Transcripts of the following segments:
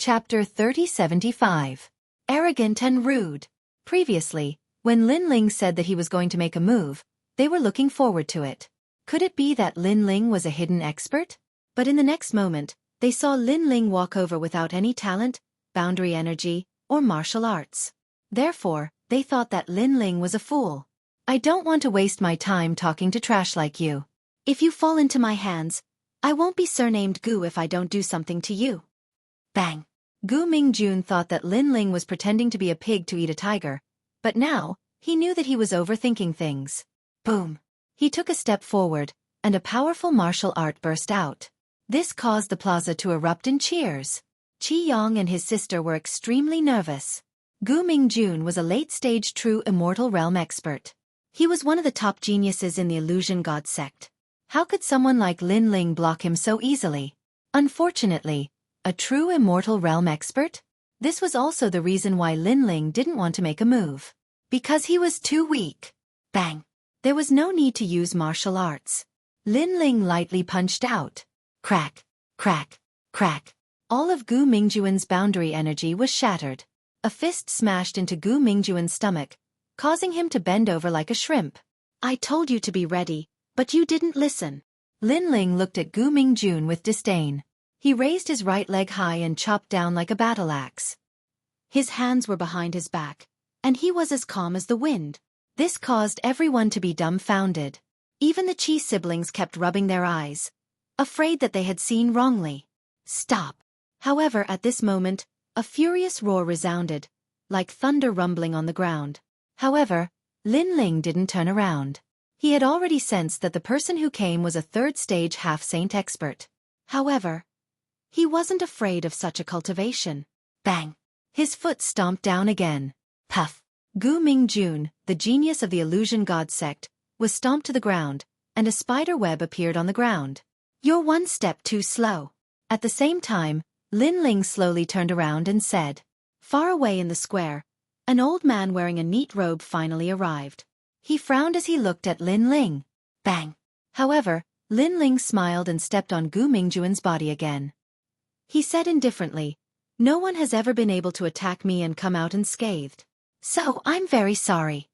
Chapter 3075. Arrogant and Rude. Previously, when Lin Ling said that he was going to make a move, they were looking forward to it. Could it be that Lin Ling was a hidden expert? But in the next moment, they saw Lin Ling walk over without any talent, boundary energy, or martial arts. Therefore, they thought that Lin Ling was a fool. I don't want to waste my time talking to trash like you. If you fall into my hands, I won't be surnamed Gu if I don't do something to you. Bang! Gu Mingjun thought that Lin Ling was pretending to be a pig to eat a tiger, but now, he knew that he was overthinking things. Boom! He took a step forward, and a powerful martial art burst out. This caused the plaza to erupt in cheers. Qi Yang and his sister were extremely nervous. Gu Mingjun was a late-stage true immortal realm expert. He was one of the top geniuses in the illusion god sect. How could someone like Lin Ling block him so easily? Unfortunately, a true immortal realm expert? This was also the reason why Lin Ling didn't want to make a move. Because he was too weak. Bang! There was no need to use martial arts. Lin Ling lightly punched out. Crack, crack, crack. All of Gu Mingjuan's boundary energy was shattered. A fist smashed into Gu Mingjuan's stomach, causing him to bend over like a shrimp. I told you to be ready, but you didn't listen. Lin Ling looked at Gu Mingjun with disdain. He raised his right leg high and chopped down like a battle axe. His hands were behind his back, and he was as calm as the wind. This caused everyone to be dumbfounded. Even the Qi siblings kept rubbing their eyes, afraid that they had seen wrongly. Stop! However, at this moment, a furious roar resounded, like thunder rumbling on the ground. However, Lin Ling didn't turn around. He had already sensed that the person who came was a third-stage half-saint expert. However, he wasn't afraid of such a cultivation. Bang! His foot stomped down again. Puff! Gu Mingjun, the genius of the illusion god sect, was stomped to the ground, and a spider web appeared on the ground. You're one step too slow. At the same time, Lin Ling slowly turned around and said. Far away in the square, an old man wearing a neat robe finally arrived. He frowned as he looked at Lin Ling. Bang! However, Lin Ling smiled and stepped on Gu Mingjuan's body again. He said indifferently, no one has ever been able to attack me and come out unscathed. So I'm very sorry.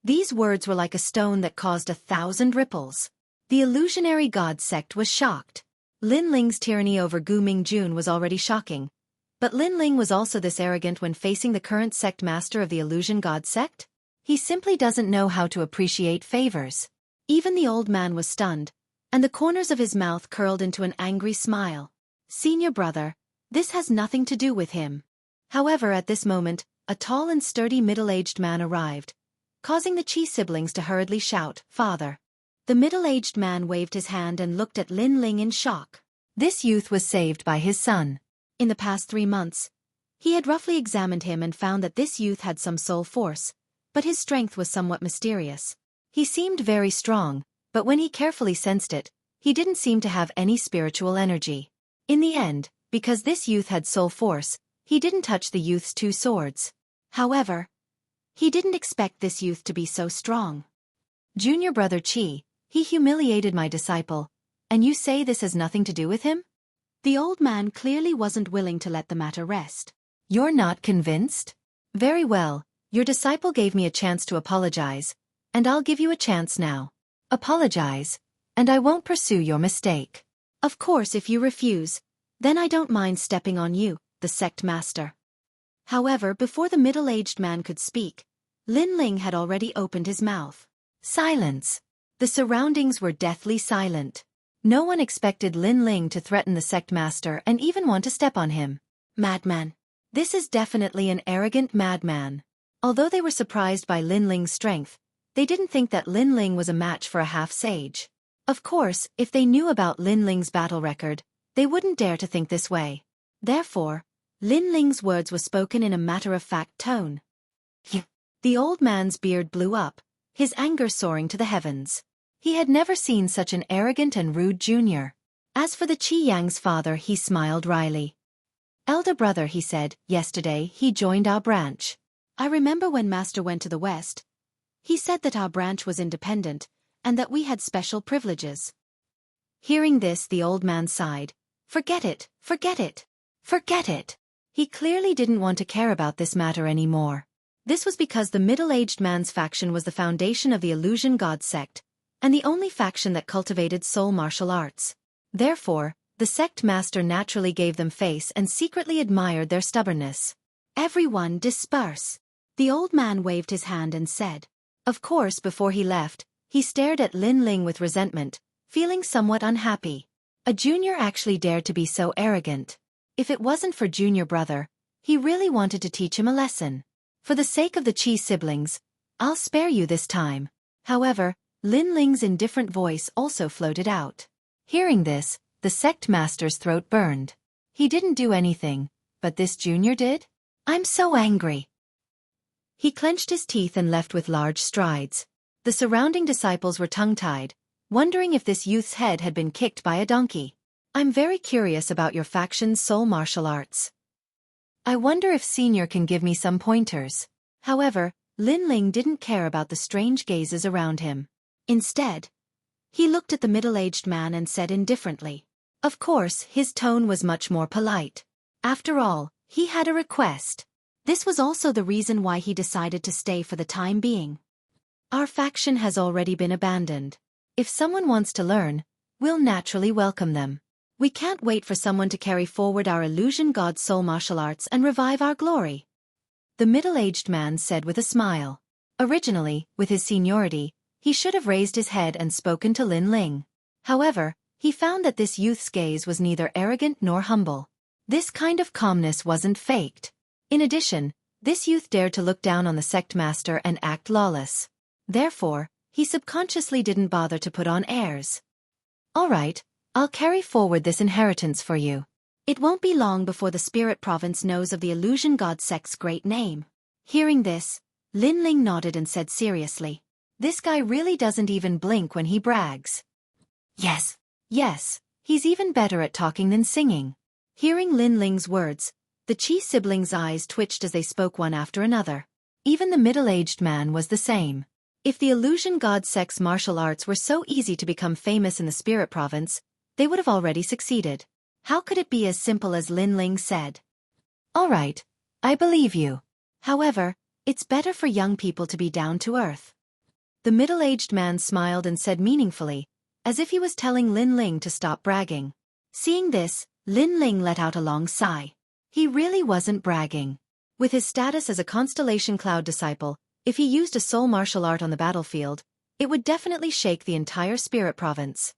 These words were like a stone that caused 1,000 ripples. The illusionary god sect was shocked. Lin Ling's tyranny over Gu Mingjun was already shocking. But Lin Ling was also this arrogant when facing the current sect master of the illusion god sect? He simply doesn't know how to appreciate favors. Even the old man was stunned, and the corners of his mouth curled into an angry smile. Senior brother, this has nothing to do with him. However, at this moment, a tall and sturdy middle-aged man arrived, causing the Qi siblings to hurriedly shout, Father. The middle-aged man waved his hand and looked at Lin Ling in shock. This youth was saved by his son. In the past 3 months, he had roughly examined him and found that this youth had some soul force, but his strength was somewhat mysterious. He seemed very strong, but when he carefully sensed it, he didn't seem to have any spiritual energy. In the end, because this youth had soul force, he didn't touch the youth's 2 swords. However, he didn't expect this youth to be so strong. Junior brother Qi, he humiliated my disciple, and you say this has nothing to do with him? The old man clearly wasn't willing to let the matter rest. You're not convinced? Very well, your disciple gave me a chance to apologize, and I'll give you a chance now. Apologize, and I won't pursue your mistake. Of course, if you refuse, then I don't mind stepping on you, the sect master. However, before the middle-aged man could speak, Lin Ling had already opened his mouth. Silence. The surroundings were deathly silent. No one expected Lin Ling to threaten the sect master and even want to step on him. Madman. This is definitely an arrogant madman. Although they were surprised by Lin Ling's strength, they didn't think that Lin Ling was a match for a half-sage. Of course, if they knew about Lin Ling's battle record, they wouldn't dare to think this way. Therefore, Lin Ling's words were spoken in a matter-of-fact tone. The old man's beard blew up, his anger soaring to the heavens. He had never seen such an arrogant and rude junior. As for the Qi Yang's father, he smiled wryly. Elder brother, he said, yesterday he joined our branch. I remember when Master went to the West. He said that our branch was independent, and that we had special privileges. Hearing this, the old man sighed. Forget it, forget it, forget it. He clearly didn't want to care about this matter anymore. This was because the middle-aged man's faction was the foundation of the illusion god sect, and the only faction that cultivated soul martial arts. Therefore, the sect master naturally gave them face and secretly admired their stubbornness. "Everyone disperse." The old man waved his hand and said. Of course, before he left, he stared at Lin Ling with resentment, feeling somewhat unhappy. A junior actually dared to be so arrogant. If it wasn't for junior brother, he really wanted to teach him a lesson. "For the sake of the Qi siblings, I'll spare you this time." However, Lin Ling's indifferent voice also floated out. Hearing this, the sect master's throat burned. He didn't do anything, but this junior did? "I'm so angry." He clenched his teeth and left with large strides. The surrounding disciples were tongue-tied, wondering if this youth's head had been kicked by a donkey. "I'm very curious about your faction's soul martial arts. I wonder if Senior can give me some pointers." However, Lin Ling didn't care about the strange gazes around him. Instead, he looked at the middle-aged man and said indifferently. Of course, his tone was much more polite. After all, he had a request. This was also the reason why he decided to stay for the time being. "Our faction has already been abandoned. If someone wants to learn, we'll naturally welcome them. We can't wait for someone to carry forward our illusion god soul martial arts and revive our glory," the middle-aged man said with a smile. Originally, with his seniority, he should have raised his head and spoken to Lin Ling. However, he found that this youth's gaze was neither arrogant nor humble. This kind of calmness wasn't faked. In addition, this youth dared to look down on the sect master and act lawless. Therefore, he subconsciously didn't bother to put on airs. "All right, I'll carry forward this inheritance for you. It won't be long before the spirit province knows of the illusion god sect's great name." Hearing this, Lin Ling nodded and said seriously, "This guy really doesn't even blink when he brags." Yes, he's even better at talking than singing." Hearing Lin Ling's words, the Qi siblings' eyes twitched as they spoke one after another. Even the middle-aged man was the same. If the illusion god sect's martial arts were so easy to become famous in the spirit province, they would have already succeeded. How could it be as simple as Lin Ling said? "All right, I believe you. However, it's better for young people to be down to earth." The middle-aged man smiled and said meaningfully, as if he was telling Lin Ling to stop bragging. Seeing this, Lin Ling let out a long sigh. He really wasn't bragging. With his status as a Constellation Cloud disciple, if he used a soul martial art on the battlefield, it would definitely shake the entire spirit province.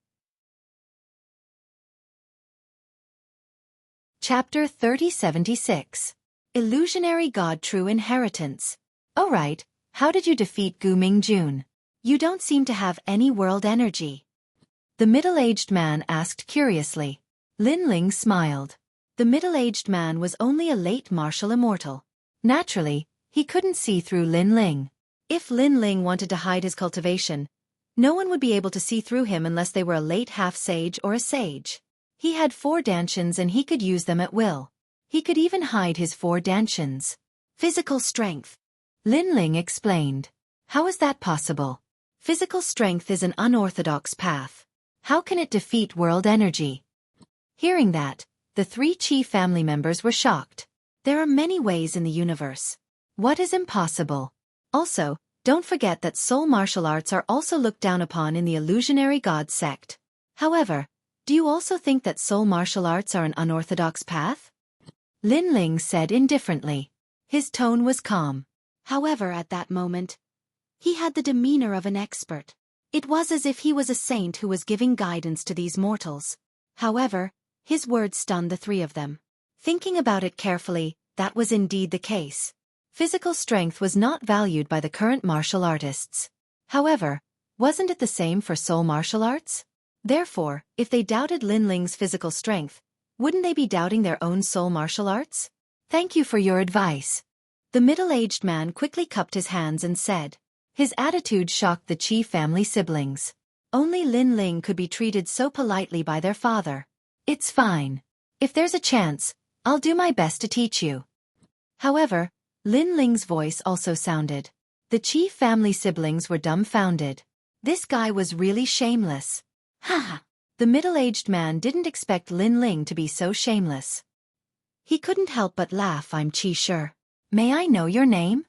Chapter 3076. Illusionary God True Inheritance. "Oh right, how did you defeat Gu Mingjun? You don't seem to have any world energy," the middle-aged man asked curiously. Lin Ling smiled. The middle-aged man was only a late martial immortal. Naturally, he couldn't see through Lin Ling. If Lin Ling wanted to hide his cultivation, no one would be able to see through him unless they were a late half-sage or a sage. He had 4 dantians and he could use them at will. He could even hide his 4 dantians. "Physical strength," Lin Ling explained. "How is that possible? Physical strength is an unorthodox path. How can it defeat world energy?" Hearing that, the 3 Qi family members were shocked. There are many ways in the universe. What is impossible? Also, don't forget that soul martial arts are also looked down upon in the illusionary god sect. However, do you also think that soul martial arts are an unorthodox path? Lin Ling said indifferently. His tone was calm. However, at that moment, he had the demeanor of an expert. It was as if he was a saint who was giving guidance to these mortals. However, his words stunned the 3 of them. Thinking about it carefully, that was indeed the case. Physical strength was not valued by the current martial artists. However, wasn't it the same for soul martial arts? Therefore, if they doubted Lin Ling's physical strength, wouldn't they be doubting their own soul martial arts? "Thank you for your advice." The middle-aged man quickly cupped his hands and said. His attitude shocked the Qi family siblings. Only Lin Ling could be treated so politely by their father. "It's fine. If there's a chance, I'll do my best to teach you." However, Lin Ling's voice also sounded. The Qi family siblings were dumbfounded. This guy was really shameless. Ha! The middle-aged man didn't expect Lin Ling to be so shameless. He couldn't help but laugh. I'm Xueqi. May I know your name?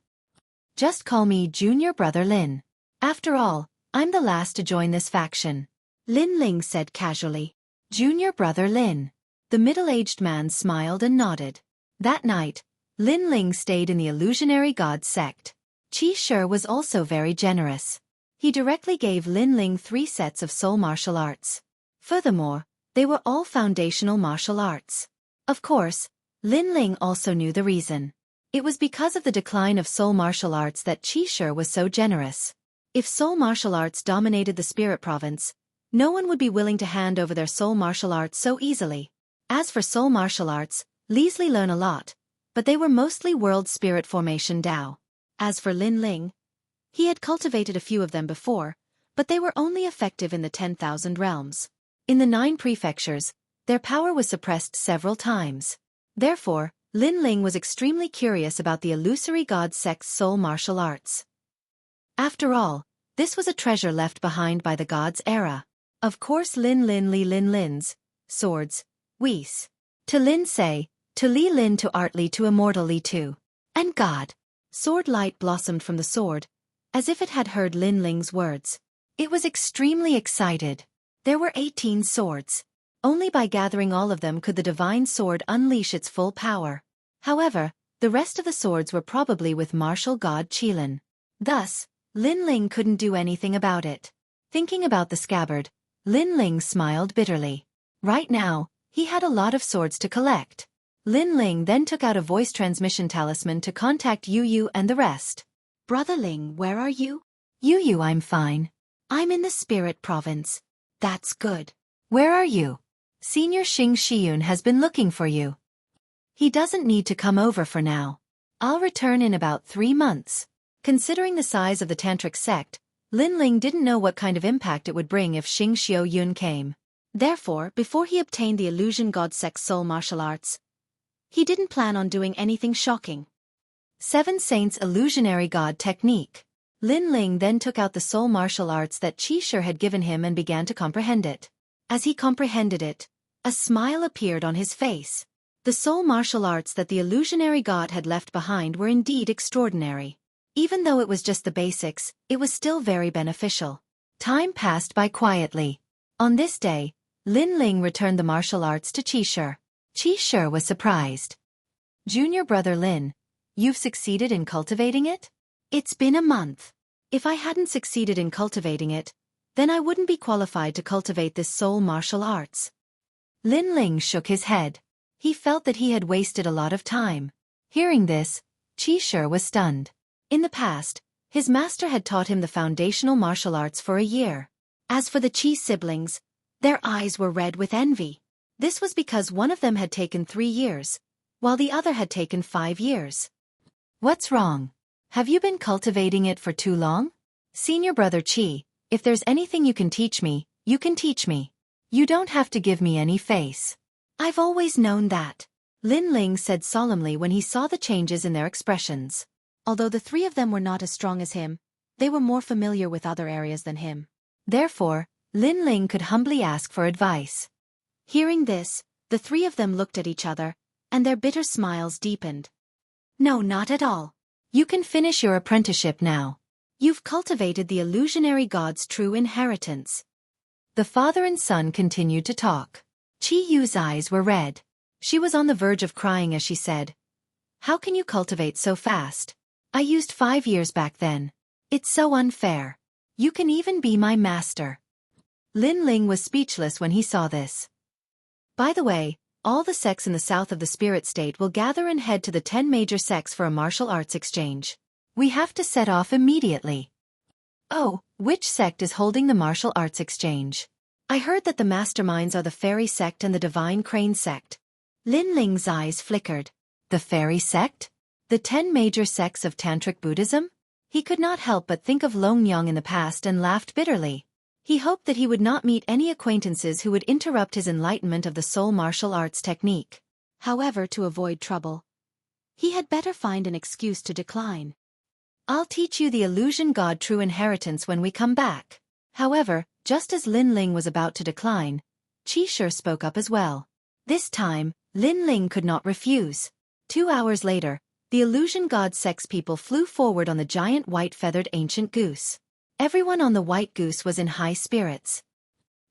Just call me Junior Brother Lin. After all, I'm the last to join this faction. Lin Ling said casually. Junior Brother Lin. The middle-aged man smiled and nodded. That night, Lin Ling stayed in the illusionary god sect. Xueqi was also very generous. He directly gave Lin Ling 3 sets of soul martial arts. Furthermore, they were all foundational martial arts. Of course, Lin Ling also knew the reason. It was because of the decline of soul martial arts that Xueqi was so generous. If soul martial arts dominated the spirit province, no one would be willing to hand over their soul martial arts so easily. As for soul martial arts, Leslie learned a lot, but they were mostly world spirit formation Dao. As for Lin Ling, he had cultivated a few of them before, but they were only effective in the 10,000 realms. In the 9 prefectures, their power was suppressed several times. Therefore, Lin Ling was extremely curious about the illusory god sect's soul martial arts. After all, this was a treasure left behind by the gods' era. Of course Lin Lin's, swords, Weiss. To Lin Sei, to Li Lin to Art Li to Immortal Li to. And God. Sword light blossomed from the sword, as if it had heard Lin Ling's words. It was extremely excited. There were 18 swords. Only by gathering all of them could the divine sword unleash its full power. However, the rest of the swords were probably with martial god Qilin. Thus, Lin Ling couldn't do anything about it. Thinking about the scabbard, Lin Ling smiled bitterly. Right now, he had a lot of swords to collect. Lin Ling then took out a voice transmission talisman to contact Yu Yu and the rest. Brother Ling, where are you? Yu Yu, I'm fine. I'm in the spirit province. That's good. Where are you? Senior Xing Xiyun has been looking for you. He doesn't need to come over for now. I'll return in about 3 months. Considering the size of the tantric sect, Lin Ling didn't know what kind of impact it would bring if Xing Xiyun came. Therefore, before he obtained the illusion god sect's soul martial arts, he didn't plan on doing anything shocking. 7 Saints Illusionary God Technique. Lin Ling then took out the soul martial arts that Xueqi had given him and began to comprehend it. As he comprehended it, a smile appeared on his face. The soul martial arts that the illusionary god had left behind were indeed extraordinary. Even though it was just the basics, it was still very beneficial. Time passed by quietly. On this day, Lin Ling returned the martial arts to Xueqi. Xueqi was surprised. Junior Brother Lin, you've succeeded in cultivating it? It's been a month. If I hadn't succeeded in cultivating it, then I wouldn't be qualified to cultivate this soul martial arts. Lin Ling shook his head. He felt that he had wasted a lot of time. Hearing this, Xueqi was stunned. In the past, his master had taught him the foundational martial arts for a year. As for the Qi siblings, their eyes were red with envy. This was because one of them had taken 3 years, while the other had taken 5 years. What's wrong? Have you been cultivating it for too long? Senior Brother Qi, if there's anything you can teach me, you can teach me. You don't have to give me any face. I've always known that, Lin Ling said solemnly when he saw the changes in their expressions. Although the 3 of them were not as strong as him, they were more familiar with other areas than him. Therefore, Lin Ling could humbly ask for advice. Hearing this, the 3 of them looked at each other, and their bitter smiles deepened. No, not at all. You can finish your apprenticeship now. You've cultivated the illusionary god's true inheritance. The father and son continued to talk. Qi Yu's eyes were red. She was on the verge of crying as she said, "How can you cultivate so fast? I used 5 years back then. It's so unfair. You can even be my master." Lin Ling was speechless when he saw this. By the way, all the sects in the south of the spirit state will gather and head to the 10 major sects for a martial arts exchange. We have to set off immediately. Oh, which sect is holding the martial arts exchange? I heard that the masterminds are the fairy sect and the divine crane sect. Lin Ling's eyes flickered. The fairy sect? The 10 major sects of tantric Buddhism? He could not help but think of Long Yang in the past and laughed bitterly. He hoped that he would not meet any acquaintances who would interrupt his enlightenment of the soul martial arts technique. However, to avoid trouble, he had better find an excuse to decline. I'll teach you the illusion god true inheritance when we come back. However, just as Lin Ling was about to decline, Xueqi spoke up as well. This time, Lin Ling could not refuse. 2 hours later, the illusion god sex people flew forward on the giant white-feathered ancient goose. Everyone on the white goose was in high spirits.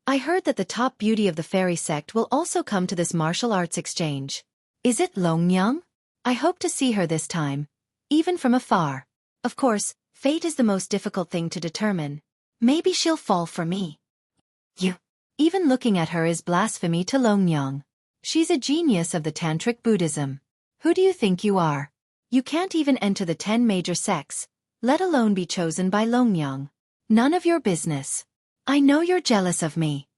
I heard that the top beauty of the fairy sect will also come to this martial arts exchange. Is it Longyang? I hope to see her this time, even from afar. Of course, fate is the most difficult thing to determine. Maybe she'll fall for me. Even looking at her is blasphemy to Longyang. She's a genius of the Tantric Buddhism. Who do you think you are? You can't even enter the 10 major sects, let alone be chosen by Longyang. None of your business. I know you're jealous of me.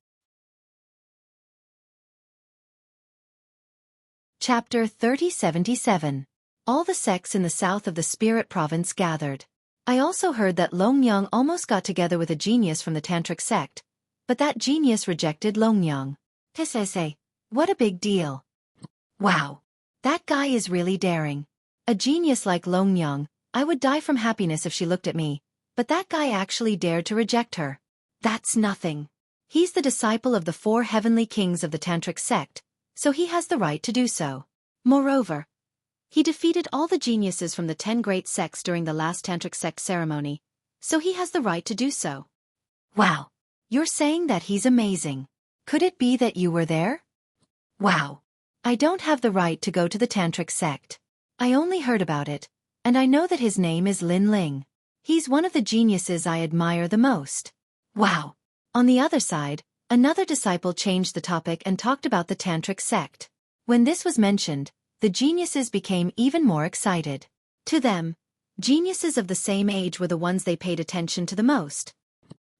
Chapter 3077. All the sects in the south of the Spirit Province gathered. I also heard that Longyang almost got together with a genius from the Tantric sect, but that genius rejected Longyang. Tesese. What a big deal. Wow. That guy is really daring. A genius like Longyang, I would die from happiness if she looked at me, but that guy actually dared to reject her. That's nothing. He's the disciple of the 4 heavenly kings of the Tantric sect, so he has the right to do so. Moreover, he defeated all the geniuses from the 10 great sects during the last Tantric sect ceremony, so he has the right to do so. Wow. You're saying that he's amazing. Could it be that you were there? Wow. I don't have the right to go to the Tantric sect. I only heard about it, and I know that his name is Lin Ling. He's one of the geniuses I admire the most. Wow. On the other side, another disciple changed the topic and talked about the Tantric sect. When this was mentioned, the geniuses became even more excited. To them, geniuses of the same age were the ones they paid attention to the most.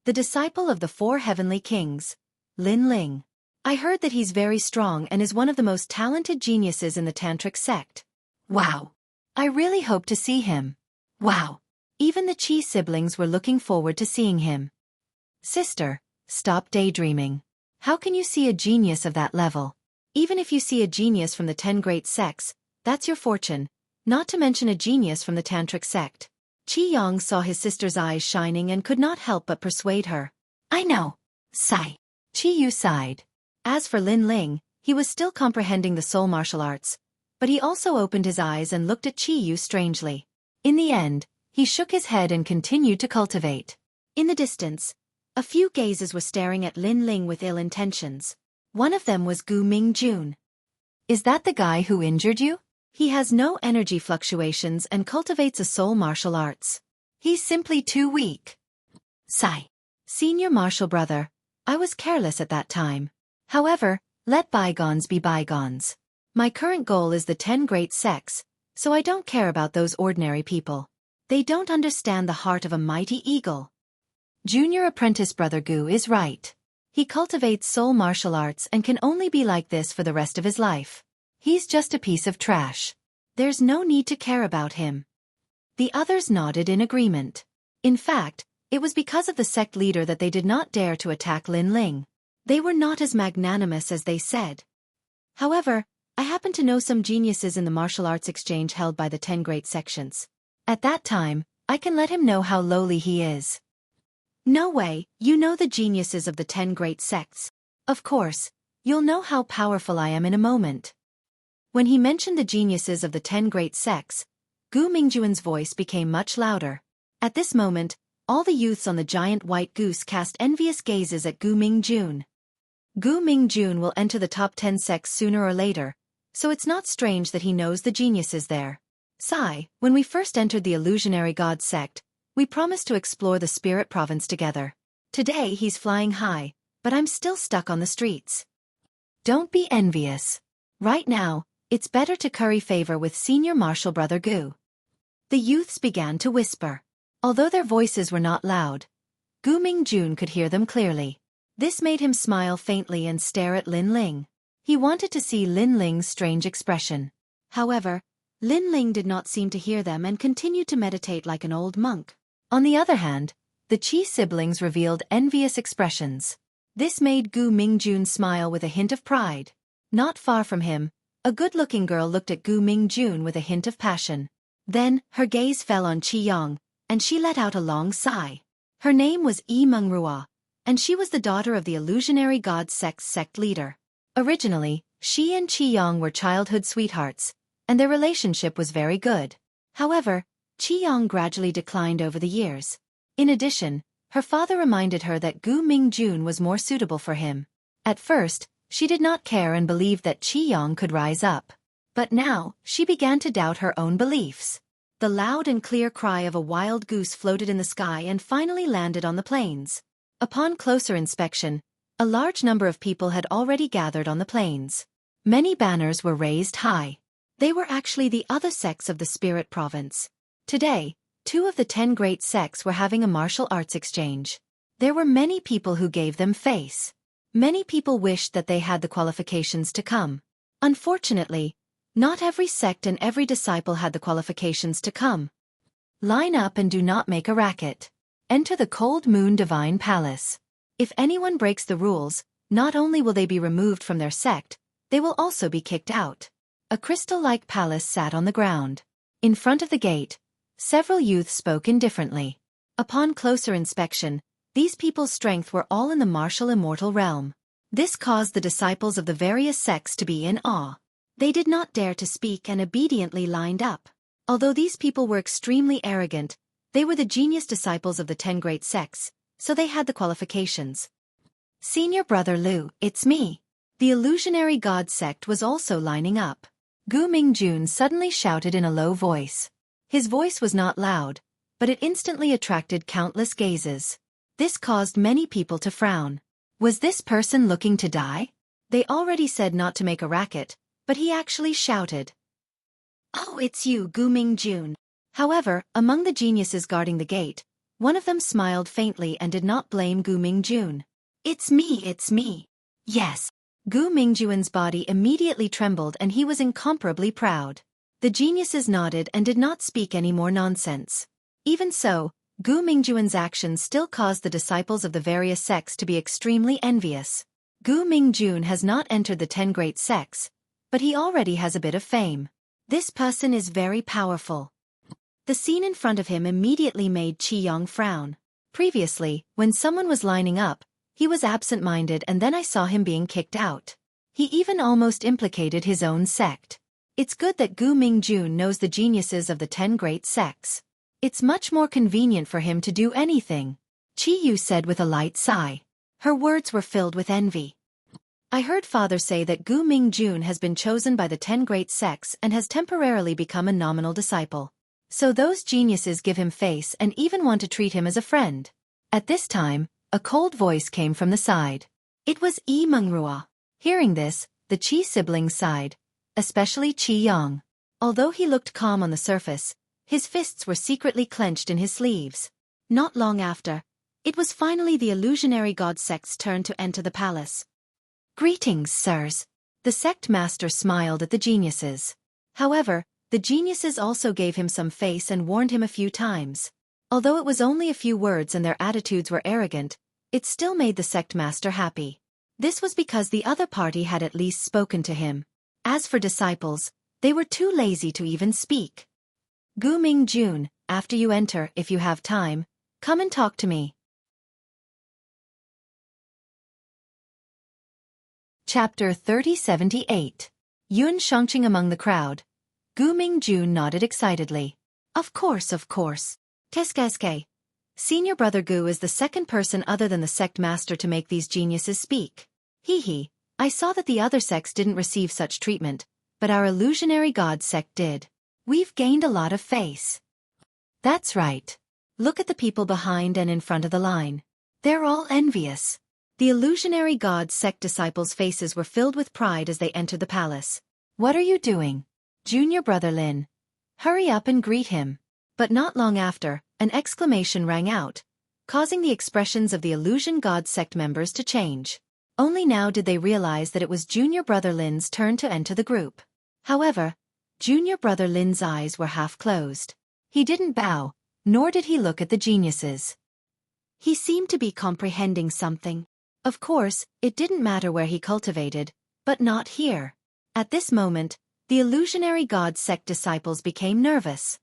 The disciple of the 4 heavenly kings, Lin Ling. I heard that he's very strong and is one of the most talented geniuses in the Tantric sect. Wow. I really hope to see him. Wow. Even the Chi siblings were looking forward to seeing him. Sister, stop daydreaming. How can you see a genius of that level? Even if you see a genius from the 10 great sects, that's your fortune, not to mention a genius from the Tantric sect. Qi Yang saw his sister's eyes shining and could not help but persuade her. I know. Sigh. Qi Yu sighed. As for Lin Ling, he was still comprehending the soul martial arts, but he also opened his eyes and looked at Qi Yu strangely. In the end, he shook his head and continued to cultivate. In the distance, a few gazes were staring at Lin Ling with ill intentions. One of them was Gu Mingjun. Is that the guy who injured you? He has no energy fluctuations and cultivates a soul martial arts. He's simply too weak. Sigh. Senior martial brother, I was careless at that time. However, let bygones be bygones. My current goal is the 10 great sects, so I don't care about those ordinary people. They don't understand the heart of a mighty eagle. Junior apprentice brother Gu is right. He cultivates soul martial arts and can only be like this for the rest of his life. He's just a piece of trash. There's no need to care about him. The others nodded in agreement. In fact, it was because of the sect leader that they did not dare to attack Lin Ling. They were not as magnanimous as they said. However, I happen to know some geniuses in the martial arts exchange held by the 10 great sections. At that time, I can let him know how lowly he is. No way, you know the geniuses of the 10 great sects. Of course, you'll know how powerful I am in a moment. When he mentioned the geniuses of the 10 great sects, Gu Mingjuan's voice became much louder. At this moment, all the youths on the giant white goose cast envious gazes at Gu Mingjun. Gu Mingjun will enter the top 10 sects sooner or later, so it's not strange that he knows the geniuses there. Sai, when we first entered the illusionary god sect, we promised to explore the spirit province together. Today he's flying high, but I'm still stuck on the streets. Don't be envious. Right now, it's better to curry favor with senior martial brother Gu. The youths began to whisper. Although their voices were not loud, Gu Mingjun could hear them clearly. This made him smile faintly and stare at Lin Ling. He wanted to see Lin Ling's strange expression. However, Lin Ling did not seem to hear them and continued to meditate like an old monk. On the other hand, the Qi siblings revealed envious expressions. This made Gu Mingjun smile with a hint of pride. Not far from him, a good-looking girl looked at Gu Mingjun with a hint of passion. Then, her gaze fell on Qi Yang, and she let out a long sigh. Her name was Yi Mengrua, and she was the daughter of the illusionary god sect leader. Originally, She and Qi were childhood sweethearts, and their relationship was very good. However, Qi gradually declined over the years. In addition, her father reminded her that Gu Mingjun was more suitable for him. At first, she did not care and believed that Qi could rise up. But now, she began to doubt her own beliefs. The loud and clear cry of a wild goose floated in the sky and finally landed on the plains. Upon closer inspection, a large number of people had already gathered on the plains. Many banners were raised high. They were actually the other sects of the Spirit Province. Today, 2 of the 10 great sects were having a martial arts exchange. There were many people who gave them face. Many people wished that they had the qualifications to come. Unfortunately, not every sect and every disciple had the qualifications to come. Line up and do not make a racket. Enter the Cold Moon Divine Palace. If anyone breaks the rules, not only will they be removed from their sect, they will also be kicked out. A crystal-like palace sat on the ground. In front of the gate, several youths spoke indifferently. Upon closer inspection, these people's strength were all in the martial immortal realm. This caused the disciples of the various sects to be in awe. They did not dare to speak and obediently lined up. Although these people were extremely arrogant, they were the genius disciples of the 10 great sects, so they had the qualifications. Senior brother Lu, it's me. The illusionary god sect was also lining up. Gu Mingjun suddenly shouted in a low voice. His voice was not loud, but it instantly attracted countless gazes. This caused many people to frown. Was this person looking to die? They already said not to make a racket, but he actually shouted. Oh, it's you, Gu Mingjun. However, among the geniuses guarding the gate, one of them smiled faintly and did not blame Gu Mingjun. It's me. Yes. Gu Mingjun's body immediately trembled and he was incomparably proud. The geniuses nodded and did not speak any more nonsense. Even so, Gu Mingjun's actions still caused the disciples of the various sects to be extremely envious. Gu Mingjun has not entered the 10 great sects, but he already has a bit of fame. This person is very powerful. The scene in front of him immediately made Qi frown. Previously, when someone was lining up, he was absent-minded and then I saw him being kicked out. He even almost implicated his own sect. It's good that Gu Mingjun knows the geniuses of the 10 great sects. It's much more convenient for him to do anything. Qi said with a light sigh. Her words were filled with envy. I heard father say that Gu Mingjun has been chosen by the 10 great sects and has temporarily become a nominal disciple. So those geniuses give him face and even want to treat him as a friend. At this time, a cold voice came from the side. It was Yi Mengrua. Hearing this, the Qi siblings sighed, especially Qi. Although he looked calm on the surface, his fists were secretly clenched in his sleeves. Not long after, it was finally the illusionary god sect's turn to enter the palace. Greetings, sirs. The sect master smiled at the geniuses. However, the geniuses also gave him some face and warned him a few times. Although it was only a few words and their attitudes were arrogant, it still made the sect master happy. This was because the other party had at least spoken to him. As for disciples, they were too lazy to even speak. Gu Mingjun, after you enter, if you have time, come and talk to me. Chapter 3078. Yun Shangqing among the crowd. Gu Mingjun nodded excitedly. Of course. Qu'est-ce. Senior brother Gu is the second person other than the sect master to make these geniuses speak. Hee. I saw that the other sects didn't receive such treatment, but our illusionary god sect did. We've gained a lot of face. That's right. Look at the people behind and in front of the line. They're all envious. The illusionary god sect disciples' faces were filled with pride as they entered the palace. What are you doing? Junior brother Lin. Hurry up and greet him. But not long after, an exclamation rang out, causing the expressions of the illusion god sect members to change. Only now did they realize that it was junior brother Lin's turn to enter the group. However, junior brother Lin's eyes were half closed. He didn't bow, nor did he look at the geniuses. He seemed to be comprehending something. Of course, it didn't matter where he cultivated, but not here. At this moment, the illusionary god sect disciples became nervous.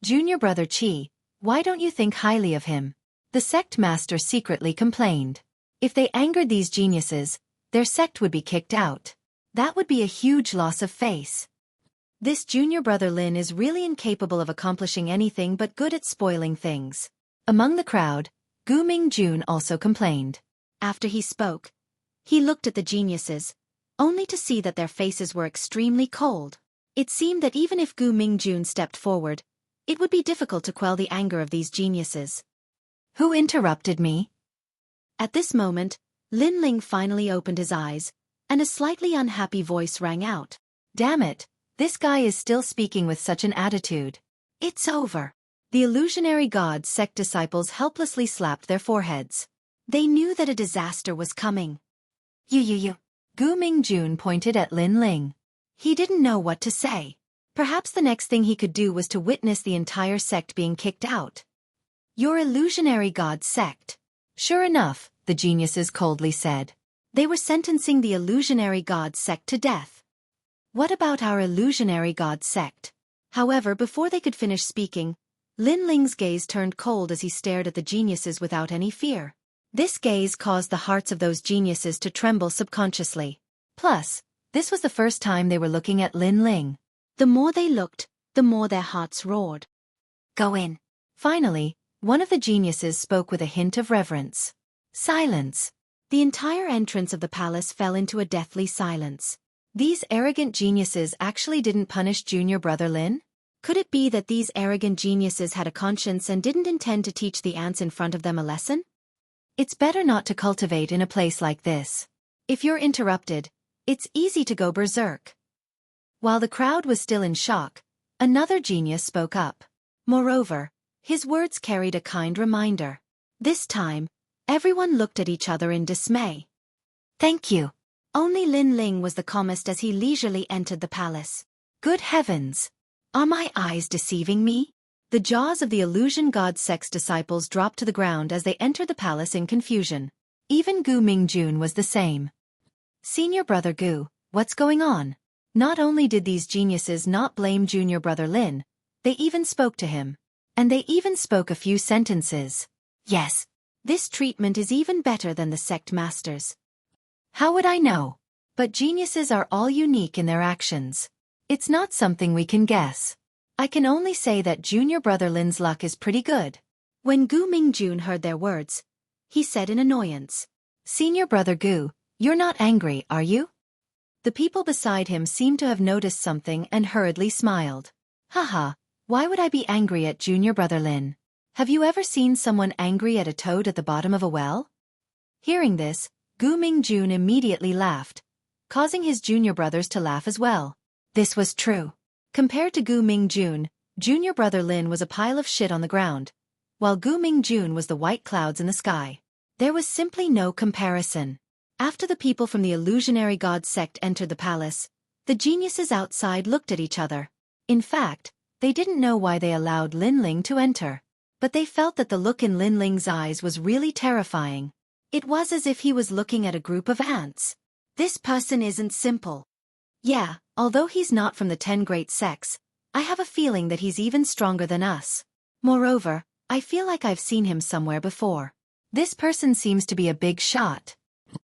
Junior brother Qi, why don't you think highly of him? The sect master secretly complained. If they angered these geniuses, their sect would be kicked out. That would be a huge loss of face. This junior brother Lin is really incapable of accomplishing anything but good at spoiling things. Among the crowd, Gu Mingjun also complained. After he spoke, he looked at the geniuses, only to see that their faces were extremely cold. It seemed that even if Gu Mingjun stepped forward, it would be difficult to quell the anger of these geniuses. Who interrupted me? At this moment, Lin Ling finally opened his eyes, and a slightly unhappy voice rang out. Damn it, this guy is still speaking with such an attitude. It's over. The illusionary god sect disciples helplessly slapped their foreheads. They knew that a disaster was coming. You. Gu Mingjun pointed at Lin Ling. He didn't know what to say. Perhaps the next thing he could do was to witness the entire sect being kicked out. Your illusionary god sect. Sure enough, the geniuses coldly said. They were sentencing the illusionary god sect to death. What about our illusionary god sect? However, before they could finish speaking, Lin Ling's gaze turned cold as he stared at the geniuses without any fear. This gaze caused the hearts of those geniuses to tremble subconsciously. Plus, this was the first time they were looking at Lin Ling. The more they looked, the more their hearts roared. Go in. Finally, one of the geniuses spoke with a hint of reverence. Silence. The entire entrance of the palace fell into a deathly silence. These arrogant geniuses actually didn't punish junior brother Lin? Could it be that these arrogant geniuses had a conscience and didn't intend to teach the ants in front of them a lesson? It's better not to cultivate in a place like this. If you're interrupted, it's easy to go berserk. While the crowd was still in shock, another genius spoke up. Moreover, his words carried a kind reminder. This time, everyone looked at each other in dismay. Thank you. Only Lin Ling was the calmest as he leisurely entered the palace. Good heavens! Are my eyes deceiving me? The jaws of the illusion god sect's disciples dropped to the ground as they entered the palace in confusion. Even Gu Mingjun was the same. Senior brother Gu, what's going on? Not only did these geniuses not blame junior brother Lin, they even spoke to him. And they even spoke a few sentences. Yes, this treatment is even better than the sect masters. How would I know? But geniuses are all unique in their actions. It's not something we can guess. I can only say that junior brother Lin's luck is pretty good. When Gu Mingjun heard their words, he said in annoyance. Senior brother Gu, you're not angry, are you? The people beside him seemed to have noticed something and hurriedly smiled. Haha, why would I be angry at junior brother Lin? Have you ever seen someone angry at a toad at the bottom of a well? Hearing this, Gu Mingjun immediately laughed, causing his junior brothers to laugh as well. This was true. Compared to Gu Mingjun, junior brother Lin was a pile of shit on the ground, while Gu Mingjun was the white clouds in the sky. There was simply no comparison. After the people from the illusionary god sect entered the palace, the geniuses outside looked at each other. In fact, they didn't know why they allowed Lin Ling to enter. But they felt that the look in Lin Ling's eyes was really terrifying. It was as if he was looking at a group of ants. This person isn't simple. Yeah, although he's not from the 10 great sects, I have a feeling that he's even stronger than us. Moreover, I feel like I've seen him somewhere before. This person seems to be a big shot.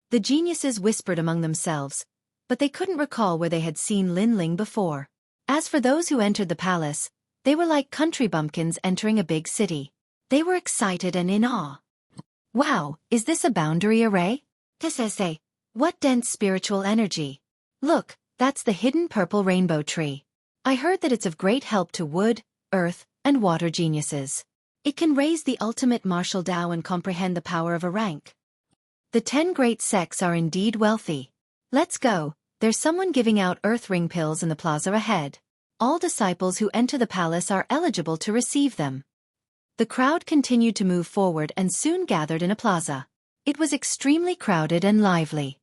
The geniuses whispered among themselves, but they couldn't recall where they had seen Lin Ling before. As for those who entered the palace, they were like country bumpkins entering a big city. They were excited and in awe. Wow, is this a boundary array? Tesese, what dense spiritual energy. Look, that's the hidden purple rainbow tree. I heard that it's of great help to wood, earth, and water geniuses. It can raise the ultimate martial Tao and comprehend the power of a rank. The 10 great sects are indeed wealthy. Let's go, there's someone giving out earth ring pills in the plaza ahead. All disciples who enter the palace are eligible to receive them. The crowd continued to move forward and soon gathered in a plaza. It was extremely crowded and lively.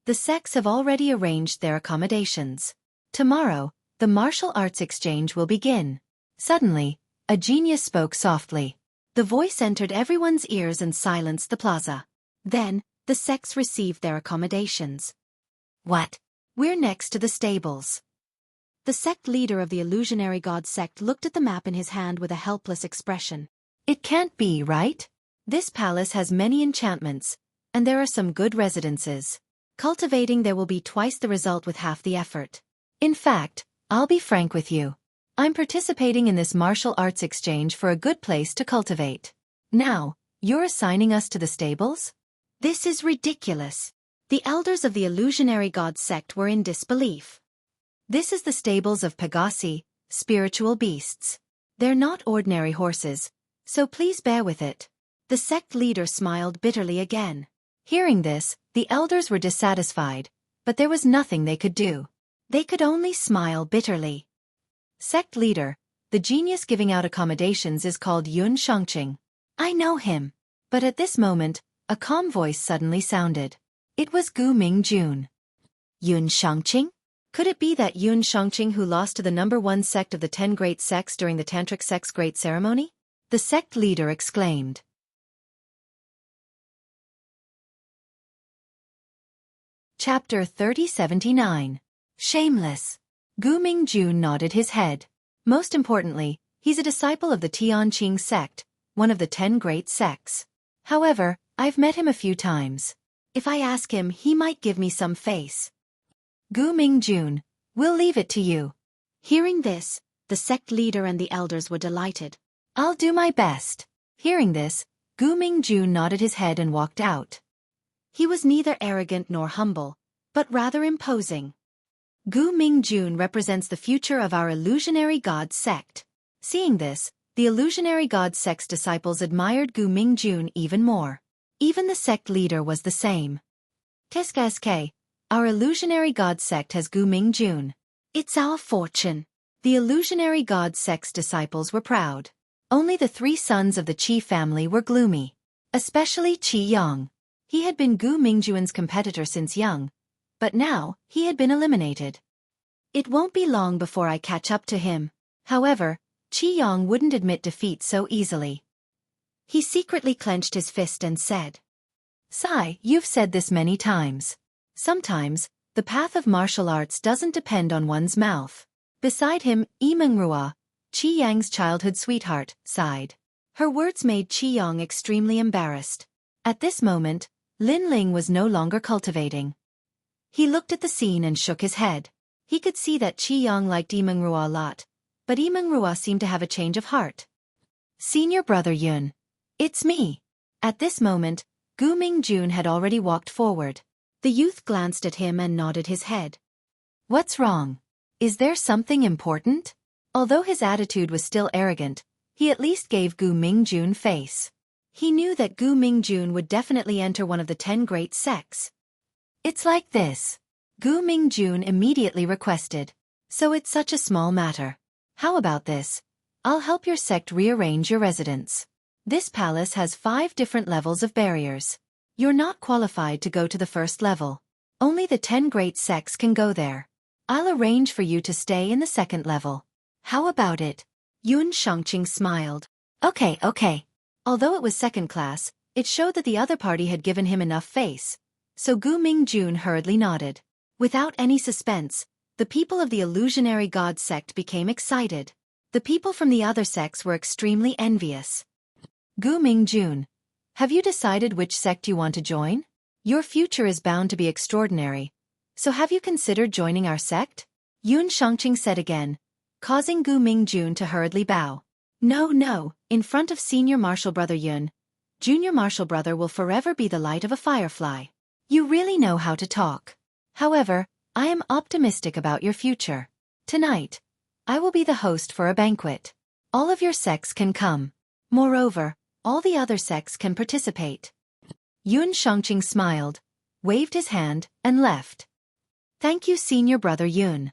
The sects have already arranged their accommodations. Tomorrow, the martial arts exchange will begin. Suddenly, a genius spoke softly. The voice entered everyone's ears and silenced the plaza. Then, the sects received their accommodations. What? We're next to the stables. The sect leader of the illusionary god sect looked at the map in his hand with a helpless expression. It can't be, right? This palace has many enchantments, and there are some good residences. Cultivating there will be twice the result with half the effort. In fact, I'll be frank with you. I'm participating in this martial arts exchange for a good place to cultivate. Now, you're assigning us to the stables? This is ridiculous. The elders of the illusionary god sect were in disbelief. This is the stables of Pegasi, spiritual beasts. They're not ordinary horses, so please bear with it. The sect leader smiled bitterly again. Hearing this, the elders were dissatisfied, but there was nothing they could do. They could only smile bitterly. Sect leader, the genius giving out accommodations is called Yun Shangqing. I know him. But at this moment, a calm voice suddenly sounded. It was Gu Mingjun. Yun Shangqing? Could it be that Yun Shangqing who lost to the #1 sect of the 10 great sects during the Tantric sect's great ceremony? The sect leader exclaimed. Chapter 3079. Shameless. Gu Mingjun nodded his head. Most importantly, he's a disciple of the Tianqing sect, one of the 10 great sects. However, I've met him a few times. If I ask him, he might give me some face. Gu Mingjun, we'll leave it to you. Hearing this, the sect leader and the elders were delighted. I'll do my best. Hearing this, Gu Mingjun nodded his head and walked out. He was neither arrogant nor humble, but rather imposing. Gu Mingjun represents the future of our illusionary god sect. Seeing this, the illusionary god sect's disciples admired Gu Mingjun even more. Even the sect leader was the same. Qu'est-ce, our illusionary god sect has Gu Mingjun. It's our fortune. The illusionary god sect's disciples were proud. Only the 3 sons of the Qi family were gloomy. Especially Qi Yang. He had been Gu Mingjun's competitor since young, but now he had been eliminated. It won't be long before I catch up to him. However, Qi Yang wouldn't admit defeat so easily. He secretly clenched his fist and said, Sai, you've said this many times. Sometimes, the path of martial arts doesn't depend on one's mouth. Beside him, Yimengrua, Qi Yang's childhood sweetheart, sighed. Her words made Qi Yang extremely embarrassed. At this moment, Lin Ling was no longer cultivating. He looked at the scene and shook his head. He could see that Qi Yang liked Yimengrua a lot, but Yimengrua seemed to have a change of heart. Senior brother Yun. It's me. At this moment, Gu Mingjun had already walked forward. The youth glanced at him and nodded his head. What's wrong? Is there something important? Although his attitude was still arrogant, he at least gave Gu Mingjun face. He knew that Gu Mingjun would definitely enter one of the 10 great sects. It's like this. Gu Mingjun immediately requested. So it's such a small matter. How about this? I'll help your sect rearrange your residence. This palace has 5 different levels of barriers. You're not qualified to go to the first level. Only the 10 great sects can go there. I'll arrange for you to stay in the second level. How about it? Yun Shangqing smiled. Okay. Although it was second class, it showed that the other party had given him enough face. So Gu Mingjun hurriedly nodded. Without any suspense, the people of the illusionary god sect became excited. The people from the other sects were extremely envious. Gu Mingjun, have you decided which sect you want to join? Your future is bound to be extraordinary. So have you considered joining our sect? Yun Shangqing said again, causing Gu Mingjun to hurriedly bow. No, in front of senior martial brother Yun, junior martial brother will forever be the light of a firefly. You really know how to talk. However, I am optimistic about your future. Tonight, I will be the host for a banquet. All of your sects can come. Moreover, all the other sects can participate. Yun Shangqing smiled, waved his hand, and left. Thank you, senior brother Yun.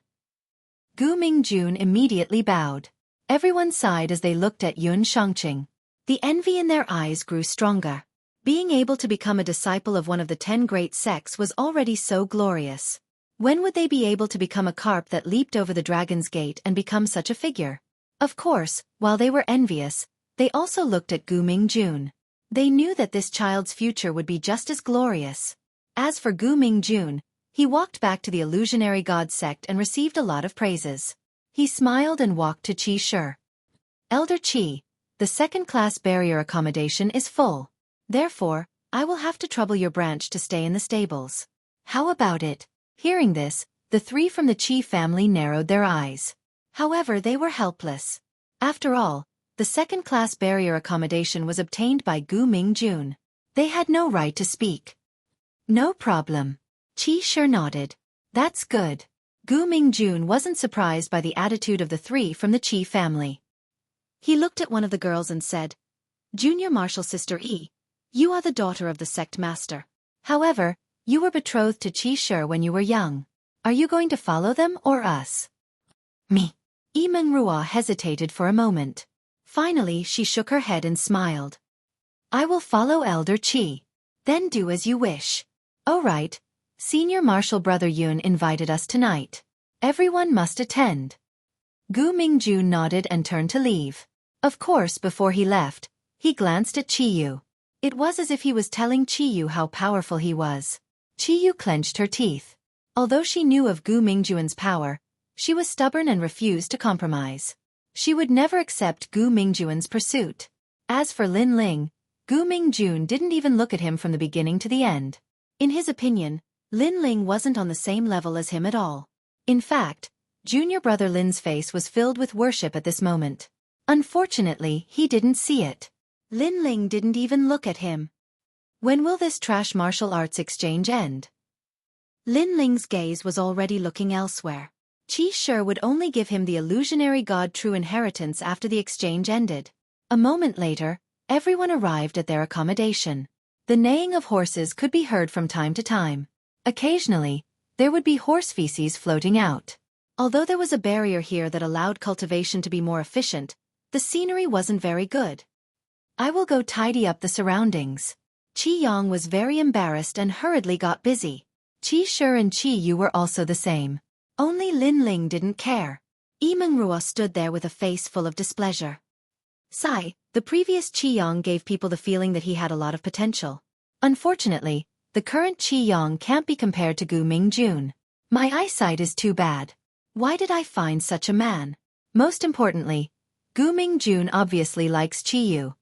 Gu Mingjun immediately bowed. Everyone sighed as they looked at Yun Shangqing. The envy in their eyes grew stronger. Being able to become a disciple of one of the 10 great sects was already so glorious. When would they be able to become a carp that leaped over the dragon's gate and become such a figure? Of course, while they were envious, they also looked at Gu Mingjun. They knew that this child's future would be just as glorious. As for Gu Mingjun, he walked back to the illusionary god sect and received a lot of praises. He smiled and walked to Qi Shi. Elder Qi, the second-class barrier accommodation is full. Therefore, I will have to trouble your branch to stay in the stables. How about it? Hearing this, the three from the Qi family narrowed their eyes. However, they were helpless. After all, the second-class barrier accommodation was obtained by Gu Mingjun. They had no right to speak. No problem. Qi sure nodded. That's good. Gu Mingjun wasn't surprised by the attitude of the three from the Qi family. He looked at one of the girls and said, "Junior martial sister Yi, you are the daughter of the sect master. However, you were betrothed to Qi Shi when you were young. Are you going to follow them or us?" Me. Yi Mengrua hesitated for a moment. Finally, she shook her head and smiled. "I will follow Elder Qi. Then do as you wish." "All right. Senior Marshal Brother Yun invited us tonight. Everyone must attend." Gu Mingjun nodded and turned to leave. Of course, before he left, he glanced at Qiyu. It was as if he was telling Qiyu how powerful he was. Qiyu clenched her teeth. Although she knew of Gu Mingjun's power, she was stubborn and refused to compromise. She would never accept Gu Mingjun's pursuit. As for Lin Ling, Gu Mingjun didn't even look at him from the beginning to the end. In his opinion, Lin Ling wasn't on the same level as him at all. In fact, junior brother Lin's face was filled with worship at this moment. Unfortunately, he didn't see it. Lin Ling didn't even look at him. When will this trash martial arts exchange end? Lin Ling's gaze was already looking elsewhere. Qi Shi would only give him the illusionary god true inheritance after the exchange ended. A moment later, everyone arrived at their accommodation. The neighing of horses could be heard from time to time. Occasionally, there would be horse feces floating out. Although there was a barrier here that allowed cultivation to be more efficient, the scenery wasn't very good. "I will go tidy up the surroundings." Qi Yang was very embarrassed and hurriedly got busy. Qi Shi and Qi Yu were also the same. Only Lin Ling didn't care. Yi Mengrua stood there with a face full of displeasure. Sigh, the previous Qi Yang gave people the feeling that he had a lot of potential. Unfortunately, the current Qi Yang can't be compared to Gu Mingjun. My eyesight is too bad. Why did I find such a man? Most importantly, Gu Mingjun obviously likes Qi Yu.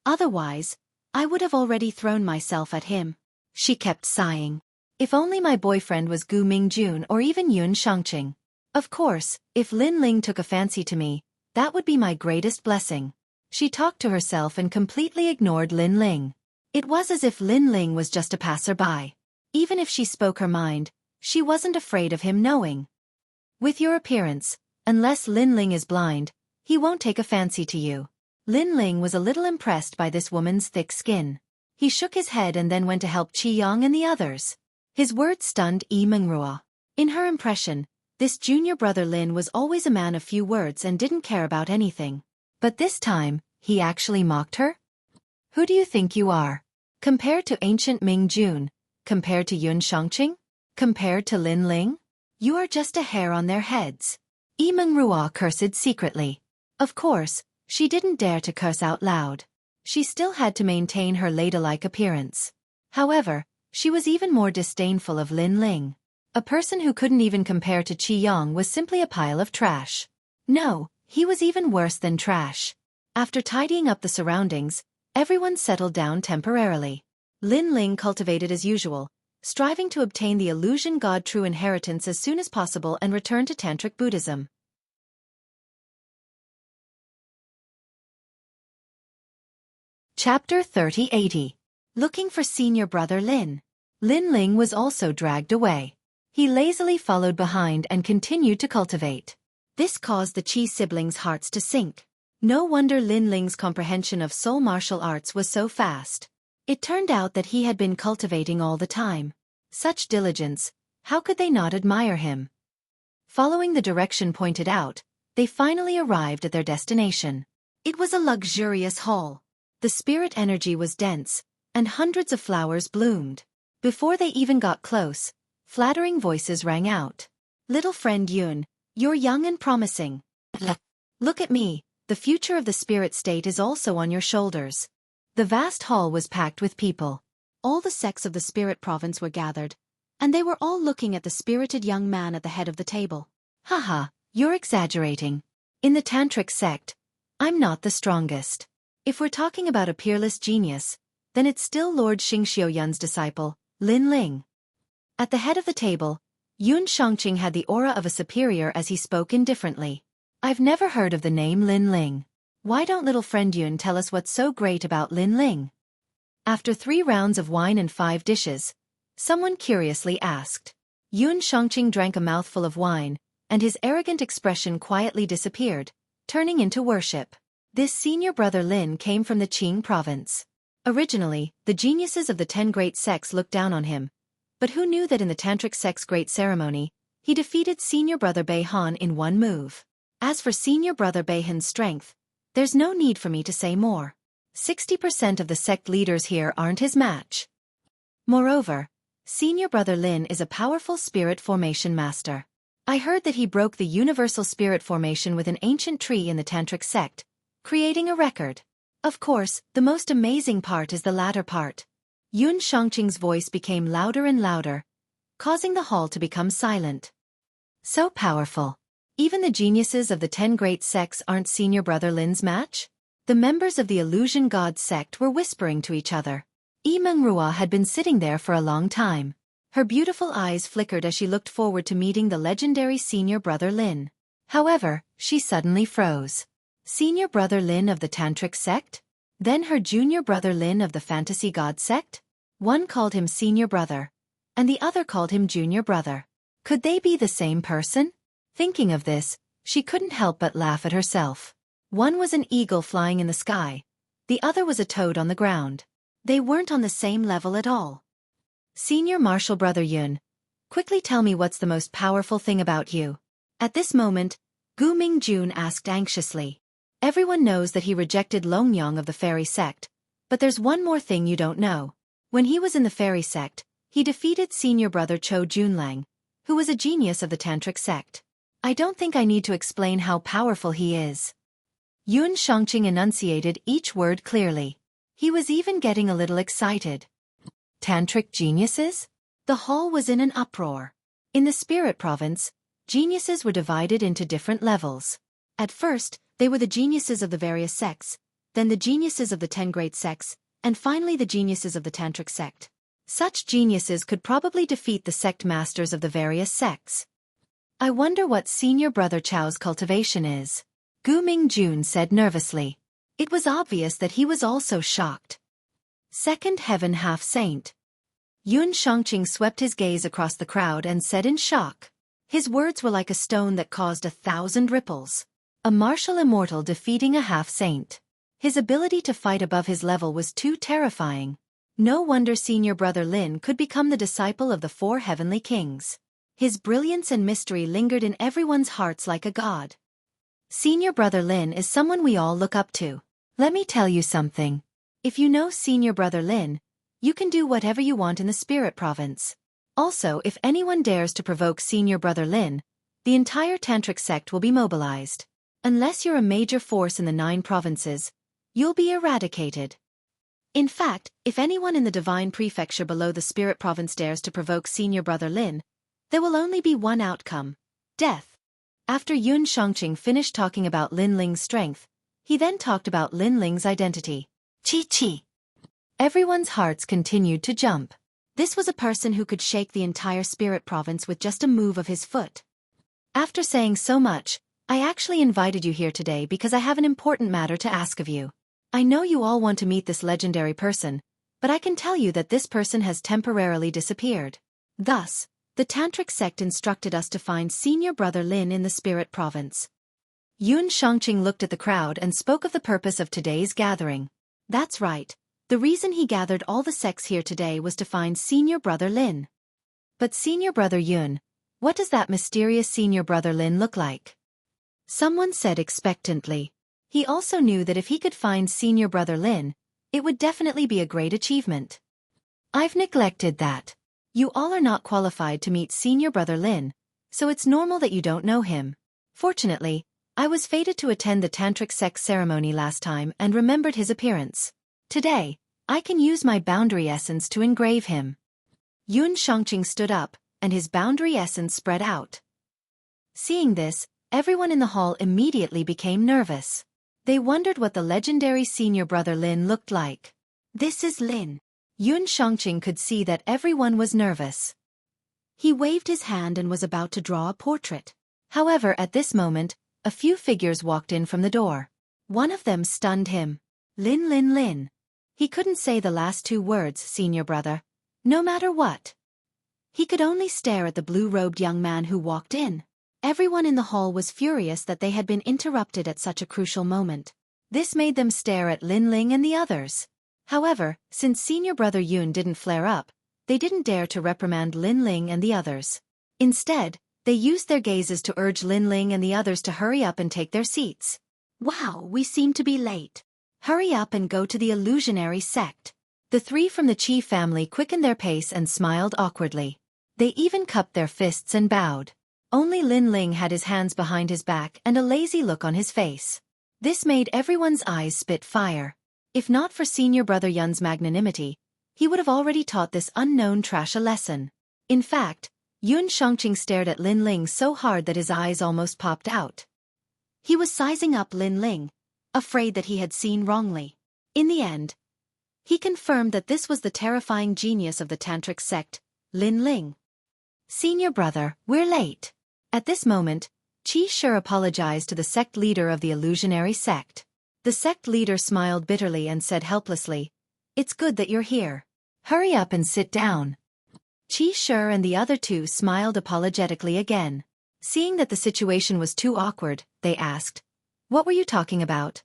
Otherwise, I would have already thrown myself at him. She kept sighing. If only my boyfriend was Gu Mingjun or even Yun Shangqing. Of course, if Lin Ling took a fancy to me, that would be my greatest blessing. She talked to herself and completely ignored Lin Ling. It was as if Lin Ling was just a passerby. Even if she spoke her mind, she wasn't afraid of him knowing. With your appearance, unless Lin Ling is blind, he won't take a fancy to you. Lin Ling was a little impressed by this woman's thick skin. He shook his head and then went to help Qi Yang and the others. His words stunned Yi Mengrua. In her impression, this junior brother Lin was always a man of few words and didn't care about anything. But this time, he actually mocked her? Who do you think you are? Compared to ancient Mingjun? Compared to Yun Shangqing? Compared to Lin Ling? You are just a hair on their heads. Yi Mengrua cursed secretly. Of course, she didn't dare to curse out loud. She still had to maintain her ladylike appearance. However, she was even more disdainful of Lin Ling. A person who couldn't even compare to Qi Yang was simply a pile of trash. No, he was even worse than trash. After tidying up the surroundings, everyone settled down temporarily. Lin Ling cultivated as usual, striving to obtain the illusion god true inheritance as soon as possible and return to Tantric Buddhism. Chapter 3080. Looking for senior brother Lin. Lin Ling was also dragged away. He lazily followed behind and continued to cultivate. This caused the Qi siblings' hearts to sink. No wonder Lin Ling's comprehension of soul martial arts was so fast. It turned out that he had been cultivating all the time. Such diligence, how could they not admire him? Following the direction pointed out, they finally arrived at their destination. It was a luxurious hall. The spirit energy was dense, and hundreds of flowers bloomed. Before they even got close, flattering voices rang out. "Little friend Yun, you're young and promising. Look at me, the future of the spirit state is also on your shoulders." The vast hall was packed with people. All the sects of the spirit province were gathered, and they were all looking at the spirited young man at the head of the table. Haha, you're exaggerating. In the Tantric sect, I'm not the strongest. If we're talking about a peerless genius, then it's still Lord Xingxiuyun's disciple, Lin Ling. At the head of the table, Yun Shangqing had the aura of a superior as he spoke indifferently. I've never heard of the name Lin Ling. Why don't little friend Yun tell us what's so great about Lin Ling? After 3 rounds of wine and 5 dishes, someone curiously asked. Yun Shangqing drank a mouthful of wine, and his arrogant expression quietly disappeared, turning into worship. This senior brother Lin came from the Qing province. Originally, the geniuses of the 10 great sects looked down on him, but who knew that in the Tantric sect's great ceremony, he defeated senior brother Bei Han in one move. As for senior brother Bei Han's strength, there's no need for me to say more. 60% of the sect leaders here aren't his match. Moreover, senior brother Lin is a powerful spirit formation master. I heard that he broke the universal spirit formation with an ancient tree in the Tantric sect, creating a record. Of course, the most amazing part is the latter part. Yun Shangqing's voice became louder and louder, causing the hall to become silent. So powerful. Even the geniuses of the 10 great sects aren't senior brother Lin's match? The members of the Illusion God sect were whispering to each other. Yi Mengrua had been sitting there for a long time. Her beautiful eyes flickered as she looked forward to meeting the legendary senior brother Lin. However, she suddenly froze. Senior brother Lin of the Tantric sect? Then her junior brother Lin of the Fantasy God sect? One called him senior brother, and the other called him junior brother. Could they be the same person? Thinking of this, she couldn't help but laugh at herself. One was an eagle flying in the sky, the other was a toad on the ground. They weren't on the same level at all. Senior Martial Brother Yun, quickly tell me what's the most powerful thing about you. At this moment, Gu Mingjun asked anxiously. Everyone knows that he rejected Longyang of the fairy sect, but there's one more thing you don't know. When he was in the fairy sect, he defeated senior brother Cho Junlang, who was a genius of the Tantric sect. I don't think I need to explain how powerful he is. Yun Shangqing enunciated each word clearly. He was even getting a little excited. Tantric geniuses? The hall was in an uproar. In the spirit province, geniuses were divided into different levels. At first, they were the geniuses of the various sects, then the geniuses of the 10 great sects, and finally the geniuses of the Tantric sect. Such geniuses could probably defeat the sect masters of the various sects. I wonder what senior brother Chao's cultivation is. Gu Mingjun said nervously. It was obvious that he was also shocked. Second heaven half-saint. Yun Shangqing swept his gaze across the crowd and said in shock. His words were like a stone that caused 1,000 ripples. A martial immortal defeating a half-saint. His ability to fight above his level was too terrifying. No wonder senior brother Lin could become the disciple of the 4 heavenly kings. His brilliance and mystery lingered in everyone's hearts like a god. Senior brother Lin is someone we all look up to. Let me tell you something. If you know senior brother Lin, you can do whatever you want in the spirit province. Also, if anyone dares to provoke senior brother Lin, the entire Tantric sect will be mobilized. Unless you're a major force in the 9 provinces, you'll be eradicated. In fact, if anyone in the divine prefecture below the spirit province dares to provoke senior brother Lin, there will only be one outcome: death. After Yun Shangqing finished talking about Lin Ling's strength, he then talked about Lin Ling's identity. Chi. Everyone's hearts continued to jump. This was a person who could shake the entire spirit province with just a move of his foot. After saying so much, I actually invited you here today because I have an important matter to ask of you. I know you all want to meet this legendary person, but I can tell you that this person has temporarily disappeared. Thus, the Tantric sect instructed us to find senior brother Lin in the spirit province. Yun Shangqing looked at the crowd and spoke of the purpose of today's gathering. That's right. The reason he gathered all the sects here today was to find senior brother Lin. But senior brother Yun, what does that mysterious senior brother Lin look like? Someone said expectantly. He also knew that if he could find senior brother Lin, it would definitely be a great achievement. I've neglected that. You all are not qualified to meet senior brother Lin, so it's normal that you don't know him. Fortunately, I was fated to attend the Tantric sect ceremony last time and remembered his appearance. Today, I can use my boundary essence to engrave him. Yun Shangqing stood up, and his boundary essence spread out. Seeing this, everyone in the hall immediately became nervous. They wondered what the legendary senior brother Lin looked like. This is Lin. Yun Shangqing could see that everyone was nervous. He waved his hand and was about to draw a portrait. However, at this moment, a few figures walked in from the door. One of them stunned him. Lin Lin Lin. He couldn't say the last two words, senior brother. No matter what. He could only stare at the blue-robed young man who walked in. Everyone in the hall was furious that they had been interrupted at such a crucial moment. This made them stare at Lin Ling and the others. However, since senior brother Yun didn't flare up, they didn't dare to reprimand Lin Ling and the others. Instead, they used their gazes to urge Lin Ling and the others to hurry up and take their seats. Wow, we seem to be late. Hurry up and go to the illusionary sect. The three from the Qi family quickened their pace and smiled awkwardly. They even cupped their fists and bowed. Only Lin Ling had his hands behind his back and a lazy look on his face. This made everyone's eyes spit fire. If not for senior brother Yun's magnanimity, he would have already taught this unknown trash a lesson. In fact, Yun Shangqing stared at Lin Ling so hard that his eyes almost popped out. He was sizing up Lin Ling, afraid that he had seen wrongly. In the end, he confirmed that this was the terrifying genius of the tantric sect, Lin Ling. Senior brother, we're late. At this moment, Qi Shi apologized to the sect leader of the illusionary sect. The sect leader smiled bitterly and said helplessly, "It's good that you're here. Hurry up and sit down." Qi Shi and the other two smiled apologetically again. Seeing that the situation was too awkward, they asked, "What were you talking about?"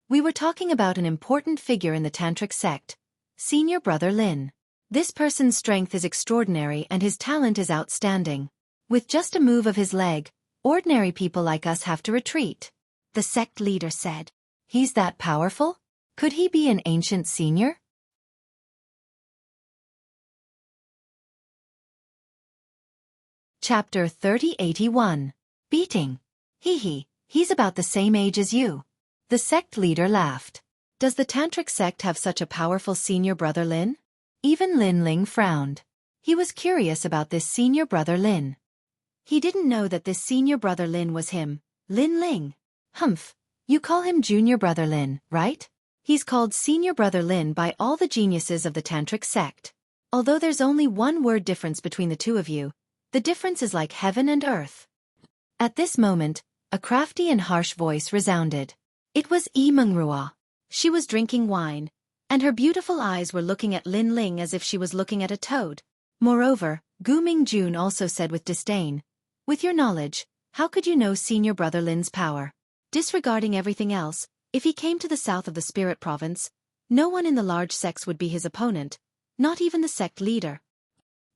"We were talking about an important figure in the tantric sect, senior brother Lin. This person's strength is extraordinary and his talent is outstanding. With just a move of his leg, ordinary people like us have to retreat," the sect leader said. "He's that powerful? Could he be an ancient senior?" Chapter 3081. Beating. Hee, he's about the same age as you. The sect leader laughed. Does the tantric sect have such a powerful senior brother Lin? Even Lin Ling frowned. He was curious about this senior brother Lin. He didn't know that this senior brother Lin was him, Lin Ling. Humph, you call him junior brother Lin, right? He's called senior brother Lin by all the geniuses of the tantric sect. Although there's only one word difference between the two of you, the difference is like heaven and earth. At this moment, a crafty and harsh voice resounded. It was Yi Mengrua. She was drinking wine, and her beautiful eyes were looking at Lin Ling as if she was looking at a toad. Moreover, Gu Mingjun also said with disdain, "With your knowledge, how could you know senior brother Lin's power?" Disregarding everything else, if he came to the south of the spirit province, no one in the large sects would be his opponent, not even the sect leader.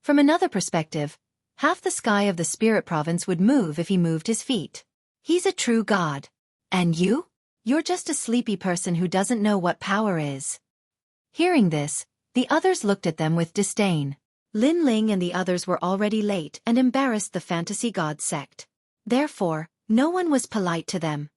From another perspective, half the sky of the spirit province would move if he moved his feet. He's a true god. And you? You're just a sleepy person who doesn't know what power is. Hearing this, the others looked at them with disdain. Lin Ling and the others were already late and embarrassed the fantasy god sect. Therefore, no one was polite to them.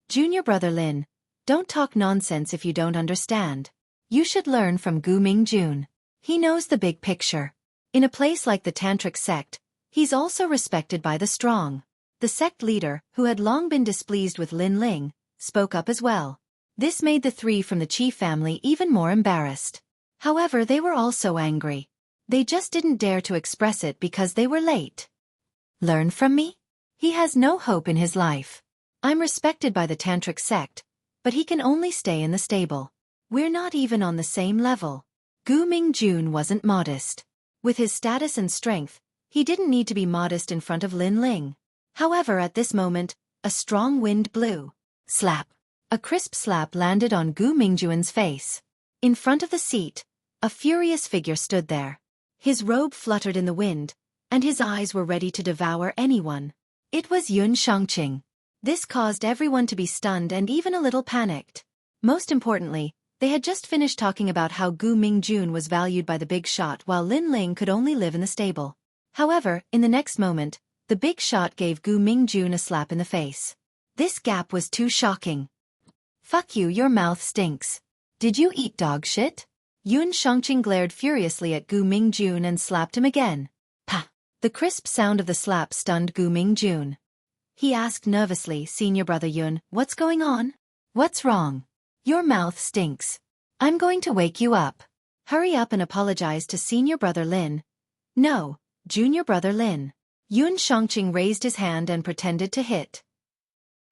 Junior brother Lin, don't talk nonsense if you don't understand. You should learn from Gu Mingjun. He knows the big picture. In a place like the tantric sect, he's also respected by the strong. The sect leader, who had long been displeased with Lin Ling, spoke up as well. This made the three from the Qi family even more embarrassed. However, they were also angry. They just didn't dare to express it because they were late. Learn from me? He has no hope in his life. I'm respected by the tantric sect, but he can only stay in the stable. We're not even on the same level. Gu Mingjun wasn't modest. With his status and strength, he didn't need to be modest in front of Lin Ling. However, at this moment, a strong wind blew. Slap. A crisp slap landed on Gu Mingjun's face. In front of the seat, a furious figure stood there. His robe fluttered in the wind, and his eyes were ready to devour anyone. It was Yun Shangqing. This caused everyone to be stunned and even a little panicked. Most importantly, they had just finished talking about how Gu Mingjun was valued by the big shot while Lin Ling could only live in the stable. However, in the next moment, the big shot gave Gu Mingjun a slap in the face. This gap was too shocking. Fuck you, your mouth stinks. Did you eat dog shit? Yun Shangqing glared furiously at Gu Mingjun and slapped him again. Pa! The crisp sound of the slap stunned Gu Mingjun. He asked nervously, "Senior brother Yun, what's going on? What's wrong? Your mouth stinks. I'm going to wake you up. Hurry up and apologize to senior brother Lin." "No, Junior brother Lin. Yun Shangqing raised his hand and pretended to hit.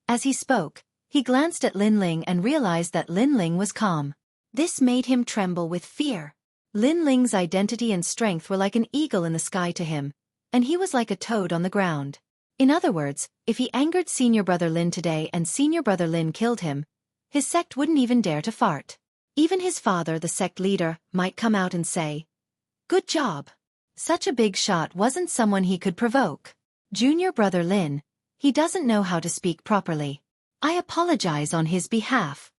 As he spoke, he glanced at Lin Ling and realized that Lin Ling was calm. This made him tremble with fear. Lin Ling's identity and strength were like an eagle in the sky to him, and he was like a toad on the ground. In other words, if he angered senior brother Lin today and senior brother Lin killed him, his sect wouldn't even dare to fart. Even his father, the sect leader, might come out and say, "Good job." Such a big shot wasn't someone he could provoke. Junior brother Lin, he doesn't know how to speak properly. I apologize on his behalf.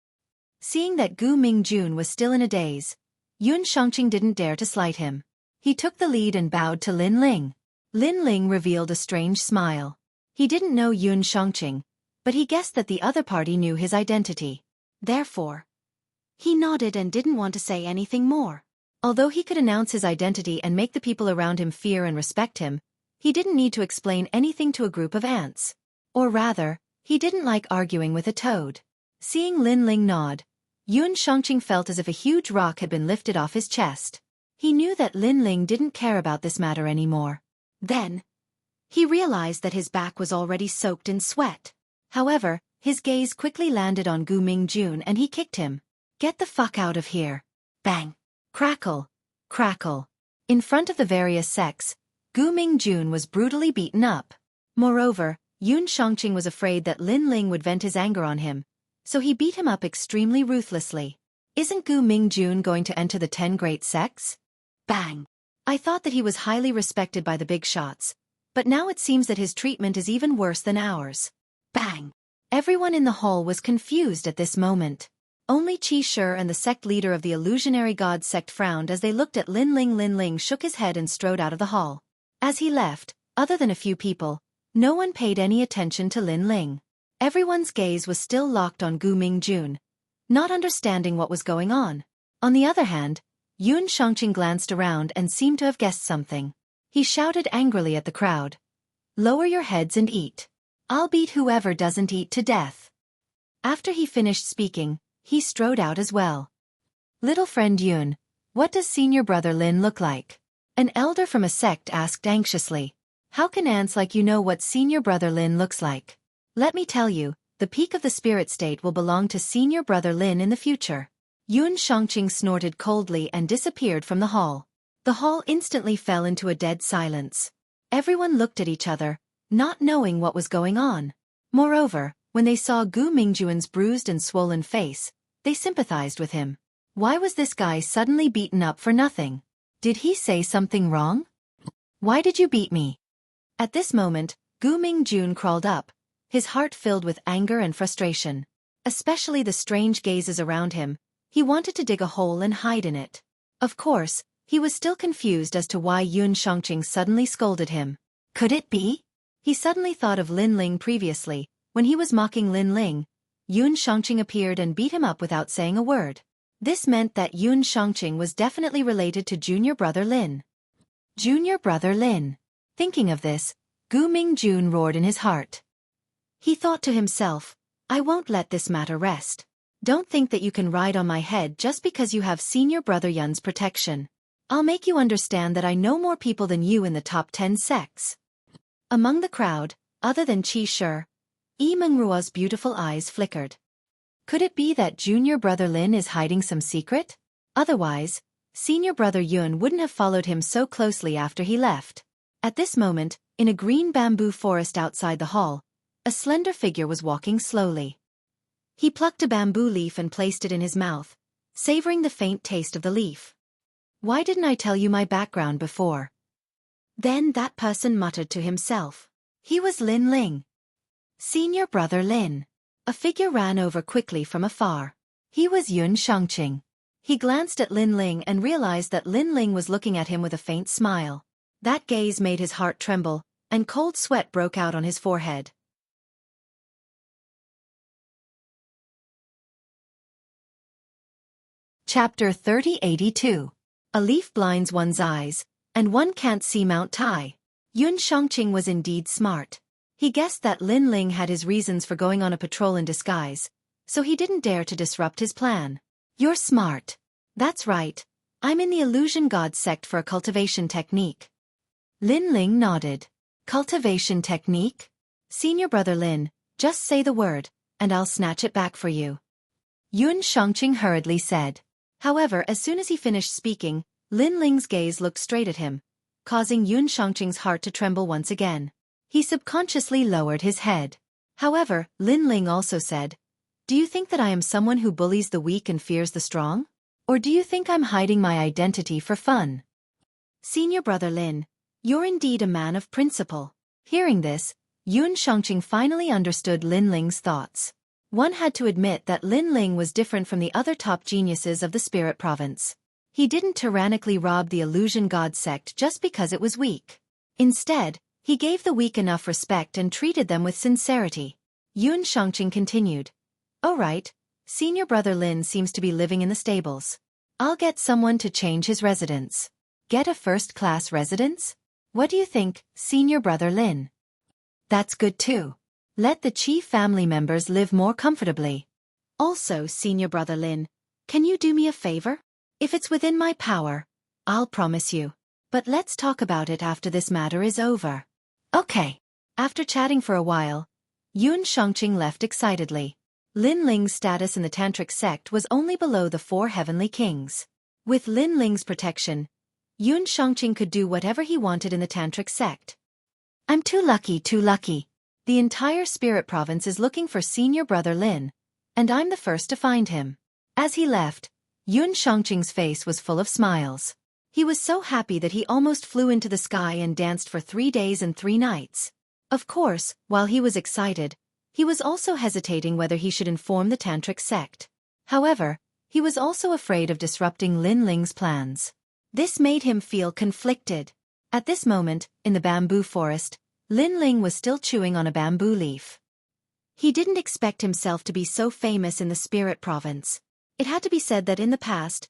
Seeing that Gu Mingjun was still in a daze, Yun Shangqing didn't dare to slight him. He took the lead and bowed to Lin Ling. Lin Ling revealed a strange smile. He didn't know Yun Shangqing, but he guessed that the other party knew his identity. Therefore, he nodded and didn't want to say anything more. Although he could announce his identity and make the people around him fear and respect him, he didn't need to explain anything to a group of ants. Or rather, he didn't like arguing with a toad. Seeing Lin Ling nod, Yun Shangqing felt as if a huge rock had been lifted off his chest. He knew that Lin Ling didn't care about this matter anymore. Then, he realized that his back was already soaked in sweat. However, his gaze quickly landed on Gu Mingjun and he kicked him. "Get the fuck out of here." Bang! Crackle! Crackle! In front of the various sects, Gu Mingjun was brutally beaten up. Moreover, Yun Shangqing was afraid that Lin Ling would vent his anger on him, so he beat him up extremely ruthlessly. Isn't Gu Mingjun going to enter the 10 great sects? Bang! I thought that he was highly respected by the big shots, but now it seems that his treatment is even worse than ours. Bang! Everyone in the hall was confused at this moment. Only Qi Shi and the sect leader of the illusionary god sect frowned as they looked at Lin Ling. Lin Ling shook his head and strode out of the hall. As he left, other than a few people, no one paid any attention to Lin Ling. Everyone's gaze was still locked on Gu Mingjun, not understanding what was going on. On the other hand, Yun Shangqing glanced around and seemed to have guessed something. He shouted angrily at the crowd. "Lower your heads and eat. I'll beat whoever doesn't eat to death." After he finished speaking, he strode out as well. "Little friend Yun, what does senior brother Lin look like?" An elder from a sect asked anxiously. "How can ants like you know what senior brother Lin looks like? Let me tell you, the peak of the spirit state will belong to senior brother Lin in the future." Yun Shangqing snorted coldly and disappeared from the hall. The hall instantly fell into a dead silence. Everyone looked at each other, not knowing what was going on. Moreover, when they saw Gu Mingjun's bruised and swollen face, they sympathized with him. Why was this guy suddenly beaten up for nothing? Did he say something wrong? "Why did you beat me?" At this moment, Gu Mingjun crawled up, his heart filled with anger and frustration. Especially the strange gazes around him, he wanted to dig a hole and hide in it. Of course, he was still confused as to why Yun Shangqing suddenly scolded him. Could it be? He suddenly thought of Lin Ling previously. When he was mocking Lin Ling, Yun Shangqing appeared and beat him up without saying a word. This meant that Yun Shangqing was definitely related to junior brother Lin. Junior brother Lin. Thinking of this, Gu Mingjun roared in his heart. He thought to himself, "I won't let this matter rest. Don't think that you can ride on my head just because you have senior brother Yun's protection. I'll make you understand that I know more people than you in the top 10 sects." Among the crowd, other than Qi Shi, Yi Mengruo's beautiful eyes flickered. Could it be that junior brother Lin is hiding some secret? Otherwise, senior brother Yun wouldn't have followed him so closely after he left. At this moment, in a green bamboo forest outside the hall, a slender figure was walking slowly. He plucked a bamboo leaf and placed it in his mouth, savoring the faint taste of the leaf. "Why didn't I tell you my background before?" Then that person muttered to himself. He was Lin Ling. Senior brother Lin. A figure ran over quickly from afar. He was Yun Shangqing. He glanced at Lin Ling and realized that Lin Ling was looking at him with a faint smile. That gaze made his heart tremble, and cold sweat broke out on his forehead. Chapter 3082. A leaf blinds one's eyes, and one can't see Mount Tai. Yun Shangqing was indeed smart. He guessed that Lin Ling had his reasons for going on a patrol in disguise, so he didn't dare to disrupt his plan. "You're smart." "That's right. I'm in the illusion god sect for a cultivation technique." Lin Ling nodded. Cultivation technique? Senior brother Lin, just say the word, and I'll snatch it back for you. Yun Shangqing hurriedly said. However, as soon as he finished speaking, Lin Ling's gaze looked straight at him, causing Yun Shangqing's heart to tremble once again. He subconsciously lowered his head. However, Lin Ling also said, "Do you think that I am someone who bullies the weak and fears the strong? Or do you think I'm hiding my identity for fun?" Senior brother Lin, you're indeed a man of principle. Hearing this, Yun Shangqing finally understood Lin Ling's thoughts. One had to admit that Lin Ling was different from the other top geniuses of the Spirit Province. He didn't tyrannically rob the Illusion God sect just because it was weak. Instead, he gave the weak enough respect and treated them with sincerity. Yun Shangqing continued. "All right, senior brother Lin seems to be living in the stables. I'll get someone to change his residence." "Get a first-class residence? What do you think, senior brother Lin?" "That's good too. Let the Qi family members live more comfortably." "Also, senior brother Lin, can you do me a favor? If it's within my power, I'll promise you. But let's talk about it after this matter is over." "Okay." After chatting for a while, Yun Shangqing left excitedly. Lin Ling's status in the Tantric sect was only below the 4 heavenly kings. With Lin Ling's protection, Yun Shangqing could do whatever he wanted in the Tantric sect. "I'm too lucky, too lucky. The entire Spirit Province is looking for senior brother Lin, and I'm the first to find him." As he left, Yun Shangqing's face was full of smiles. He was so happy that he almost flew into the sky and danced for 3 days and 3 nights. Of course, while he was excited, he was also hesitating whether he should inform the Tantric sect. However, he was also afraid of disrupting Lin Ling's plans. This made him feel conflicted. At this moment, in the bamboo forest, Lin Ling was still chewing on a bamboo leaf. He didn't expect himself to be so famous in the Spirit Province. It had to be said that in the past,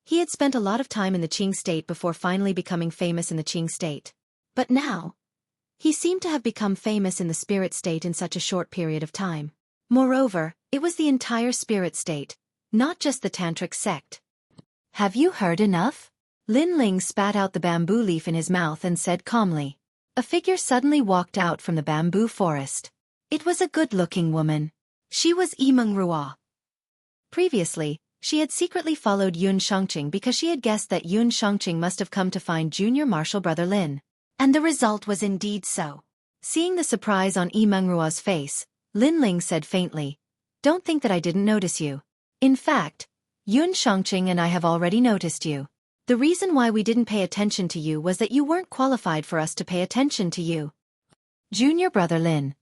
he had spent a lot of time in the Qing state before finally becoming famous in the Qing state. But now, he seemed to have become famous in the Spirit state in such a short period of time. Moreover, it was the entire Spirit state, not just the Tantric sect. "Have you heard enough?" Lin Ling spat out the bamboo leaf in his mouth and said calmly. A figure suddenly walked out from the bamboo forest. It was a good-looking woman. She was Yimeng Ruo. Previously, she had secretly followed Yun Shangqing because she had guessed that Yun Shangqing must have come to find junior martial brother Lin. And the result was indeed so. Seeing the surprise on Yimeng Ruo's face, Lin Ling said faintly, "Don't think that I didn't notice you. In fact, Yun Shangqing and I have already noticed you. The reason why we didn't pay attention to you was that you weren't qualified for us to pay attention to you." "Junior brother Lin,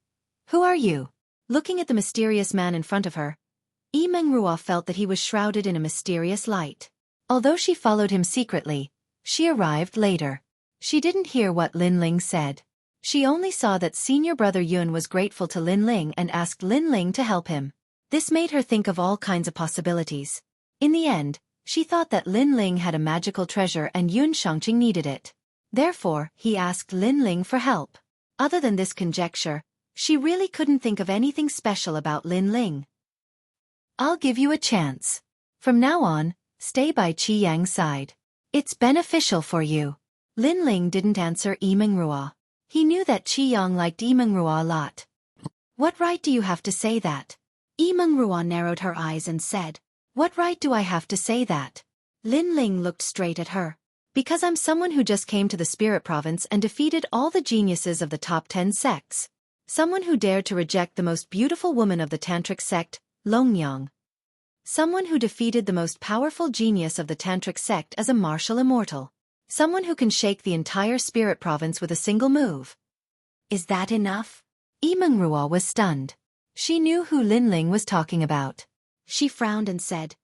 who are you?" Looking at the mysterious man in front of her, Yimeng Ruo felt that he was shrouded in a mysterious light. Although she followed him secretly, she arrived later. She didn't hear what Lin Ling said. She only saw that senior brother Yun was grateful to Lin Ling and asked Lin Ling to help him. This made her think of all kinds of possibilities. In the end, she thought that Lin Ling had a magical treasure and Yun Shangqing needed it. Therefore, he asked Lin Ling for help. Other than this conjecture, she really couldn't think of anything special about Lin Ling. "I'll give you a chance. From now on, stay by Qi Yang's side. It's beneficial for you." Lin Ling didn't answer Yimeng Ruo. He knew that Qi Yang liked Yimeng Ruo a lot. "What right do you have to say that?" Yimeng Ruo narrowed her eyes and said, "What right do I have to say that?" Lin Ling looked straight at her. "Because I'm someone who just came to the Spirit Province and defeated all the geniuses of the top 10 sects. Someone who dared to reject the most beautiful woman of the Tantric sect, Longyang. Someone who defeated the most powerful genius of the Tantric sect as a martial immortal. Someone who can shake the entire Spirit Province with a single move. Is that enough?" Yimeng Ruo was stunned. She knew who Lin Ling was talking about. She frowned and said,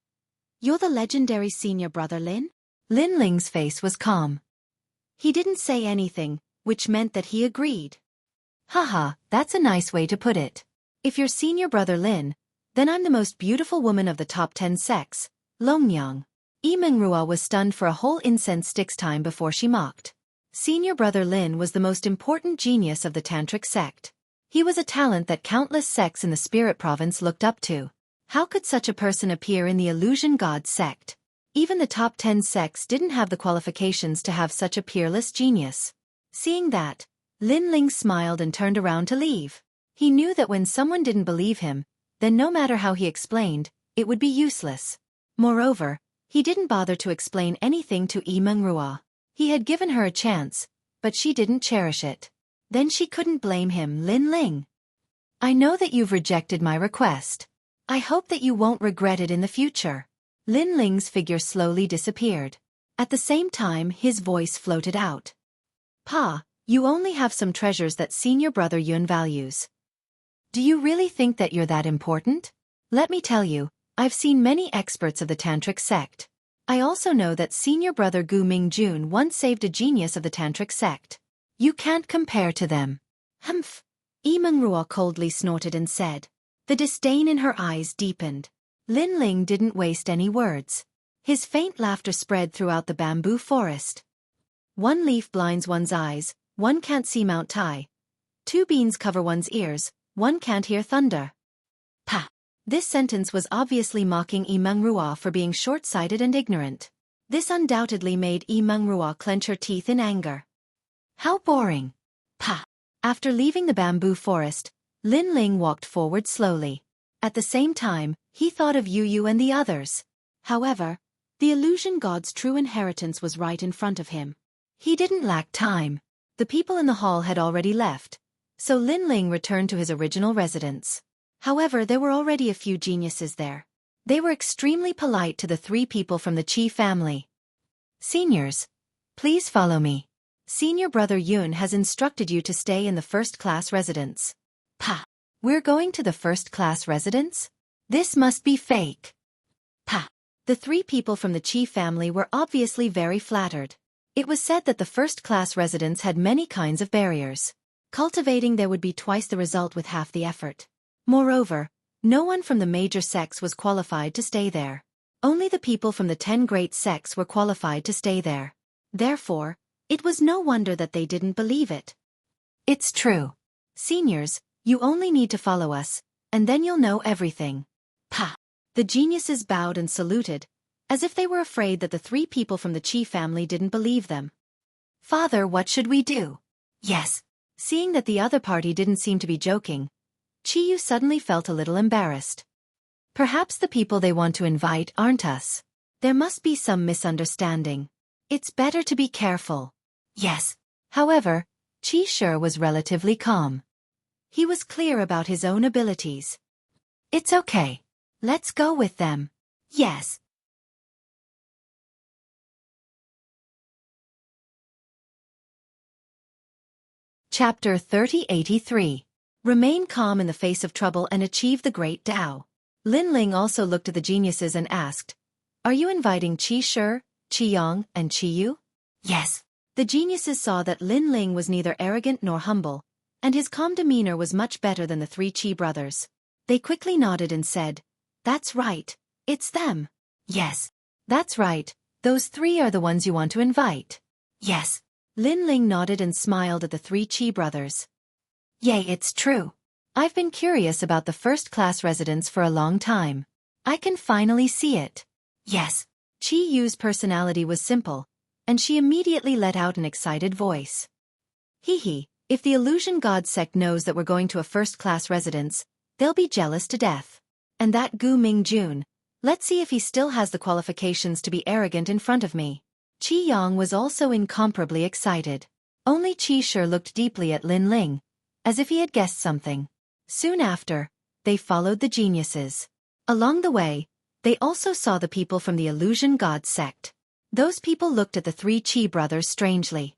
"You're the legendary senior brother Lin?" Lin Ling's face was calm. He didn't say anything, which meant that he agreed. "Haha, that's a nice way to put it. If you're senior brother Lin, then I'm the most beautiful woman of the top 10 sects, Longyang." Yimeng Ruo was stunned for a whole incense stick's time before she mocked. Senior brother Lin was the most important genius of the Tantric sect. He was a talent that countless sects in the Spirit Province looked up to. How could such a person appear in the Illusion God sect? Even the top 10 sects didn't have the qualifications to have such a peerless genius. Seeing that, Lin Ling smiled and turned around to leave. He knew that when someone didn't believe him, then no matter how he explained, it would be useless. Moreover, he didn't bother to explain anything to Yi Mengrua. He had given her a chance, but she didn't cherish it. Then she couldn't blame him. Lin Ling, I know that you've rejected my request. I hope that you won't regret it in the future. Lin Ling's figure slowly disappeared. At the same time, his voice floated out. Pa, you only have some treasures that senior brother Yun values. Do you really think that you're that important? Let me tell you, I've seen many experts of the Tantric sect. I also know that senior brother Gu Mingjun once saved a genius of the Tantric sect. You can't compare to them. Humph. Yi Mengrua coldly snorted and said. The disdain in her eyes deepened. Lin Ling didn't waste any words. His faint laughter spread throughout the bamboo forest. One leaf blinds one's eyes, one can't see Mount Tai. Two beans cover one's ears, one can't hear thunder. Pa! This sentence was obviously mocking Yi Mengrua for being short-sighted and ignorant. This undoubtedly made Yi Mengrua clench her teeth in anger. How boring! Pa! After leaving the bamboo forest, Lin Ling walked forward slowly. At the same time, he thought of Yu Yu and the others. However, the illusion god's true inheritance was right in front of him. He didn't lack time. The people in the hall had already left, so Lin Ling returned to his original residence. However, there were already a few geniuses there. They were extremely polite to the three people from the Qi family. Seniors, please follow me. Senior brother Yun has instructed you to stay in the first-class residence. Pa! We're going to the first-class residence? This must be fake. Pa! The three people from the Qi family were obviously very flattered. It was said that the first-class residence had many kinds of barriers. Cultivating there would be twice the result with half the effort. Moreover, no one from the major sects was qualified to stay there. Only the people from the 10 great sects were qualified to stay there. Therefore, it was no wonder that they didn't believe it. It's true. Seniors, you only need to follow us, and then you'll know everything. Pa! The geniuses bowed and saluted, as if they were afraid that the three people from the Qi family didn't believe them. Father, what should we do? Yes. Seeing that the other party didn't seem to be joking, Qi Yu suddenly felt a little embarrassed. Perhaps the people they want to invite aren't us. There must be some misunderstanding. It's better to be careful. Yes. However, Qi Shi was relatively calm. He was clear about his own abilities. It's okay. Let's go with them. Yes. Chapter 3083. Remain calm in the face of trouble and achieve the great Tao. Lin Ling also looked at the geniuses and asked, Are you inviting Qi Shi, Qi Yang, and Qi Yu? Yes. The geniuses saw that Lin Ling was neither arrogant nor humble, and his calm demeanor was much better than the three Qi brothers. They quickly nodded and said, That's right. It's them. Yes. That's right. Those three are the ones you want to invite. Yes. Lin Ling nodded and smiled at the three Qi brothers. Yay, it's true. I've been curious about the first-class residence for a long time. I can finally see it. Yes. Qi Yu's personality was simple, and she immediately let out an excited voice. Hee, if the illusion god sect knows that we're going to a first-class residence, they'll be jealous to death. And that Gu Mingjun, let's see if he still has the qualifications to be arrogant in front of me. Qi Yang was also incomparably excited. Only Qi Shi looked deeply at Lin Ling, as if he had guessed something. Soon after, they followed the geniuses. Along the way, they also saw the people from the illusion god sect. Those people looked at the three Qi brothers strangely.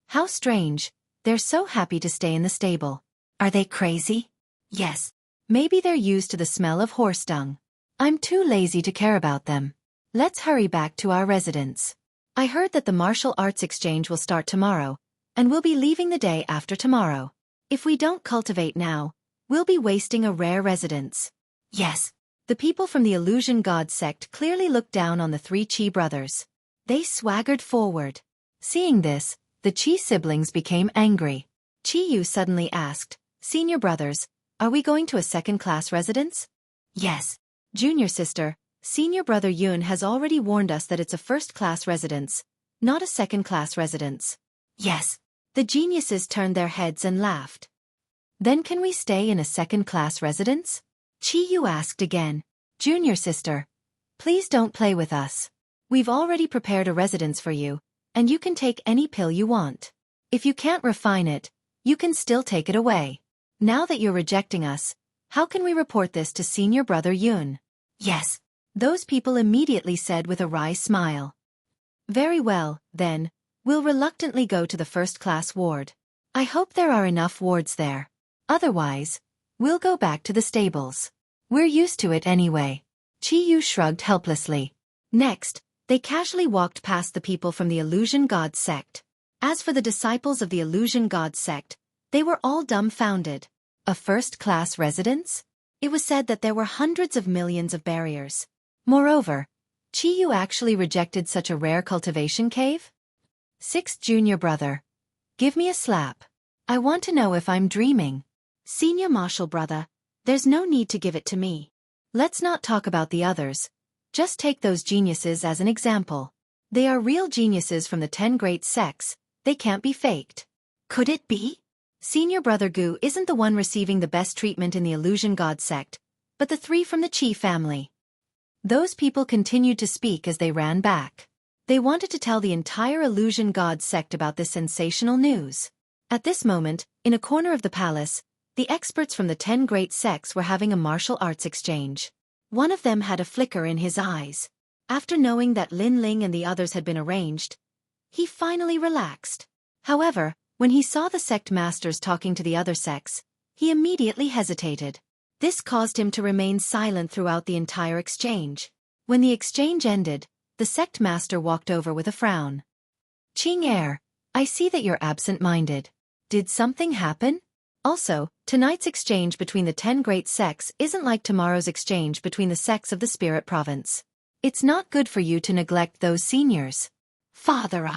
How strange, they're so happy to stay in the stable. Are they crazy? Yes. Maybe they're used to the smell of horse dung. I'm too lazy to care about them. Let's hurry back to our residence. I heard that the martial arts exchange will start tomorrow, and we'll be leaving the day after tomorrow. If we don't cultivate now, we'll be wasting a rare residence. Yes. The people from the illusion god sect clearly looked down on the three Qi brothers. They swaggered forward. Seeing this, the Qi siblings became angry. Qi Yu suddenly asked, Senior brothers, are we going to a second-class residence? Yes. Junior sister, senior brother Yun has already warned us that it's a first-class residence, not a second-class residence. Yes. The geniuses turned their heads and laughed. Then can we stay in a second-class residence? Qiyu asked again. Junior sister, please don't play with us. We've already prepared a residence for you, and you can take any pill you want. If you can't refine it, you can still take it away. Now that you're rejecting us, how can we report this to senior brother Yun? Yes, those people immediately said with a wry smile. Very well, then, we'll reluctantly go to the first-class ward. I hope there are enough wards there. Otherwise, we'll go back to the stables. We're used to it anyway. Qiyu shrugged helplessly. Next, they casually walked past the people from the Illusion God sect. As for the disciples of the Illusion God sect, they were all dumbfounded. A first-class residence? It was said that there were hundreds of millions of barriers. Moreover, Qiyu actually rejected such a rare cultivation cave? Sixth junior brother. Give me a slap. I want to know if I'm dreaming. Senior marshal brother, there's no need to give it to me. Let's not talk about the others. Just take those geniuses as an example. They are real geniuses from the 10 great sects. They can't be faked. Could it be? Senior brother Gu isn't the one receiving the best treatment in the Illusion God sect, but the 3 from the Qi family. Those people continued to speak as they ran back. They wanted to tell the entire Illusion God sect about this sensational news. At this moment, in a corner of the palace, the experts from the 10 great sects were having a martial arts exchange. One of them had a flicker in his eyes. After knowing that Lin Ling and the others had been arranged, he finally relaxed. However, when he saw the sect masters talking to the other sects, he immediately hesitated. This caused him to remain silent throughout the entire exchange. When the exchange ended, the sect master walked over with a frown. Qing Air, I see that you're absent-minded. Did something happen? Also, tonight's exchange between the 10 great sects isn't like tomorrow's exchange between the sects of the Spirit Province. It's not good for you to neglect those seniors. Father,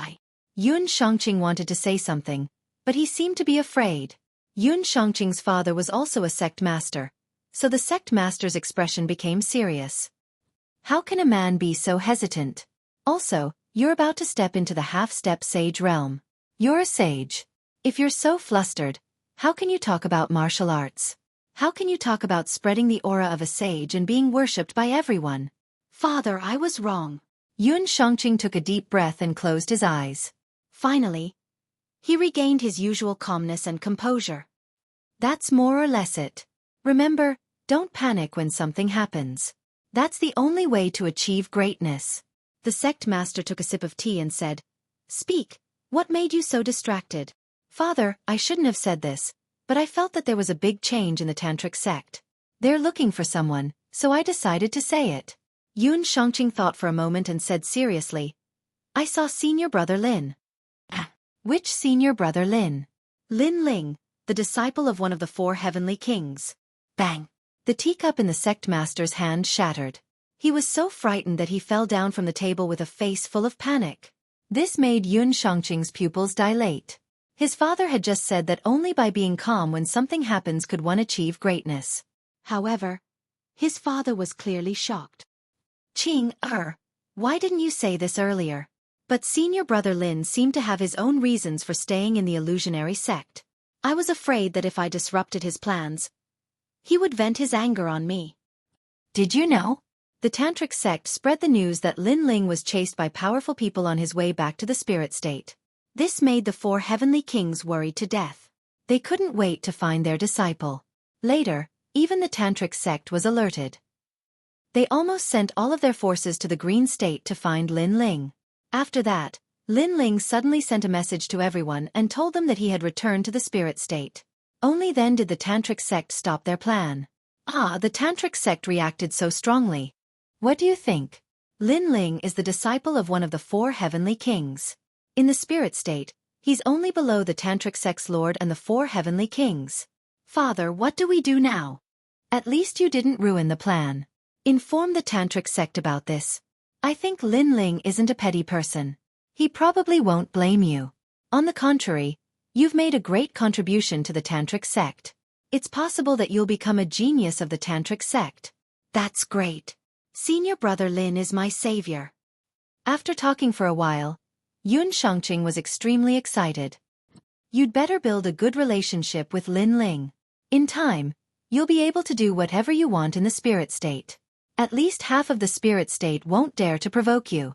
Yun Shangqing wanted to say something, but he seemed to be afraid. Yun Shangqing's father was also a sect master, so the sect master's expression became serious. How can a man be so hesitant? Also, you're about to step into the half-step sage realm. You're a sage. If you're so flustered, how can you talk about martial arts? How can you talk about spreading the aura of a sage and being worshipped by everyone? Father, I was wrong. Yun Shangqing took a deep breath and closed his eyes. Finally, he regained his usual calmness and composure. That's more or less it. Remember, don't panic when something happens. That's the only way to achieve greatness. The sect master took a sip of tea and said, Speak, what made you so distracted? Father, I shouldn't have said this, but I felt that there was a big change in the tantric sect. They're looking for someone, so I decided to say it. Yun Shangqing thought for a moment and said seriously, I saw senior brother Lin. Which senior brother Lin? Lin Ling, the disciple of one of the 4 heavenly kings. Bang! The teacup in the sect master's hand shattered. He was so frightened that he fell down from the table with a face full of panic. This made Yun Shangqing's pupils dilate. His father had just said that only by being calm when something happens could one achieve greatness. However, his father was clearly shocked. Qing, why didn't you say this earlier? But senior brother Lin seemed to have his own reasons for staying in the illusionary sect. I was afraid that if I disrupted his plans, he would vent his anger on me. Did you know? The tantric sect spread the news that Lin Ling was chased by powerful people on his way back to the spirit state. This made the 4 heavenly kings worried to death. They couldn't wait to find their disciple. Later, even the tantric sect was alerted. They almost sent all of their forces to the green state to find Lin Ling. After that, Lin Ling suddenly sent a message to everyone and told them that he had returned to the spirit state. Only then did the tantric sect stop their plan. The tantric sect reacted so strongly. What do you think? Lin Ling is the disciple of one of the 4 heavenly kings. In the spirit state, he's only below the tantric sect's lord and the 4 heavenly kings. Father, what do we do now? At least you didn't ruin the plan. Inform the tantric sect about this. I think Lin Ling isn't a petty person. He probably won't blame you. On the contrary, you've made a great contribution to the tantric sect. It's possible that you'll become a genius of the tantric sect. That's great. Senior brother Lin is my savior. After talking for a while, Yun Shangqing was extremely excited. You'd better build a good relationship with Lin Ling. In time, you'll be able to do whatever you want in the spirit state. At least half of the spirit state won't dare to provoke you.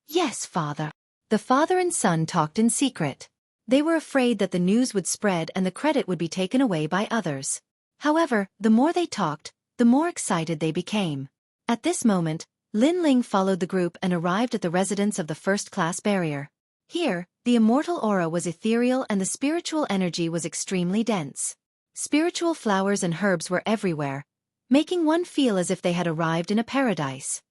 Yes, father. The father and son talked in secret. They were afraid that the news would spread and the credit would be taken away by others. However, the more they talked, the more excited they became. At this moment, Lin Ling followed the group and arrived at the residence of the first-class barrier. Here, the immortal aura was ethereal and the spiritual energy was extremely dense. Spiritual flowers and herbs were everywhere, making one feel as if they had arrived in a paradise.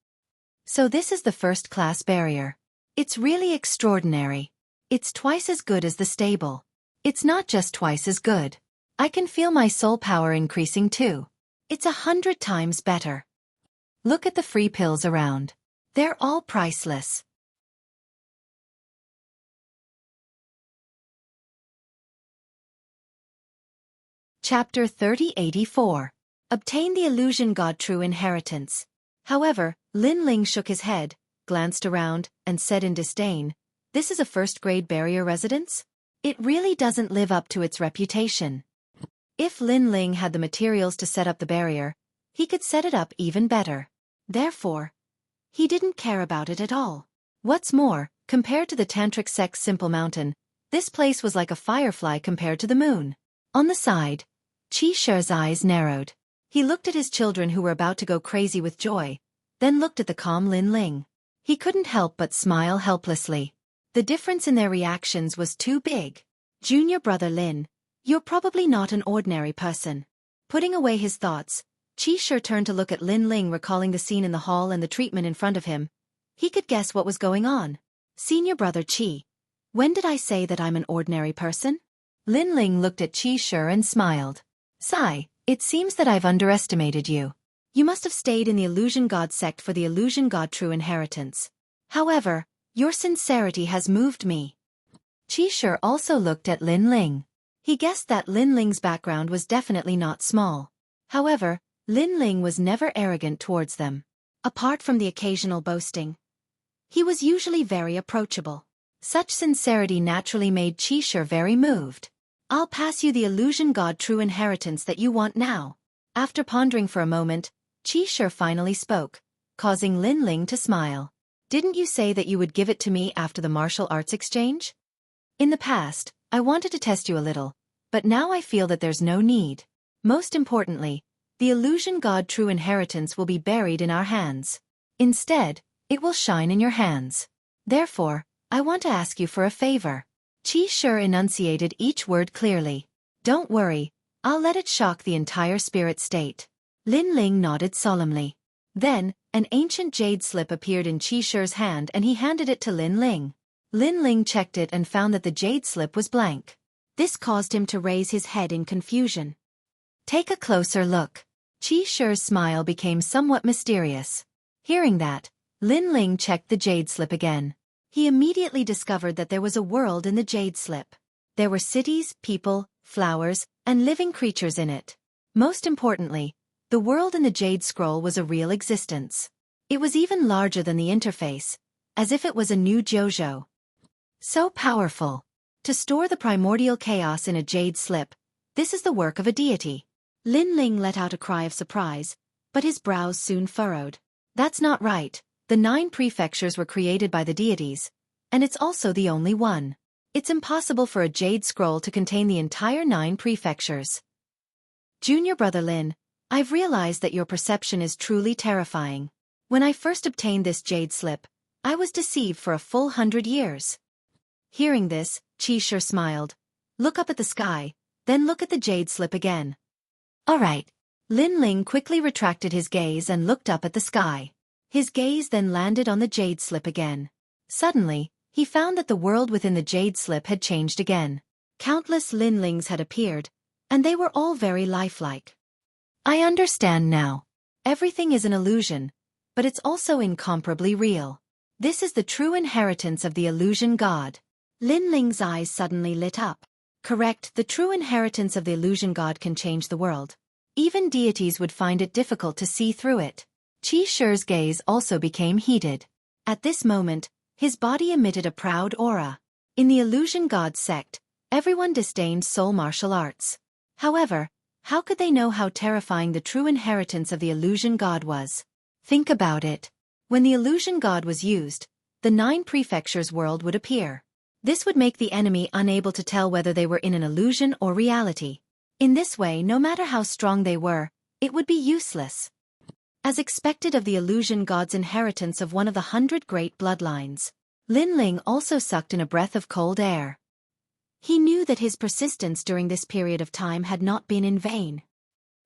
So this is the first-class barrier. It's really extraordinary. It's twice as good as the stable. It's not just twice as good. I can feel my soul power increasing too. It's 100 times better. Look at the free pills around. They're all priceless. Chapter 3084. Obtain the illusion god true inheritance. However, Lin Ling shook his head, glanced around, and said in disdain, "This is a first-grade barrier residence? It really doesn't live up to its reputation." If Lin Ling had the materials to set up the barrier, he could set it up even better. Therefore, he didn't care about it at all. What's more, compared to the tantric sect's simple mountain, this place was like a firefly compared to the moon. On the side, Xueqi's eyes narrowed. He looked at his children who were about to go crazy with joy, then looked at the calm Lin Ling. He couldn't help but smile helplessly. The difference in their reactions was too big. Junior brother Lin, you're probably not an ordinary person. Putting away his thoughts, Xueqi turned to look at Lin Ling, recalling the scene in the hall and the treatment in front of him. He could guess what was going on. Senior brother Qi, when did I say that I'm an ordinary person? Lin Ling looked at Xueqi and smiled. Sigh, it seems that I've underestimated you. You must have stayed in the illusion god sect for the illusion god true inheritance. However, your sincerity has moved me. Xueqi also looked at Lin Ling. He guessed that Lin Ling's background was definitely not small. However, Lin Ling was never arrogant towards them. Apart from the occasional boasting, he was usually very approachable. Such sincerity naturally made Xueqi very moved. I'll pass you the illusion god true inheritance that you want now. After pondering for a moment, Xueqi finally spoke, causing Lin Ling to smile. Didn't you say that you would give it to me after the martial arts exchange? In the past, I wanted to test you a little, but now I feel that there's no need. Most importantly, the illusion god true inheritance will be buried in our hands. Instead, it will shine in your hands. Therefore, I want to ask you for a favor. Xueqi enunciated each word clearly. Don't worry, I'll let it shock the entire spirit state. Lin Ling nodded solemnly. Then, an ancient jade slip appeared in Xueqi's hand and he handed it to Lin Ling. Lin Ling checked it and found that the jade slip was blank. This caused him to raise his head in confusion. Take a closer look. Xueqi's smile became somewhat mysterious. Hearing that, Lin Ling checked the jade slip again. He immediately discovered that there was a world in the jade slip. There were cities, people, flowers, and living creatures in it. Most importantly, the world in the jade scroll was a real existence. It was even larger than the interface, as if it was a new JoJo. So powerful. To store the primordial chaos in a jade slip, this is the work of a deity. Lin Ling let out a cry of surprise, but his brows soon furrowed. That's not right. The 9 prefectures were created by the deities, and it's also the only one. It's impossible for a jade scroll to contain the entire 9 prefectures. Junior brother Lin, I've realized that your perception is truly terrifying. When I first obtained this jade slip, I was deceived for a full 100 years. Hearing this, Xueqi smiled. Look up at the sky, then look at the jade slip again. All right. Lin Ling quickly retracted his gaze and looked up at the sky. His gaze then landed on the jade slip again. Suddenly, he found that the world within the jade slip had changed again. Countless Lin Lings had appeared, and they were all very lifelike. I understand now. Everything is an illusion, but it's also incomparably real. This is the true inheritance of the illusion god. Lin Ling's eyes suddenly lit up. Correct, the true inheritance of the illusion god can change the world. Even deities would find it difficult to see through it. Xueqi's gaze also became heated. At this moment, his body emitted a proud aura. In the illusion god sect, Everyone disdained soul martial arts. However, how could they know how terrifying the true inheritance of the illusion god was? Think about it. When the illusion god was used, the 9 prefectures world would appear. This would make the enemy unable to tell whether they were in an illusion or reality. In this way, no matter how strong they were, it would be useless. As expected of the illusion god's inheritance of one of the 100 great bloodlines, Lin Ling also sucked in a breath of cold air. He knew that his persistence during this period of time had not been in vain.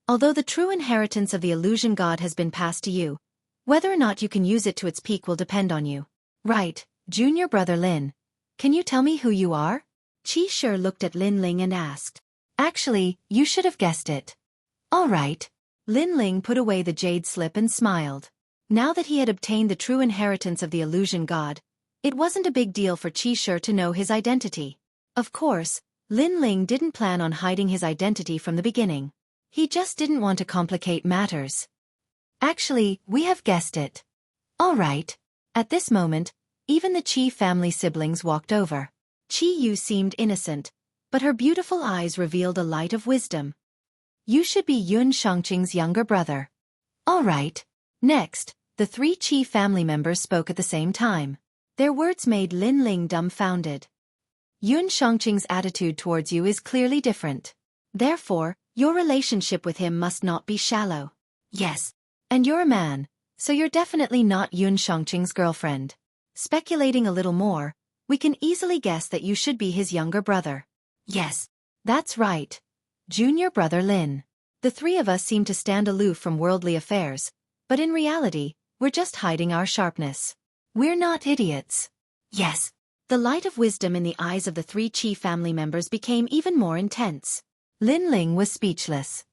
Although the true inheritance of the illusion god has been passed to you, whether or not you can use it to its peak will depend on you. Right, junior brother Lin. Can you tell me who you are? Qi Shi looked at Lin Ling and asked. Actually, you should have guessed it. All right. Lin Ling put away the jade slip and smiled. Now that he had obtained the true inheritance of the illusion god, it wasn't a big deal for Qi Shi to know his identity. Of course, Lin Ling didn't plan on hiding his identity from the beginning. He just didn't want to complicate matters. Actually, we have guessed it. All right. At this moment, even the Qi family siblings walked over. Qi Yu seemed innocent, but her beautiful eyes revealed a light of wisdom. You should be Yun Shangqing's younger brother. All right. Next, the 3 Qi family members spoke at the same time. Their words made Lin Ling dumbfounded. Yun Shangqing's attitude towards you is clearly different. Therefore, your relationship with him must not be shallow. Yes. And you're a man, so you're definitely not Yun Shangqing's girlfriend. Speculating a little more, we can easily guess that you should be his younger brother. Yes. That's right. Junior brother Lin. The 3 of us seem to stand aloof from worldly affairs, but in reality, we're just hiding our sharpness. We're not idiots. Yes. The light of wisdom in the eyes of the 3 Qi family members became even more intense. Lin Ling was speechless.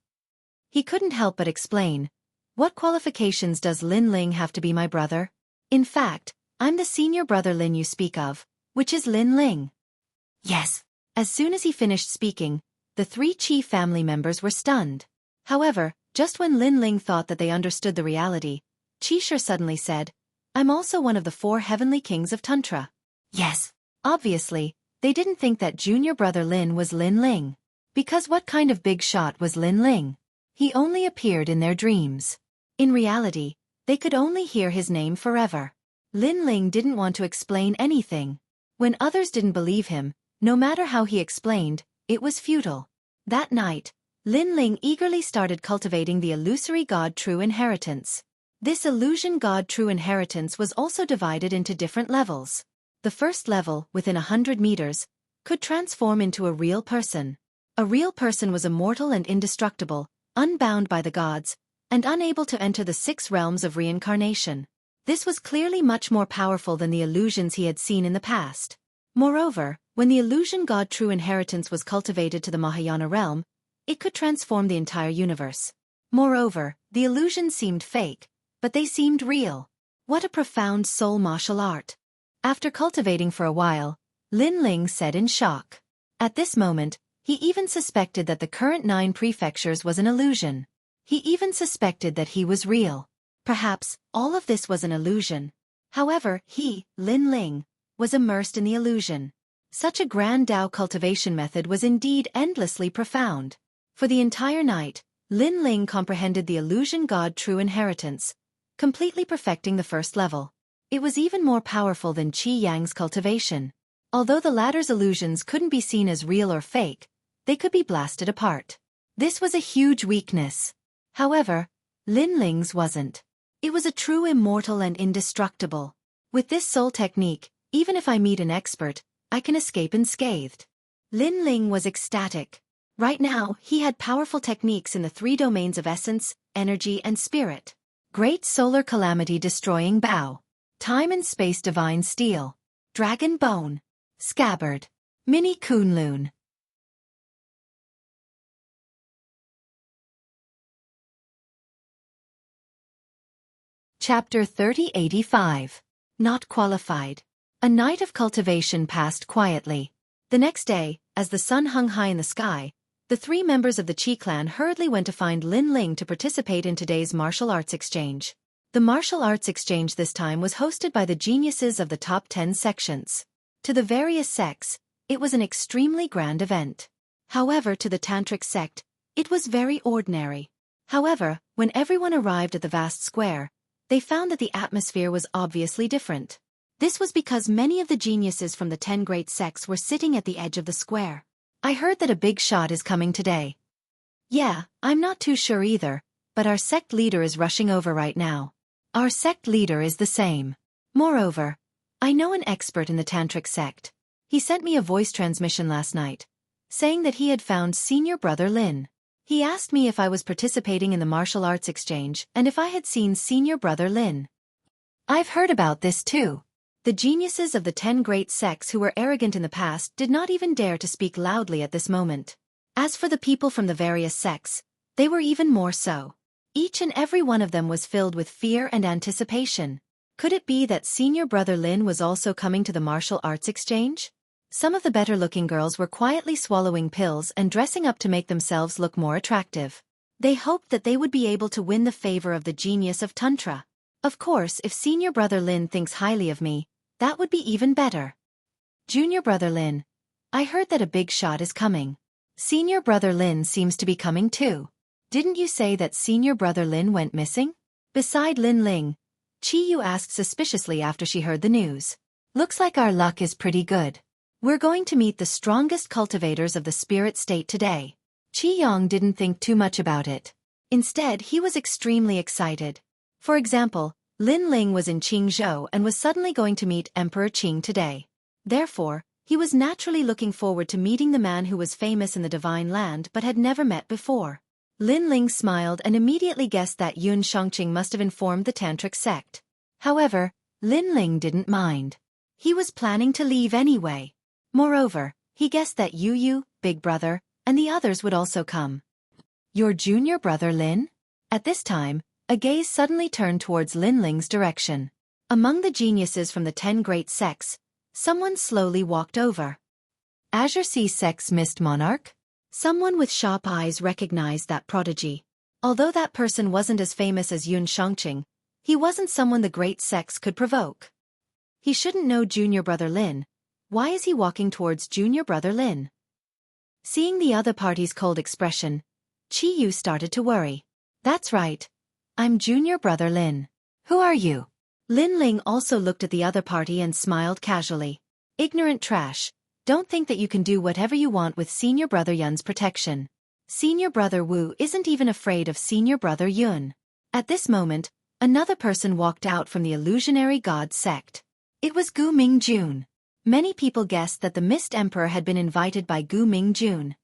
He couldn't help but explain. What qualifications does Lin Ling have to be my brother? In fact, I'm the senior brother Lin you speak of, which is Lin Ling. Yes. As soon as he finished speaking, the 3 Qi family members were stunned. However, just when Lin Ling thought that they understood the reality, Qi Shi suddenly said, I'm also one of the 4 heavenly kings of Tantra. Yes. Obviously, they didn't think that junior brother Lin was Lin Ling. Because what kind of big shot was Lin Ling? He only appeared in their dreams. In reality, they could only hear his name forever. Lin Ling didn't want to explain anything. When others didn't believe him, no matter how he explained, it was futile. That night, Lin Ling eagerly started cultivating the illusory god true inheritance. This illusion god true inheritance was also divided into different levels. The first level, within 100 meters, could transform into a real person. A real person was immortal and indestructible, unbound by the gods, and unable to enter the 6 realms of reincarnation. This was clearly much more powerful than the illusions he had seen in the past. Moreover, when the illusion god true inheritance was cultivated to the Mahayana realm, it could transform the entire universe. Moreover, the illusions seemed fake, but they seemed real. What a profound soul martial art! After cultivating for a while, Lin Ling said in shock. At this moment, he even suspected that the current 9 prefectures was an illusion. He even suspected that he was real. Perhaps, all of this was an illusion. However, he, Lin Ling, was immersed in the illusion. Such a grand Tao cultivation method was indeed endlessly profound. For the entire night, Lin Ling comprehended the illusion god true inheritance, completely perfecting the first level. It was even more powerful than Qi Yang's cultivation. Although the latter's illusions couldn't be seen as real or fake, they could be blasted apart. This was a huge weakness. However, Lin Ling's wasn't. It was a true immortal and indestructible. With this soul technique, even if I meet an expert, I can escape unscathed. Lin Ling was ecstatic. Right now, he had powerful techniques in the 3 domains of essence, energy and spirit. Great solar calamity destroying bow. Time and space divine steel. Dragon bone. Scabbard. Mini Kunlun. Chapter 3085. Not qualified. A night of cultivation passed quietly. The next day, as the sun hung high in the sky, the 3 members of the Qi clan hurriedly went to find Lin Ling to participate in today's martial arts exchange. The martial arts exchange this time was hosted by the geniuses of the top 10 sections. To the various sects, It was an extremely grand event. However, to the tantric sect, it was very ordinary. However, when everyone arrived at the vast square, they found that the atmosphere was obviously different. This was because many of the geniuses from the 10 great sects were sitting at the edge of the square. I heard that a big shot is coming today. Yeah, I'm not too sure either, but our sect leader is rushing over right now. Our sect leader is the same. Moreover, I know an expert in the tantric sect. He sent me a voice transmission last night, saying that he had found senior brother Lin. He asked me if I was participating in the martial arts exchange and if I had seen senior brother Lin. I've heard about this too. The geniuses of the 10 great sects who were arrogant in the past did not even dare to speak loudly at this moment. As for the people from the various sects, they were even more so. Each and every one of them was filled with fear and anticipation. Could it be that senior brother Lin was also coming to the martial arts exchange? Some of the better-looking girls were quietly swallowing pills and dressing up to make themselves look more attractive. They hoped that they would be able to win the favor of the genius of Tantra. Of course, if senior brother Lin thinks highly of me, that would be even better. Junior brother Lin, I heard that a big shot is coming. Senior brother Lin seems to be coming too. Didn't you say that senior brother Lin went missing? Beside Lin Ling, Qi Yu asked suspiciously after she heard the news. Looks like our luck is pretty good. We're going to meet the strongest cultivators of the spirit state today. Qi Yong didn't think too much about it. Instead, he was extremely excited. For example, Lin Ling was in Qingzhou and was suddenly going to meet Emperor Qing today. Therefore, he was naturally looking forward to meeting the man who was famous in the divine land but had never met before. Lin Ling smiled and immediately guessed that Yun Shangqing must have informed the tantric sect. However, Lin Ling didn't mind. He was planning to leave anyway. Moreover, he guessed that Yu, Big Brother, and the others would also come. Your junior brother Lin? At this time, a gaze suddenly turned towards Lin Ling's direction. Among the geniuses from the 10 great sects, someone slowly walked over. Azure Sea Sect's Mist Monarch? Someone with sharp eyes recognized that prodigy. Although that person wasn't as famous as Yun Shangqing, he wasn't someone the great sects could provoke. He shouldn't know junior brother Lin. Why is he walking towards junior brother Lin? Seeing the other party's cold expression, Qi Yu started to worry. That's right. I'm junior brother Lin. Who are you? Lin Ling also looked at the other party and smiled casually. Ignorant trash. Don't think that you can do whatever you want with senior brother Yun's protection. Senior brother Wu isn't even afraid of senior brother Yun. At this moment, another person walked out from the illusionary god sect. It was Gu Mingjun. Many people guessed that the Mist Emperor had been invited by Gu Mingjun.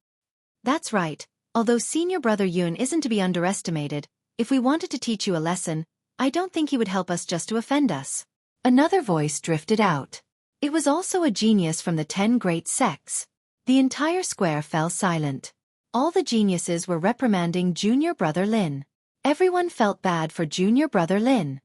That's right, although senior brother Yun isn't to be underestimated, if we wanted to teach you a lesson, I don't think he would help us just to offend us. Another voice drifted out. It was also a genius from the 10 great sects. The entire square fell silent. All the geniuses were reprimanding junior brother Lin. Everyone felt bad for junior brother Lin.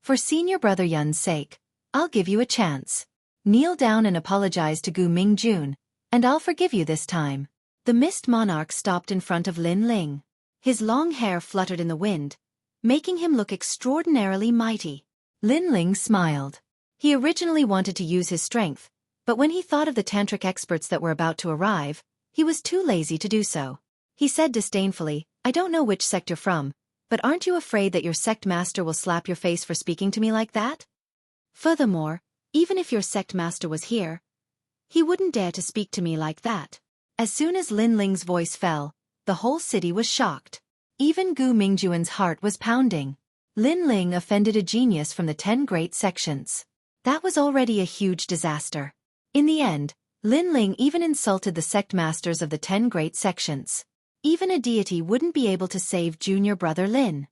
For senior brother Yun's sake, I'll give you a chance. Kneel down and apologize to Gu Mingjun, and I'll forgive you this time. The Mist Monarch stopped in front of Lin Ling. His long hair fluttered in the wind, making him look extraordinarily mighty. Lin Ling smiled. He originally wanted to use his strength, but when he thought of the tantric experts that were about to arrive, he was too lazy to do so. He said disdainfully, I don't know which sect you're from, but aren't you afraid that your sect master will slap your face for speaking to me like that? Furthermore, even if your sect master was here, he wouldn't dare to speak to me like that. As soon as Lin Ling's voice fell, the whole city was shocked. Even Gu Mingjuan's heart was pounding. Lin Ling offended a genius from the 10 great sections. That was already a huge disaster. In the end, Lin Ling even insulted the sect masters of the 10 great sections. Even a deity wouldn't be able to save junior brother Lin.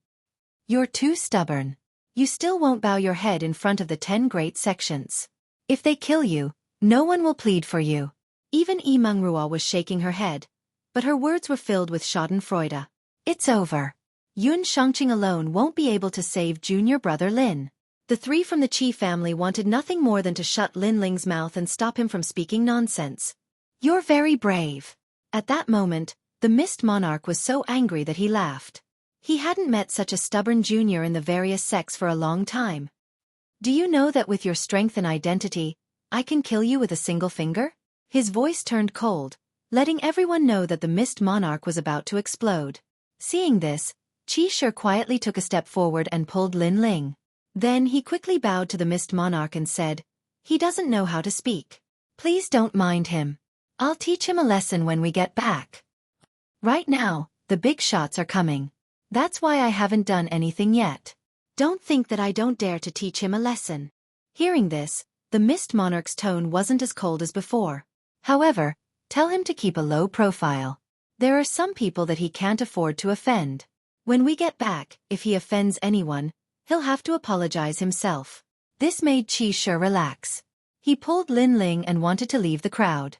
You're too stubborn. You still won't bow your head in front of the 10 great sections. If they kill you, no one will plead for you. Even Yi Mengrua was shaking her head, but her words were filled with schadenfreude. It's over. Yun Shangqing alone won't be able to save junior brother Lin. The three from the Qi family wanted nothing more than to shut Lin Ling's mouth and stop him from speaking nonsense. You're very brave. At that moment, the Mist Monarch was so angry that he laughed. He hadn't met such a stubborn junior in the various sects for a long time. Do you know that with your strength and identity, I can kill you with a single finger? His voice turned cold, letting everyone know that the Mist Monarch was about to explode. Seeing this, Xueqi quietly took a step forward and pulled Lin Ling. Then he quickly bowed to the Mist Monarch and said, "He doesn't know how to speak. Please don't mind him. I'll teach him a lesson when we get back. Right now, the big shots are coming. That's why I haven't done anything yet. Don't think that I don't dare to teach him a lesson." Hearing this, the Mist Monarch's tone wasn't as cold as before. "However, tell him to keep a low profile. There are some people that he can't afford to offend. When we get back, if he offends anyone, he'll have to apologize himself." This made Xueqi relax. He pulled Lin Ling and wanted to leave the crowd.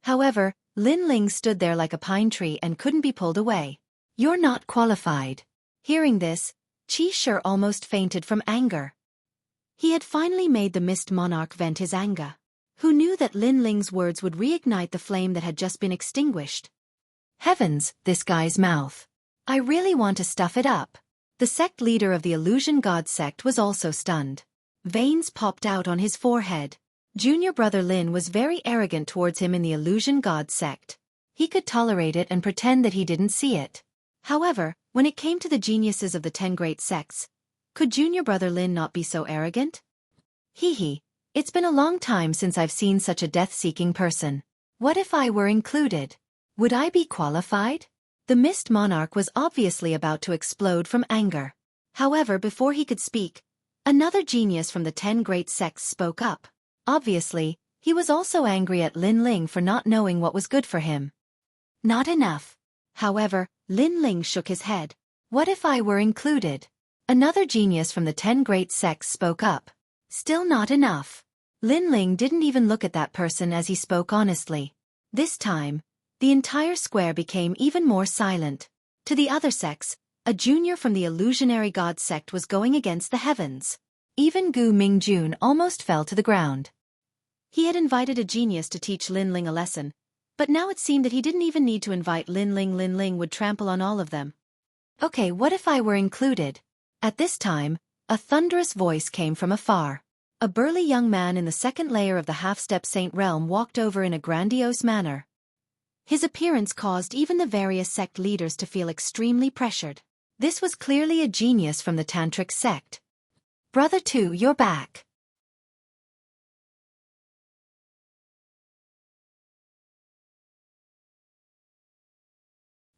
However, Lin Ling stood there like a pine tree and couldn't be pulled away. "You're not qualified." Hearing this, Xueqi almost fainted from anger. He had finally made the Mist Monarch vent his anger. Who knew that Lin Ling's words would reignite the flame that had just been extinguished? Heavens, this guy's mouth. I really want to stuff it up. The sect leader of the Illusion God sect was also stunned. Veins popped out on his forehead. Junior brother Lin was very arrogant towards him in the Illusion God sect. He could tolerate it and pretend that he didn't see it. However, when it came to the geniuses of the 10 great sects, could junior brother Lin not be so arrogant? Hee. It's been a long time since I've seen such a death-seeking person. What if I were included? Would I be qualified? The Mist Monarch was obviously about to explode from anger. However, before he could speak, another genius from the 10 great sects spoke up. Obviously, he was also angry at Lin Ling for not knowing what was good for him. Not enough. However, Lin Ling shook his head. What if I were included? Another genius from the 10 great sects spoke up. Still not enough. Lin Ling didn't even look at that person as he spoke honestly. This time, the entire square became even more silent. To the other sects, a junior from the Illusionary God sect was going against the heavens. Even Gu Mingjun almost fell to the ground. He had invited a genius to teach Lin Ling a lesson, but now it seemed that he didn't even need to invite Lin Ling. Lin Ling would trample on all of them. Okay, what if I were included? At this time, a thunderous voice came from afar. A burly young man in the second layer of the half-step saint realm walked over in a grandiose manner. His appearance caused even the various sect leaders to feel extremely pressured. This was clearly a genius from the Tantric sect. Brother 2, you're back.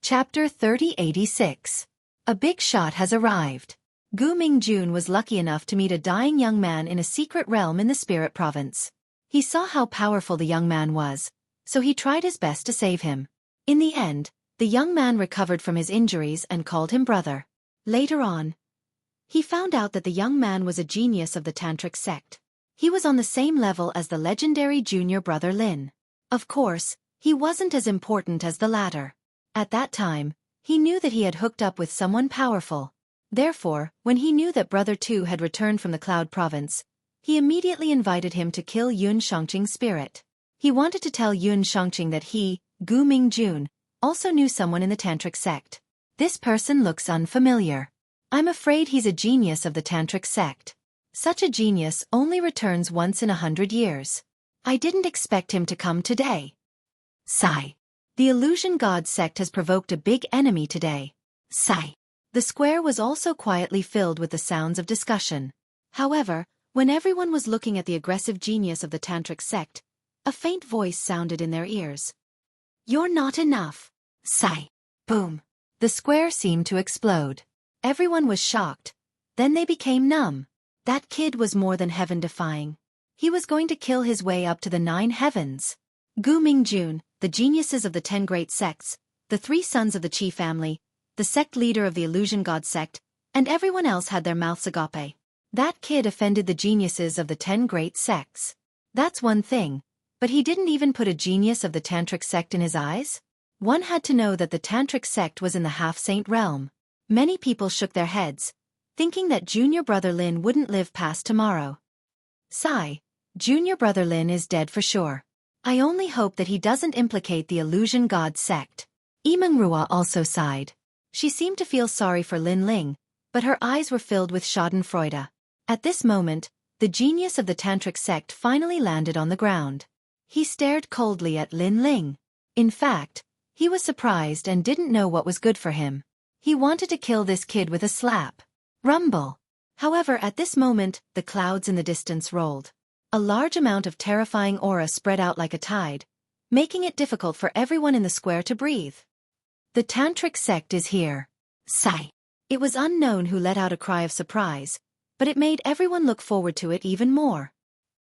Chapter 3086. A big shot has arrived. Gu Mingjun was lucky enough to meet a dying young man in a secret realm in the Spirit Province. He saw how powerful the young man was, so he tried his best to save him. In the end, the young man recovered from his injuries and called him brother. Later on, he found out that the young man was a genius of the Tantric sect. He was on the same level as the legendary junior brother Lin. Of course, he wasn't as important as the latter. At that time, he knew that he had hooked up with someone powerful. Therefore, when he knew that Brother 2 had returned from the Cloud Province, he immediately invited him to kill Yun Shangqing's spirit. He wanted to tell Yun Shangqing that he, Gu Mingjun, also knew someone in the Tantric sect. This person looks unfamiliar. I'm afraid he's a genius of the Tantric sect. Such a genius only returns once in 100 years. I didn't expect him to come today. Sigh. The Illusion God sect has provoked a big enemy today. Sigh. The square was also quietly filled with the sounds of discussion. However, when everyone was looking at the aggressive genius of the Tantric sect, a faint voice sounded in their ears. You're not enough. Sigh. Boom. The square seemed to explode. Everyone was shocked. Then they became numb. That kid was more than heaven-defying. He was going to kill his way up to the 9 heavens. Gu Mingjun, the geniuses of the 10 great sects, the 3 sons of the Qi family, the sect leader of the Illusion God sect, and everyone else had their mouths agape. That kid offended the geniuses of the 10 great sects. That's one thing, but he didn't even put a genius of the Tantric sect in his eyes? One had to know that the Tantric sect was in the half-saint realm. Many people shook their heads, thinking that junior brother Lin wouldn't live past tomorrow. Sigh. Junior brother Lin is dead for sure. I only hope that he doesn't implicate the Illusion God sect. Imangrua also sighed. She seemed to feel sorry for Lin Ling, but her eyes were filled with schadenfreude. At this moment, the genius of the Tantric sect finally landed on the ground. He stared coldly at Lin Ling. In fact, he was surprised and didn't know what was good for him. He wanted to kill this kid with a slap. Rumble. However, at this moment, the clouds in the distance rolled. A large amount of terrifying aura spread out like a tide, making it difficult for everyone in the square to breathe. The tantric sect is here. Sigh. It was unknown who let out a cry of surprise, but it made everyone look forward to it even more.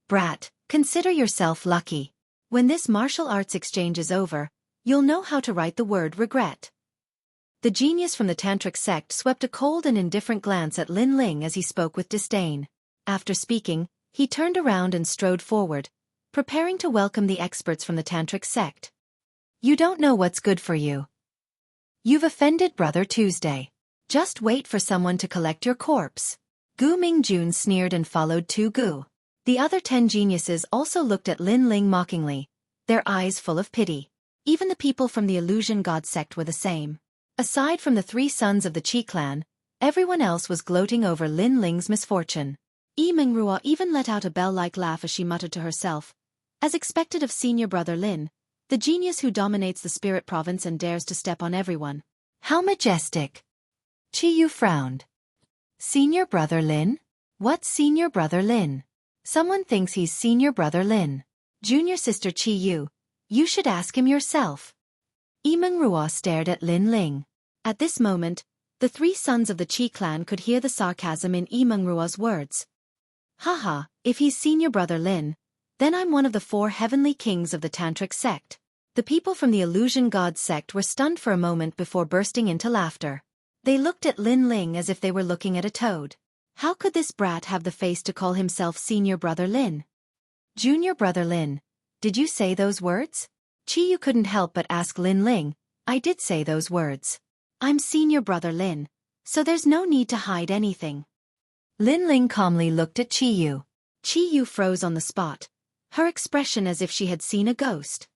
Brat, consider yourself lucky. When this martial arts exchange is over, you'll know how to write the word regret. The genius from the tantric sect swept a cold and indifferent glance at Lin Ling as he spoke with disdain. After speaking, he turned around and strode forward, preparing to welcome the experts from the tantric sect. You don't know what's good for you. You've offended Brother Tuesday. Just wait for someone to collect your corpse. Gu Mingjun sneered and followed Tu Gu. The other 10 geniuses also looked at Lin Ling mockingly, their eyes full of pity. Even the people from the illusion god sect were the same. Aside from the 3 sons of the Qi clan, everyone else was gloating over Lin Ling's misfortune. Yi Mingrua even let out a bell-like laugh as she muttered to herself. As expected of senior brother Lin, the genius who dominates the spirit province and dares to step on everyone. How majestic! Qi Yu frowned. Senior brother Lin? What's senior brother Lin? Someone thinks he's senior brother Lin. Junior sister Qi Yu, you should ask him yourself. Yi Mingrua stared at Lin Ling. At this moment, the 3 sons of the Qi clan could hear the sarcasm in Yi Mingrua's words. Haha, if he's senior brother Lin, then I'm one of the 4 heavenly kings of the tantric sect. The people from the illusion god sect were stunned for a moment before bursting into laughter. They looked at Lin Ling as if they were looking at a toad. How could this brat have the face to call himself senior brother Lin? Junior brother Lin, did you say those words? Qi Yu couldn't help but ask Lin Ling. I did say those words. I'm senior brother Lin, so there's no need to hide anything. Lin Ling calmly looked at Qi Yu. Qi Yu froze on the spot, her expression as if she had seen a ghost.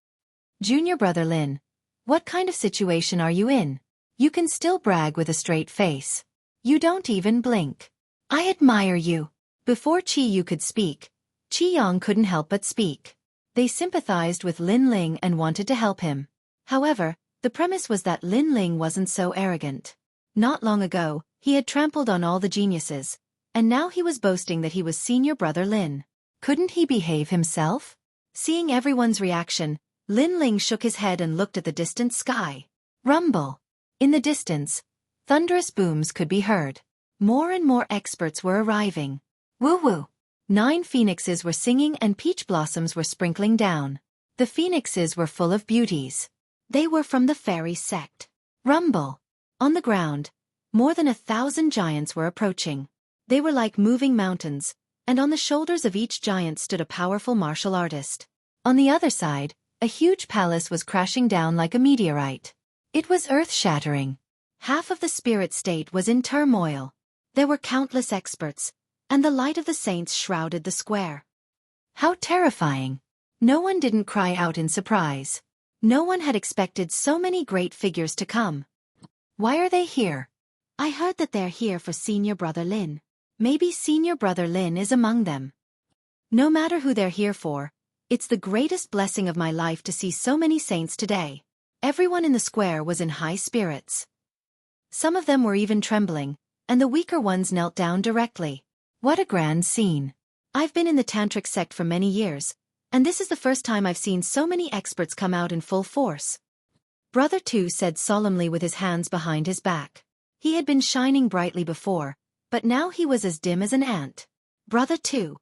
Junior brother Lin, what kind of situation are you in? You can still brag with a straight face. You don't even blink. I admire you. Before Qi Yu could speak, Qi Yang couldn't help but speak. They sympathized with Lin Ling and wanted to help him. However, the premise was that Lin Ling wasn't so arrogant. Not long ago, he had trampled on all the geniuses, and now he was boasting that he was senior brother Lin. Couldn't he behave himself? Seeing everyone's reaction, Lin Ling shook his head and looked at the distant sky. Rumble. In the distance, thunderous booms could be heard. More and more experts were arriving. Woo-woo. 9 phoenixes were singing and peach blossoms were sprinkling down. The phoenixes were full of beauties. They were from the fairy sect. Rumble. On the ground, more than 1,000 giants were approaching. They were like moving mountains, and on the shoulders of each giant stood a powerful martial artist. On the other side, a huge palace was crashing down like a meteorite. It was earth-shattering. Half of the spirit state was in turmoil. There were countless experts, and the light of the saints shrouded the square. How terrifying! No one didn't cry out in surprise. No one had expected so many great figures to come. Why are they here? I heard that they're here for senior brother Lin. Maybe senior brother Lin is among them. No matter who they're here for, it's the greatest blessing of my life to see so many saints today. Everyone in the square was in high spirits. Some of them were even trembling, and the weaker ones knelt down directly. What a grand scene. I've been in the tantric sect for many years, and this is the first time I've seen so many experts come out in full force. Brother Tu said solemnly with his hands behind his back. He had been shining brightly before, but now he was as dim as an ant. Brother Tu,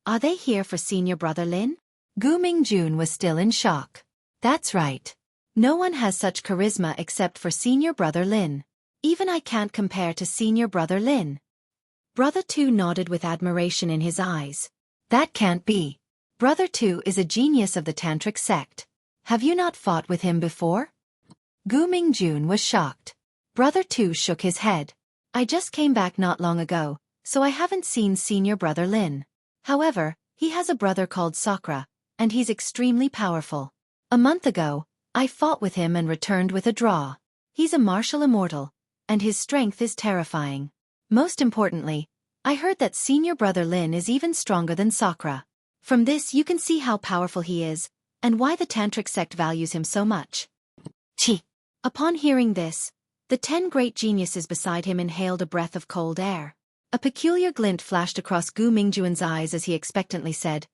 are they here for senior brother Lin? Gu Mingjun was still in shock. That's right. No one has such charisma except for senior brother Lin. Even I can't compare to senior brother Lin. Brother Tu nodded with admiration in his eyes. That can't be. Brother Tu is a genius of the tantric sect. Have you not fought with him before? Gu Mingjun was shocked. Brother Tu shook his head. I just came back not long ago, so I haven't seen senior brother Lin. However, he has a brother called Sakura, and he's extremely powerful. A month ago, I fought with him and returned with a draw. He's a martial immortal, and his strength is terrifying. Most importantly, I heard that senior brother Lin is even stronger than Sakura. From this you can see how powerful he is, and why the tantric sect values him so much. Chi. Upon hearing this, the 10 great geniuses beside him inhaled a breath of cold air. A peculiar glint flashed across Gu Mingjuan's eyes as he expectantly said,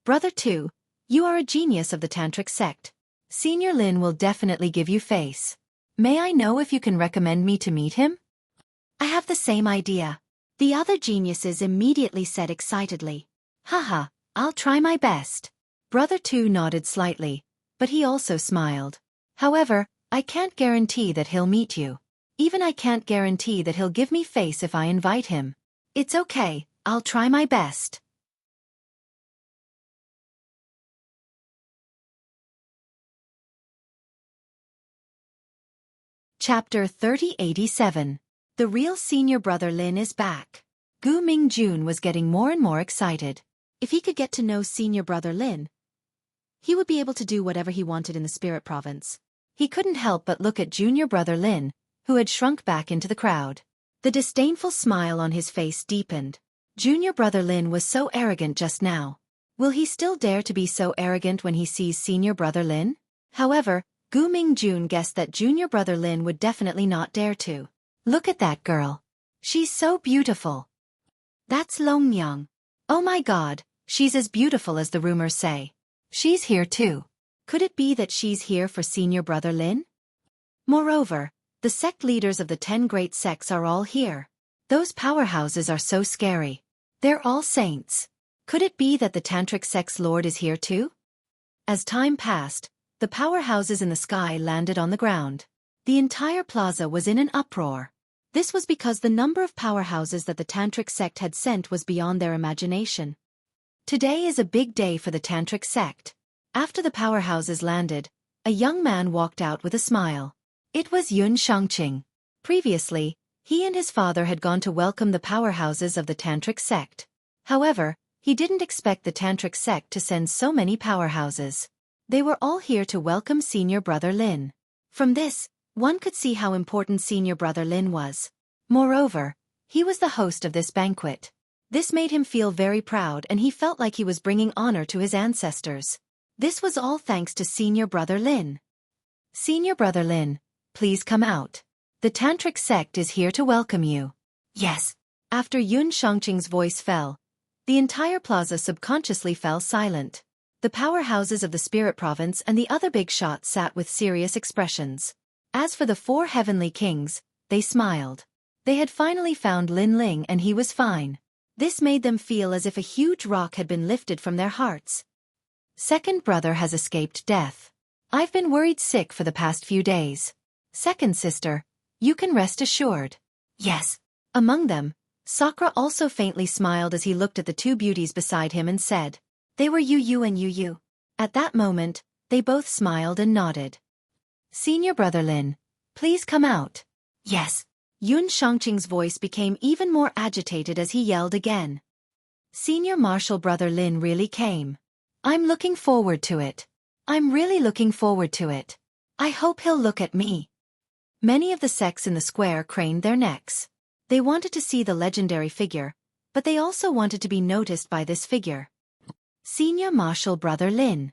"Brother Tu, you are a genius of the tantric sect. Senior Lin will definitely give you face. May I know if you can recommend me to meet him?" "I have the same idea," the other geniuses immediately said excitedly. "Haha, I'll try my best." Brother Tu nodded slightly, but he also smiled. "However, I can't guarantee that he'll meet you. Even I can't guarantee that he'll give me face if I invite him. It's okay, I'll try my best." Chapter 3087. The real senior brother Lin is back. Gu Mingjun was getting more and more excited. If he could get to know senior brother Lin, he would be able to do whatever he wanted in the spirit province. He couldn't help but look at junior brother Lin, who had shrunk back into the crowd. The disdainful smile on his face deepened. Junior brother Lin was so arrogant just now. Will he still dare to be so arrogant when he sees senior brother Lin? However, Gu Mingjun guessed that junior brother Lin would definitely not dare to. "Look at that girl. She's so beautiful." "That's Longyang. Oh my god, she's as beautiful as the rumors say. She's here too. Could it be that she's here for senior brother Lin?" Moreover, the sect leaders of the 10 great sects are all here. Those powerhouses are so scary. They're all saints. Could it be that the tantric sect's lord is here too? As time passed, the powerhouses in the sky landed on the ground. The entire plaza was in an uproar. This was because the number of powerhouses that the tantric sect had sent was beyond their imagination. Today is a big day for the tantric sect. After the powerhouses landed, a young man walked out with a smile. It was Yun Shangqing. Previously, he and his father had gone to welcome the powerhouses of the tantric sect. However, he didn't expect the tantric sect to send so many powerhouses. They were all here to welcome senior brother Lin. From this, one could see how important senior brother Lin was. Moreover, he was the host of this banquet. This made him feel very proud and he felt like he was bringing honor to his ancestors. This was all thanks to senior brother Lin. "Senior brother Lin, please come out. The tantric sect is here to welcome you." "Yes." After Yun Shangqing's voice fell, the entire plaza subconsciously fell silent. The powerhouses of the spirit province and the other big shots sat with serious expressions. As for the 4 heavenly kings, they smiled. They had finally found Lin Ling and he was fine. This made them feel as if a huge rock had been lifted from their hearts. "Second brother has escaped death. I've been worried sick for the past few days. Second sister, you can rest assured." "Yes." Among them, Sakura also faintly smiled as he looked at the 2 beauties beside him and said, "They were Yu and Yu." At that moment, they both smiled and nodded. "Senior brother Lin, please come out." "Yes." Yun Shangqing's voice became even more agitated as he yelled again. "Senior martial brother Lin really came. I'm looking forward to it. I'm really looking forward to it. I hope he'll look at me." Many of the sects in the square craned their necks. They wanted to see the legendary figure, but they also wanted to be noticed by this figure. Senior martial brother Lin.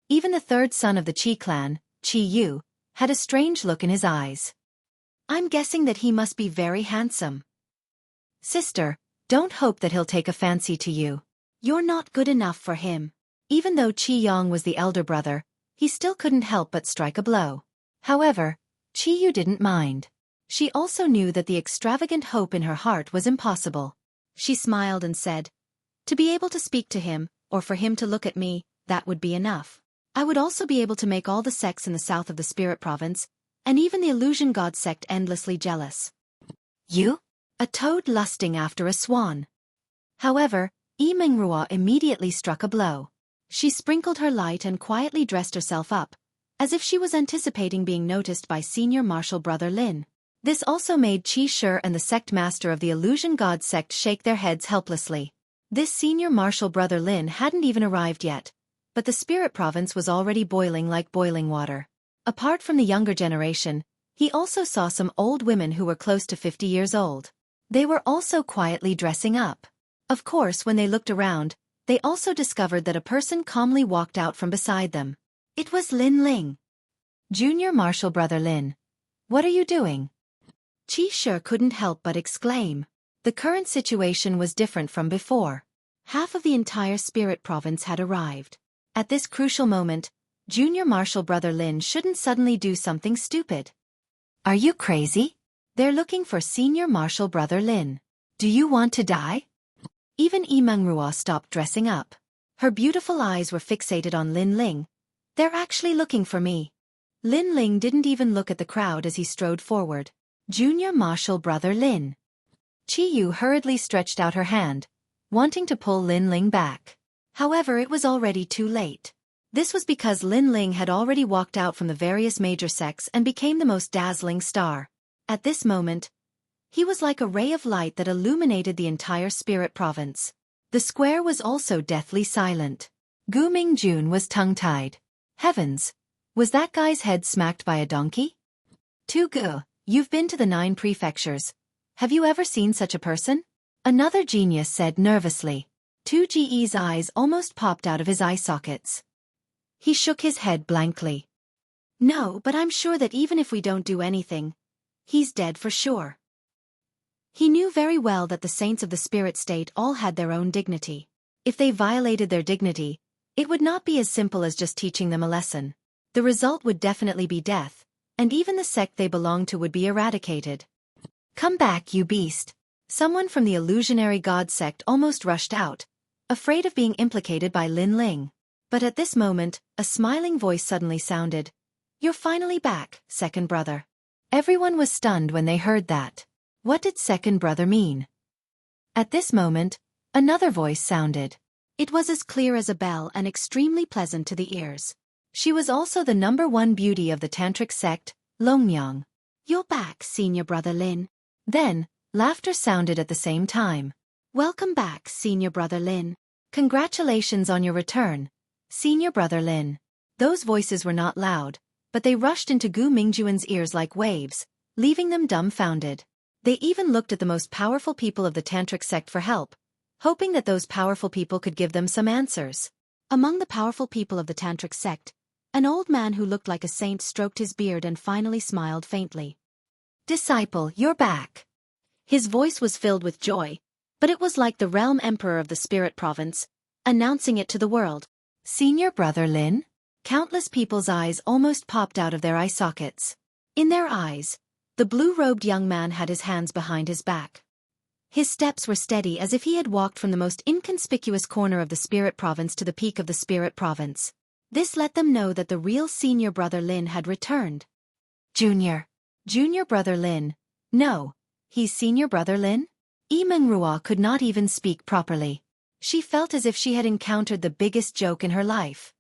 Even the 3rd son of the Qi clan, Qi Yu, had a strange look in his eyes. "I'm guessing that he must be very handsome." "Sister, don't hope that he'll take a fancy to you. You're not good enough for him." Even though Qi Yong was the elder brother, he still couldn't help but strike a blow. However, Qi Yu didn't mind. She also knew that the extravagant hope in her heart was impossible. She smiled and said, "To be able to speak to him, or for him to look at me, that would be enough. I would also be able to make all the sects in the south of the spirit province, and even the illusion god sect endlessly jealous." "You? A toad lusting after a swan." However, Yi Mingrua immediately struck a blow. She sprinkled her light and quietly dressed herself up, as if she was anticipating being noticed by senior martial brother Lin. This also made Qi Shi and the sect master of the illusion god sect shake their heads helplessly. This senior martial brother Lin hadn't even arrived yet, but the spirit province was already boiling like boiling water. Apart from the younger generation, he also saw some old women who were close to 50 years old. They were also quietly dressing up. Of course, when they looked around, They also discovered that a person calmly walked out from beside them. It was Lin Ling. Junior Marshal Brother Lin. What are you doing? Qi Shi couldn't help but exclaim. The current situation was different from before. Half of the entire spirit province had arrived. At this crucial moment, Junior Marshal Brother Lin shouldn't suddenly do something stupid. Are you crazy? They're looking for Senior Marshal Brother Lin. Do you want to die? Even Yimengrua stopped dressing up. Her beautiful eyes were fixated on Lin Ling. They're actually looking for me. Lin Ling didn't even look at the crowd as he strode forward. Junior Marshal Brother Lin. Qi Yu hurriedly stretched out her hand, wanting to pull Lin Ling back. However, it was already too late. This was because Lin Ling had already walked out from the various major sects and became the most dazzling star. At this moment, he was like a ray of light that illuminated the entire spirit province. The square was also deathly silent. Gu Mingjun was tongue-tied. Heavens! Was that guy's head smacked by a donkey? Tu Gu, you've been to the 9 prefectures. Have you ever seen such a person? Another genius said nervously. Tu Ge's eyes almost popped out of his eye sockets. He shook his head blankly. No, but I'm sure that even if we don't do anything, he's dead for sure. He knew very well that the saints of the spirit state all had their own dignity. If they violated their dignity, it would not be as simple as just teaching them a lesson. The result would definitely be death, and even the sect they belonged to would be eradicated. Come back, you beast. Someone from the illusionary god sect almost rushed out, afraid of being implicated by Lin Ling. But at this moment, a smiling voice suddenly sounded. You're finally back, second brother. Everyone was stunned when they heard that. What did second brother mean? At this moment, another voice sounded. It was as clear as a bell and extremely pleasant to the ears. She was also the #1 beauty of the tantric sect, Longyang. You're back, Senior Brother Lin. Then, laughter sounded at the same time. Welcome back, Senior Brother Lin. Congratulations on your return, Senior Brother Lin. Those voices were not loud, but they rushed into Gu Mingjuan's ears like waves, leaving them dumbfounded. They even looked at the most powerful people of the tantric sect for help, hoping that those powerful people could give them some answers. Among the powerful people of the tantric sect, an old man who looked like a saint stroked his beard and finally smiled faintly. Disciple, you're back. His voice was filled with joy, but it was like the realm emperor of the spirit province, announcing it to the world. Senior Brother Lin? Countless people's eyes almost popped out of their eye sockets. In their eyes, the blue-robed young man had his hands behind his back. His steps were steady as if he had walked from the most inconspicuous corner of the spirit province to the peak of the spirit province. This let them know that the real Senior Brother Lin had returned. Junior Brother Lin. No, he's Senior Brother Lin? Yimengrua could not even speak properly. She felt as if she had encountered the biggest joke in her life.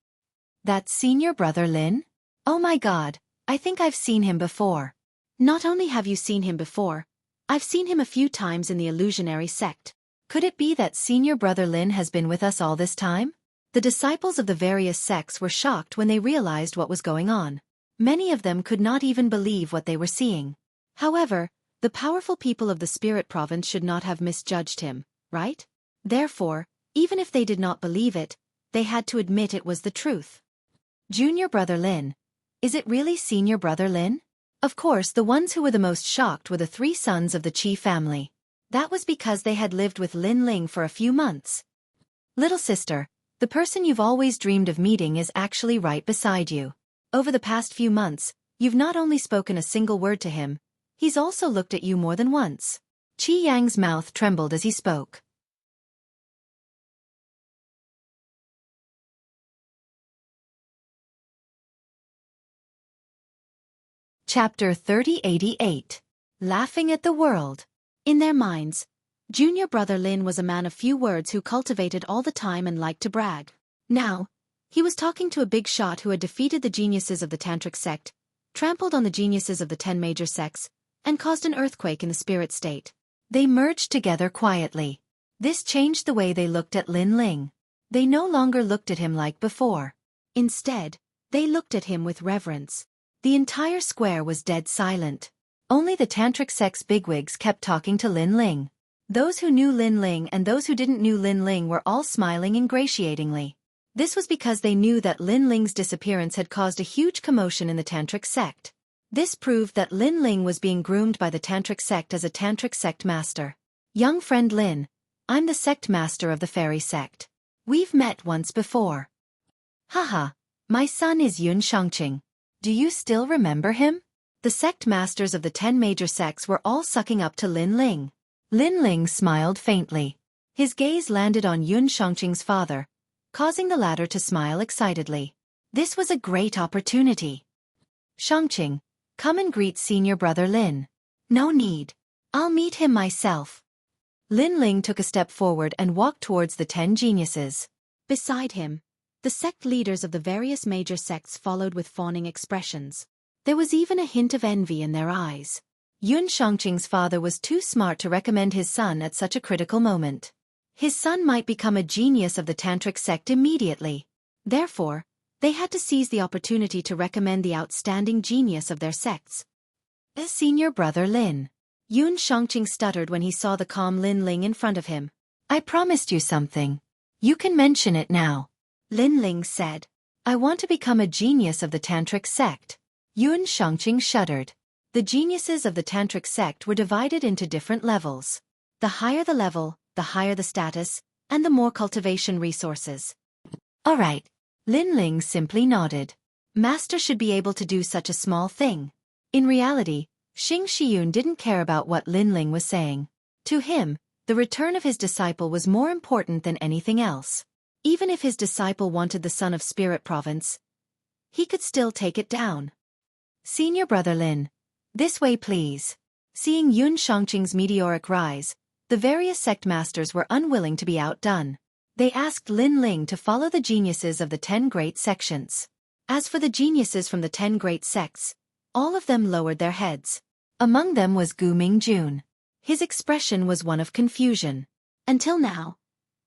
That's Senior Brother Lin? Oh my god, I think I've seen him before. Not only have you seen him before, I've seen him a few times in the illusionary sect. Could it be that Senior Brother Lin has been with us all this time? The disciples of the various sects were shocked when they realized what was going on. Many of them could not even believe what they were seeing. However, the powerful people of the spirit province should not have misjudged him, right? Therefore, even if they did not believe it, they had to admit it was the truth. Junior Brother Lin. Is it really Senior Brother Lin? Of course, the ones who were the most shocked were the 3 sons of the Qi family. That was because they had lived with Lin Ling for a few months. Little sister, the person you've always dreamed of meeting is actually right beside you. Over the past few months, you've not only spoken a single word to him, he's also looked at you more than once. Qi Yang's mouth trembled as he spoke. Chapter 3088. Laughing at the World. In their minds, Junior Brother Lin was a man of few words who cultivated all the time and liked to brag. Now, he was talking to a big shot who had defeated the geniuses of the tantric sect, trampled on the geniuses of the 10 major sects, and caused an earthquake in the spirit state. They merged together quietly. This changed the way they looked at Lin Ling. They no longer looked at him like before. Instead, they looked at him with reverence. The entire square was dead silent. Only the tantric sect's bigwigs kept talking to Lin Ling. Those who knew Lin Ling and those who didn't know Lin Ling were all smiling ingratiatingly. This was because they knew that Lin Ling's disappearance had caused a huge commotion in the tantric sect. This proved that Lin Ling was being groomed by the tantric sect as a tantric sect master. Young friend Lin, I'm the sect master of the fairy sect. We've met once before. Haha, my son is Yun Shangqing. Do you still remember him? The sect masters of the 10 major sects were all sucking up to Lin Ling. Lin Ling smiled faintly. His gaze landed on Yun Shangqing's father, causing the latter to smile excitedly. This was a great opportunity. Shangqing, come and greet senior brother Lin. No need. I'll meet him myself. Lin Ling took a step forward and walked towards the 10 geniuses. Beside him, the sect leaders of the various major sects followed with fawning expressions. There was even a hint of envy in their eyes. Yun Shangqing's father was too smart to recommend his son at such a critical moment. His son might become a genius of the tantric sect immediately. Therefore, they had to seize the opportunity to recommend the outstanding genius of their sects. Senior brother Lin. Yun Shangqing stuttered when he saw the calm Lin Ling in front of him. I promised you something. You can mention it now. Lin Ling said. I want to become a genius of the tantric sect. Yun Shangqing shuddered. The geniuses of the tantric sect were divided into different levels. The higher the level, the higher the status, and the more cultivation resources. All right. Lin Ling simply nodded. Master should be able to do such a small thing. In reality, Xing Shiyun didn't care about what Lin Ling was saying. To him, the return of his disciple was more important than anything else. Even if his disciple wanted the Son of Spirit province, he could still take it down. Senior brother Lin, this way please. Seeing Yun Shangqing's meteoric rise, the various sect masters were unwilling to be outdone. They asked Lin Ling to follow the geniuses of the 10 great sections. As for the geniuses from the 10 great sects, all of them lowered their heads. Among them was Gu Mingjun. His expression was one of confusion. Until now,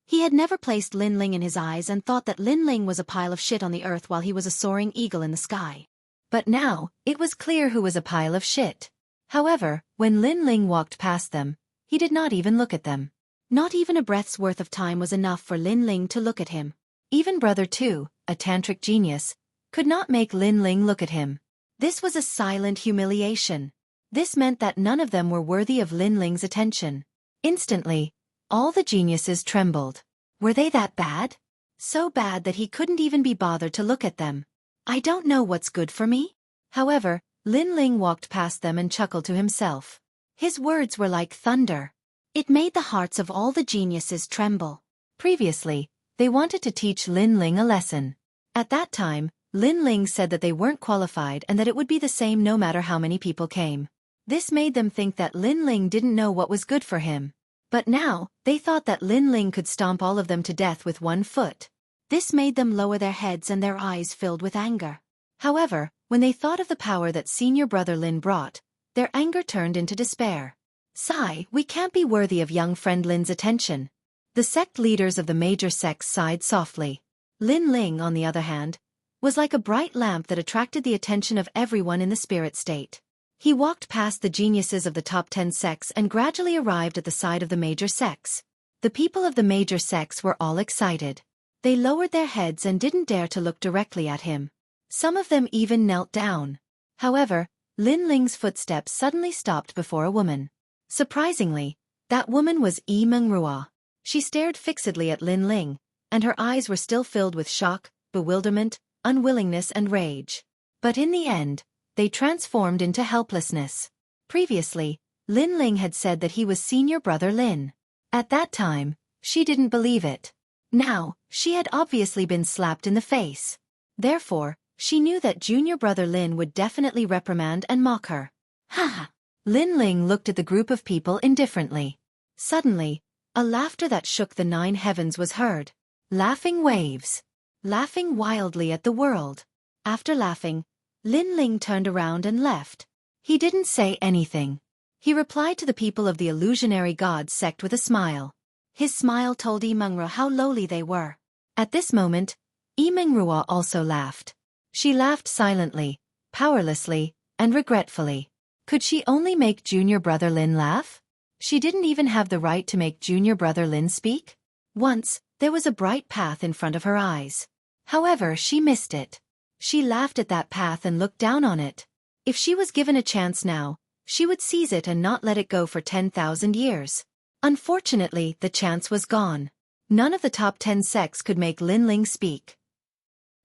he had never placed Lin Ling in his eyes and thought that Lin Ling was a pile of shit on the earth while he was a soaring eagle in the sky. But now, it was clear who was a pile of shit. However, when Lin Ling walked past them, he did not even look at them. Not even a breath's worth of time was enough for Lin Ling to look at him. Even Brother Tu, a tantric genius, could not make Lin Ling look at him. This was a silent humiliation. This meant that none of them were worthy of Lin Ling's attention. Instantly, all the geniuses trembled. Were they that bad? So bad that he couldn't even be bothered to look at them. I don't know what's good for me. However, Lin Ling walked past them and chuckled to himself. His words were like thunder. It made the hearts of all the geniuses tremble. Previously, they wanted to teach Lin Ling a lesson. At that time, Lin Ling said that they weren't qualified and that it would be the same no matter how many people came. This made them think that Lin Ling didn't know what was good for him. But now, they thought that Lin Ling could stomp all of them to death with one foot. This made them lower their heads and their eyes filled with anger. However, when they thought of the power that senior brother Lin brought, their anger turned into despair. Sigh, we can't be worthy of young friend Lin's attention. The sect leaders of the major sects sighed softly. Lin Ling, on the other hand, was like a bright lamp that attracted the attention of everyone in the spirit state. He walked past the geniuses of the top 10 sects and gradually arrived at the side of the major sects. The people of the major sects were all excited. They lowered their heads and didn't dare to look directly at him. Some of them even knelt down. However, Lin Ling's footsteps suddenly stopped before a woman. Surprisingly, that woman was Yi Mengrua. She stared fixedly at Lin Ling, and her eyes were still filled with shock, bewilderment, unwillingness and rage. But in the end, they transformed into helplessness. Previously, Lin Ling had said that he was senior brother Lin. At that time, she didn't believe it. Now, she had obviously been slapped in the face. Therefore, she knew that junior brother Lin would definitely reprimand and mock her. Ha! Lin Ling looked at the group of people indifferently. Suddenly, a laughter that shook the 9 heavens was heard. Laughing waves. Laughing wildly at the world. After laughing, Lin Ling turned around and left. He didn't say anything. He replied to the people of the illusionary god sect with a smile. His smile told Yi Mengrua how lowly they were. At this moment, Yi Mengrua also laughed. She laughed silently, powerlessly, and regretfully. Could she only make junior brother Lin laugh? She didn't even have the right to make junior brother Lin speak? Once, there was a bright path in front of her eyes. However, she missed it. She laughed at that path and looked down on it. If she was given a chance now, she would seize it and not let it go for 10,000 years. Unfortunately, the chance was gone. None of the top 10 sects could make Lin Ling speak.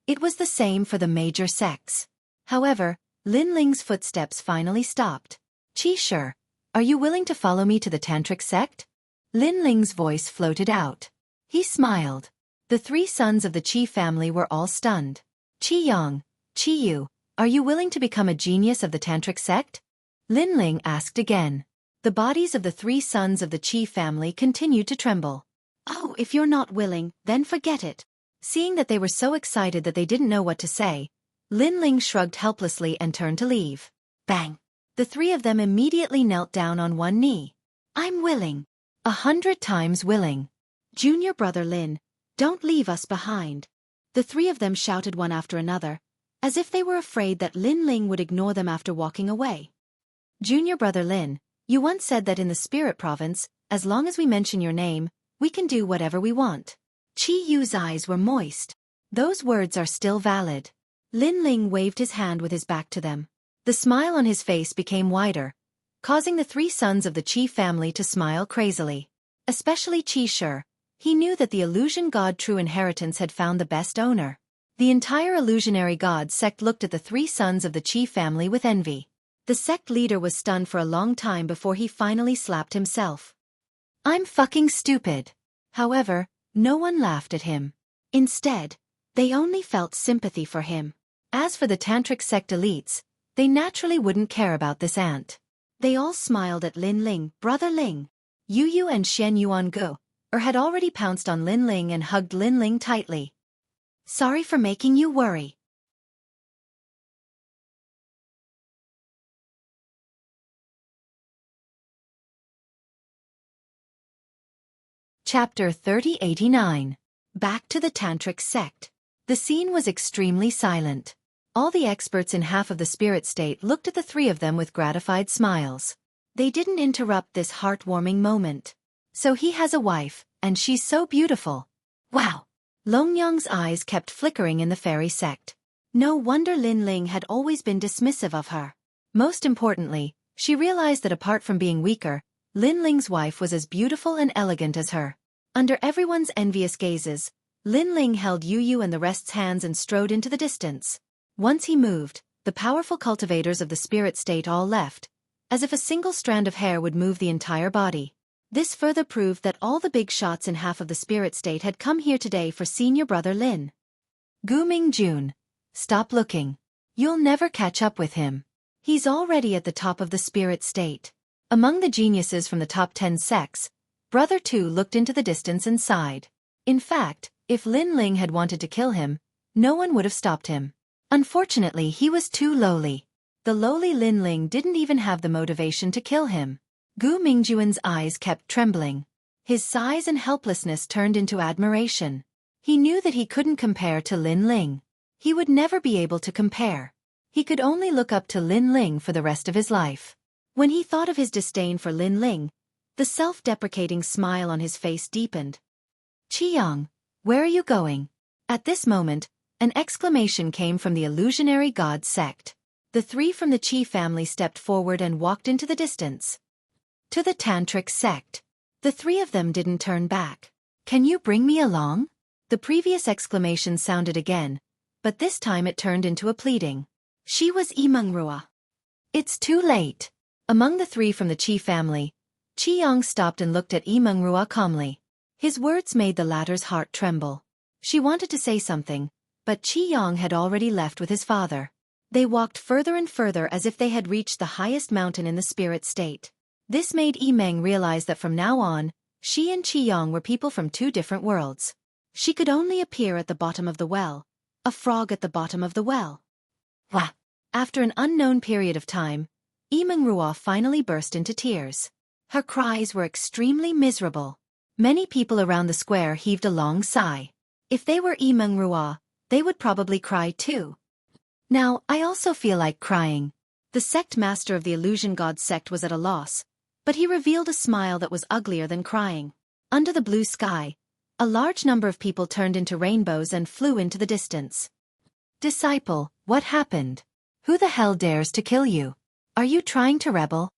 It was the same for the major sects. However, Lin Ling's footsteps finally stopped. Qi Shi, are you willing to follow me to the Tantric sect? Lin Ling's voice floated out. He smiled. The 3 sons of the Qi family were all stunned. Qi Yang, Qi Yu, are you willing to become a genius of the Tantric sect? Lin Ling asked again. The bodies of the 3 sons of the Qi family continued to tremble. Oh, if you're not willing, then forget it. Seeing that they were so excited that they didn't know what to say, Lin Ling shrugged helplessly and turned to leave. Bang! The 3 of them immediately knelt down on one knee. I'm willing. 100 times willing. Junior brother Lin, don't leave us behind. The 3 of them shouted one after another, as if they were afraid that Lin Ling would ignore them after walking away. Junior brother Lin, you once said that in the spirit province, as long as we mention your name, we can do whatever we want. Qi Yu's eyes were moist. Those words are still valid. Lin Ling waved his hand with his back to them. The smile on his face became wider, causing the 3 sons of the Qi family to smile crazily. Especially Qi Shi. He knew that the illusion god True Inheritance had found the best owner. The entire illusionary god sect looked at the 3 sons of the Qi family with envy. The sect leader was stunned for a long time before he finally slapped himself. I'm fucking stupid. However, no one laughed at him. Instead, they only felt sympathy for him. As for the Tantric sect elites, they naturally wouldn't care about this ant. They all smiled at Lin Ling, brother Ling. Yu Yu and Shen Yuangu had already pounced on Lin Ling and hugged Lin Ling tightly. Sorry for making you worry. Chapter 3089. Back to the Tantric sect. The scene was extremely silent. All the experts in half of the spirit state looked at the 3 of them with gratified smiles. They didn't interrupt this heartwarming moment. So he has a wife, and she's so beautiful. Wow! Longyang's eyes kept flickering in the fairy sect. No wonder Lin Ling had always been dismissive of her. Most importantly, she realized that apart from being weaker, Lin Ling's wife was as beautiful and elegant as her. Under everyone's envious gazes, Lin Ling held Yu Yu and the rest's hands and strode into the distance. Once he moved, the powerful cultivators of the spirit state all left, as if a single strand of hair would move the entire body. This further proved that all the big shots in half of the spirit state had come here today for senior brother Lin. Gu Mingjun. Stop looking. You'll never catch up with him. He's already at the top of the spirit state. Among the geniuses from the top 10 sects, Brother Tu looked into the distance and sighed. In fact, if Lin Ling had wanted to kill him, no one would have stopped him. Unfortunately, he was too lowly. The lowly Lin Ling didn't even have the motivation to kill him. Gu Mingjuan's eyes kept trembling. His size and helplessness turned into admiration. He knew that he couldn't compare to Lin Ling. He would never be able to compare. He could only look up to Lin Ling for the rest of his life. When he thought of his disdain for Lin Ling, the self-deprecating smile on his face deepened. Qiyang, where are you going? At this moment, an exclamation came from the illusionary god sect. The 3 from the Qi family stepped forward and walked into the distance. To the Tantric sect. The 3 of them didn't turn back. Can you bring me along? The previous exclamation sounded again, but this time it turned into a pleading. She was Imengrua. It's too late. Among the 3 from the Qi family, Qiyang stopped and looked at Imengrua calmly. His words made the latter's heart tremble. She wanted to say something, but Qiyang had already left with his father. They walked further and further as if they had reached the highest mountain in the spirit state. This made Yimeng realize that from now on, she and Qiyang were people from 2 different worlds. She could only appear at the bottom of the well, a frog at the bottom of the well. Wah! After an unknown period of time, Imengrua finally burst into tears. Her cries were extremely miserable. Many people around the square heaved a long sigh. If they were Imengrua, they would probably cry too. Now, I also feel like crying. The sect master of the illusion god sect was at a loss, but he revealed a smile that was uglier than crying. Under the blue sky, a large number of people turned into rainbows and flew into the distance. Disciple, what happened? Who the hell dares to kill you? Are you trying to rebel?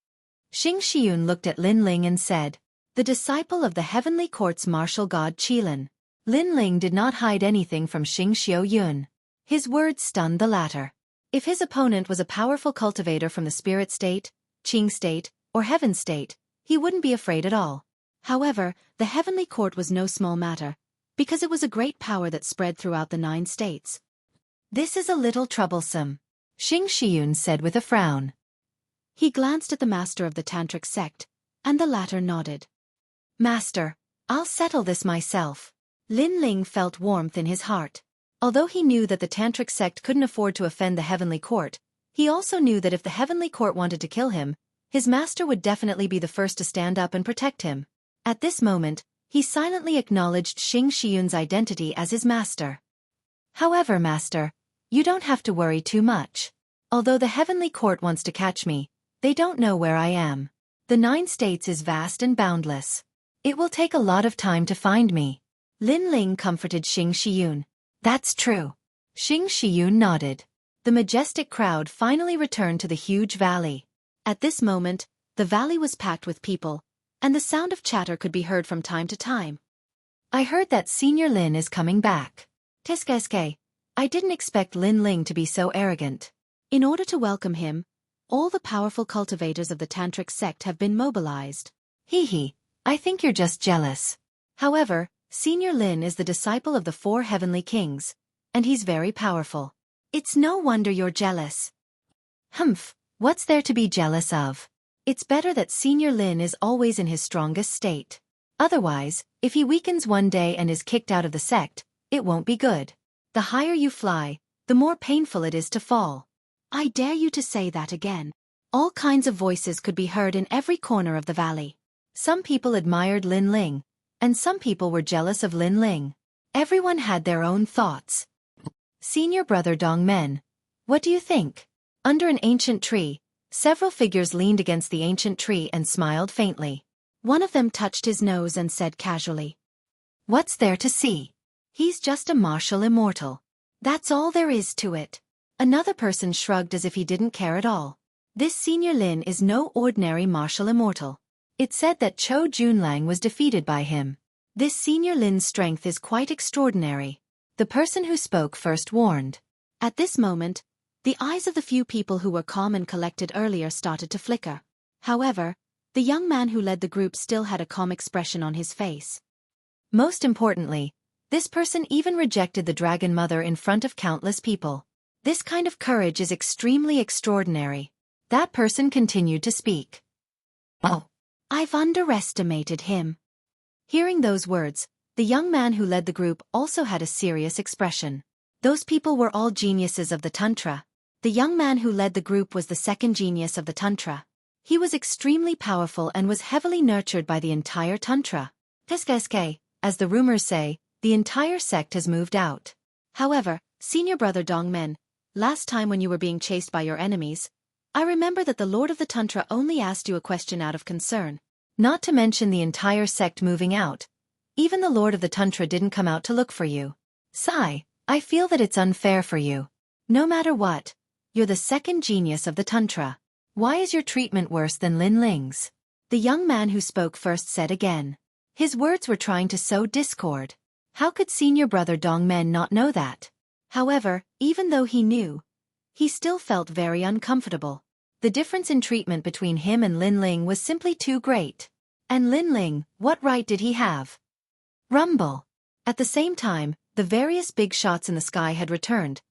Xing looked at Lin Ling and said, the disciple of the heavenly court's martial god Qilin. Lin Ling did not hide anything from Xing. His words stunned the latter. If his opponent was a powerful cultivator from the spirit state, Qing state, or heaven state, he wouldn't be afraid at all. However, the heavenly court was no small matter, because it was a great power that spread throughout the 9 states. This is a little troublesome, Xing said with a frown. He glanced at the master of the tantric sect, and the latter nodded. Master, I'll settle this myself. Lin Ling felt warmth in his heart. Although he knew that the tantric sect couldn't afford to offend the heavenly court, he also knew that if the heavenly court wanted to kill him, his master would definitely be the first to stand up and protect him. At this moment, he silently acknowledged Xing identity as his master. However, master, you don't have to worry too much. Although the heavenly court wants to catch me, they don't know where I am. The 9 states is vast and boundless. It will take a lot of time to find me. Lin Ling comforted Xing. That's true. Xing nodded. The majestic crowd finally returned to the huge valley. At this moment, the valley was packed with people, and the sound of chatter could be heard from time to time. I heard that Senior Lin is coming back. Xueqi, I didn't expect Lin Ling to be so arrogant. In order to welcome him, all the powerful cultivators of the tantric sect have been mobilized. Hee, I think you're just jealous. However, Senior Lin is the disciple of the 4 heavenly kings, and he's very powerful. It's no wonder you're jealous. Humph, what's there to be jealous of? It's better that Senior Lin is always in his strongest state. Otherwise, if he weakens one day and is kicked out of the sect, it won't be good. The higher you fly, the more painful it is to fall. I dare you to say that again. All kinds of voices could be heard in every corner of the valley. Some people admired Lin Ling, and some people were jealous of Lin Ling. Everyone had their own thoughts. Senior brother Dongmen, what do you think? Under an ancient tree, several figures leaned against the ancient tree and smiled faintly. One of them touched his nose and said casually, what's there to see? He's just a martial immortal. That's all there is to it. Another person shrugged as if he didn't care at all. This Senior Lin is no ordinary martial immortal. It said that Chou Junlang was defeated by him. This Senior Lin's strength is quite extraordinary. The person who spoke first warned. At this moment, the eyes of the few people who were calm and collected earlier started to flicker. However, the young man who led the group still had a calm expression on his face. Most importantly, this person even rejected the Dragon Mother in front of countless people. This kind of courage is extremely extraordinary. That person continued to speak. Oh, I've underestimated him. Hearing those words, the young man who led the group also had a serious expression. Those people were all geniuses of the Tantra. The young man who led the group was the second genius of the Tantra. He was extremely powerful and was heavily nurtured by the entire Tantra. Xueqi, as the rumors say, the entire sect has moved out. However, senior brother Dongmen, last time when you were being chased by your enemies, I remember that the Lord of the Tantra only asked you a question out of concern. Not to mention the entire sect moving out. Even the Lord of the Tantra didn't come out to look for you. Sigh, I feel that it's unfair for you. No matter what, you're the second genius of the Tantra. Why is your treatment worse than Lin Ling's? The young man who spoke first said again. His words were trying to sow discord. How could senior brother Dongmen not know that? However, even though he knew, he still felt very uncomfortable. The difference in treatment between him and Lin Ling was simply too great. And Lin Ling, what right did he have? Rumble. At the same time, the various big shots in the sky had returned,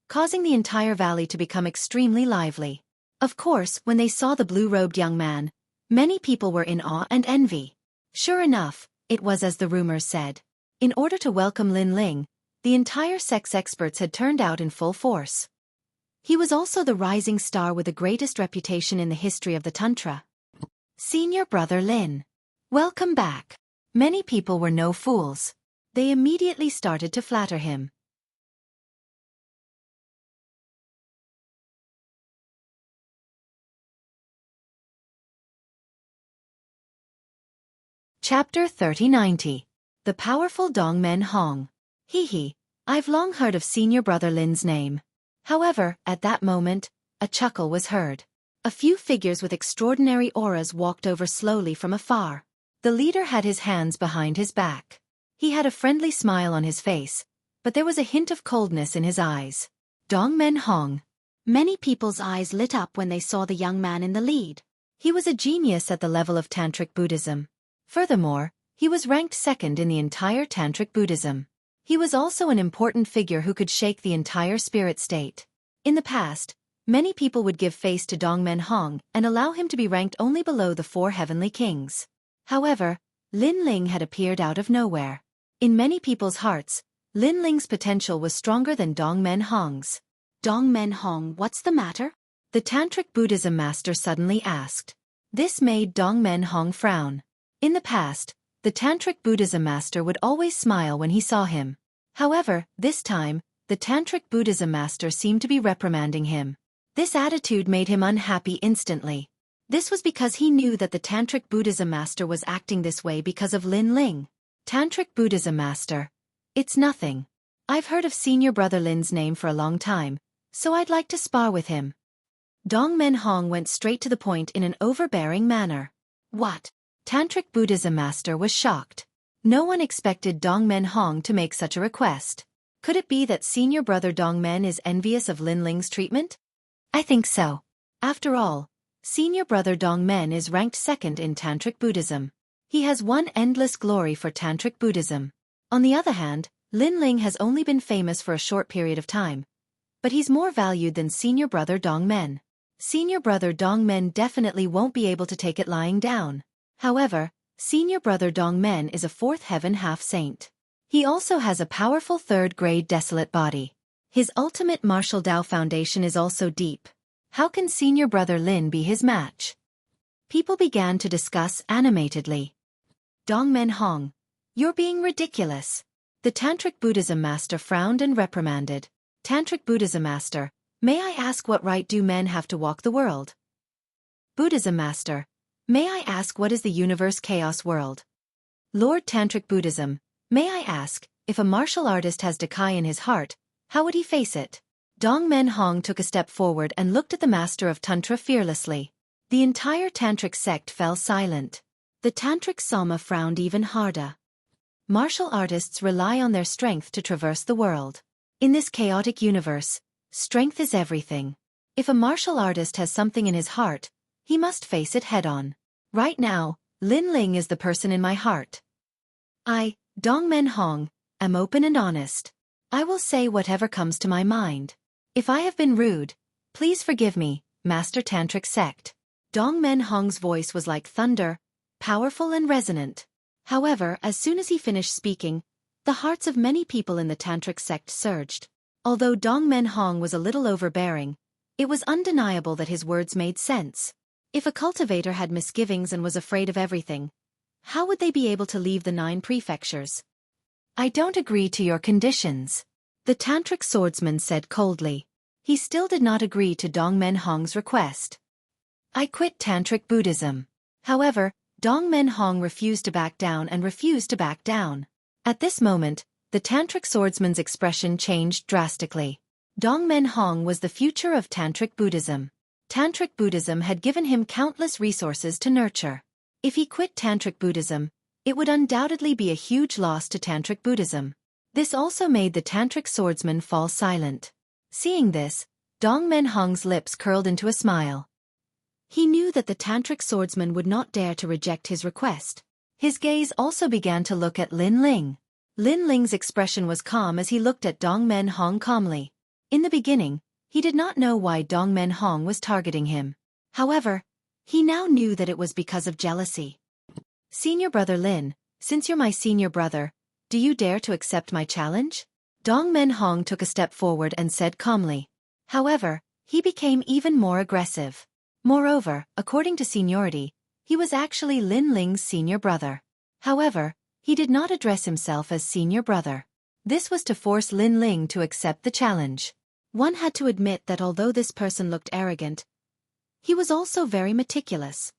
causing the entire valley to become extremely lively. Of course, when they saw the blue-robed young man, many people were in awe and envy. Sure enough, it was as the rumors said. In order to welcome Lin Ling, the entire sect's experts had turned out in full force. He was also the rising star with the greatest reputation in the history of the Tantra. Senior brother Lin. Welcome back. Many people were no fools. They immediately started to flatter him. Chapter 3090. The Powerful Dongmen Hong. Hee, I've long heard of senior brother Lin's name. However, at that moment, a chuckle was heard. A few figures with extraordinary auras walked over slowly from afar. The leader had his hands behind his back. He had a friendly smile on his face, but there was a hint of coldness in his eyes. Dongmen Hong. Many people's eyes lit up when they saw the young man in the lead. He was a genius at the level of Tantric Buddhism. Furthermore, he was ranked second in the entire Tantric Buddhism. He was also an important figure who could shake the entire spirit state. In the past, many people would give face to Dongmen Hong and allow him to be ranked only below the 4 heavenly kings. However, Lin Ling had appeared out of nowhere. In many people's hearts, Lin Ling's potential was stronger than Dongmen Hong's. Dongmen Hong, what's the matter? The Tantric Buddhism master suddenly asked. This made Dongmen Hong frown. In the past, the Tantric Buddhism master would always smile when he saw him. However, this time, the Tantric Buddhism master seemed to be reprimanding him. This attitude made him unhappy instantly. This was because he knew that the Tantric Buddhism master was acting this way because of Lin Ling. Tantric Buddhism master. It's nothing. I've heard of senior brother Lin's name for a long time, so I'd like to spar with him. Dongmen Hong went straight to the point in an overbearing manner. What? Tantric Buddhism master was shocked. No one expected Dongmen Hong to make such a request. Could it be that senior brother Dongmen is envious of Lin Ling's treatment? I think so. After all, senior brother Dongmen is ranked second in Tantric Buddhism. He has won endless glory for Tantric Buddhism. On the other hand, Lin Ling has only been famous for a short period of time. But he's more valued than senior brother Dongmen. Senior brother Dongmen definitely won't be able to take it lying down. However, senior brother Dongmen is a 4th heaven half-saint. He also has a powerful 3rd-grade desolate body. His ultimate martial Dao foundation is also deep. How can senior brother Lin be his match? People began to discuss animatedly. Dongmen Hong, you're being ridiculous. The Tantric Buddhism master frowned and reprimanded. Tantric Buddhism master, may I ask what right do men have to walk the world? Buddhism master, may I ask what is the universe chaos world? Lord Tantric Buddhism, may I ask, if a martial artist has Dakai in his heart, how would he face it? Dongmen Hong took a step forward and looked at the master of Tantra fearlessly. The entire Tantric sect fell silent. The Tantric Sama frowned even harder. Martial artists rely on their strength to traverse the world. In this chaotic universe, strength is everything. If a martial artist has something in his heart, he must face it head-on. Right now, Lin Ling is the person in my heart. I, Dongmen Hong, am open and honest. I will say whatever comes to my mind. If I have been rude, please forgive me, Master Tantric Sect. Dongmen Hong's voice was like thunder, powerful and resonant. However, as soon as he finished speaking, the hearts of many people in the Tantric sect surged. Although Dongmen Hong was a little overbearing, it was undeniable that his words made sense. If a cultivator had misgivings and was afraid of everything, how would they be able to leave the 9 prefectures? I don't agree to your conditions. The Tantric swordsman said coldly. He still did not agree to Dongmen Hong's request. I quit Tantric Buddhism. However, Dongmen Hong refused to back down and refused to back down. At this moment, the Tantric swordsman's expression changed drastically. Dongmen Hong was the future of Tantric Buddhism. Tantric Buddhism had given him countless resources to nurture. If he quit Tantric Buddhism, it would undoubtedly be a huge loss to Tantric Buddhism. This also made the Tantric swordsman fall silent. Seeing this, Dongmen Hong's lips curled into a smile. He knew that the Tantric swordsman would not dare to reject his request. His gaze also began to look at Lin Ling. Lin Ling's expression was calm as he looked at Dongmen Hong calmly. In the beginning, he did not know why Dongmen Hong was targeting him. However, he now knew that it was because of jealousy. Senior brother Lin, since you're my senior brother, do you dare to accept my challenge? Dongmen Hong took a step forward and said calmly. However, he became even more aggressive. Moreover, according to seniority, he was actually Lin Ling's senior brother. However, he did not address himself as senior brother. This was to force Lin Ling to accept the challenge. One had to admit that although this person looked arrogant, he was also very meticulous.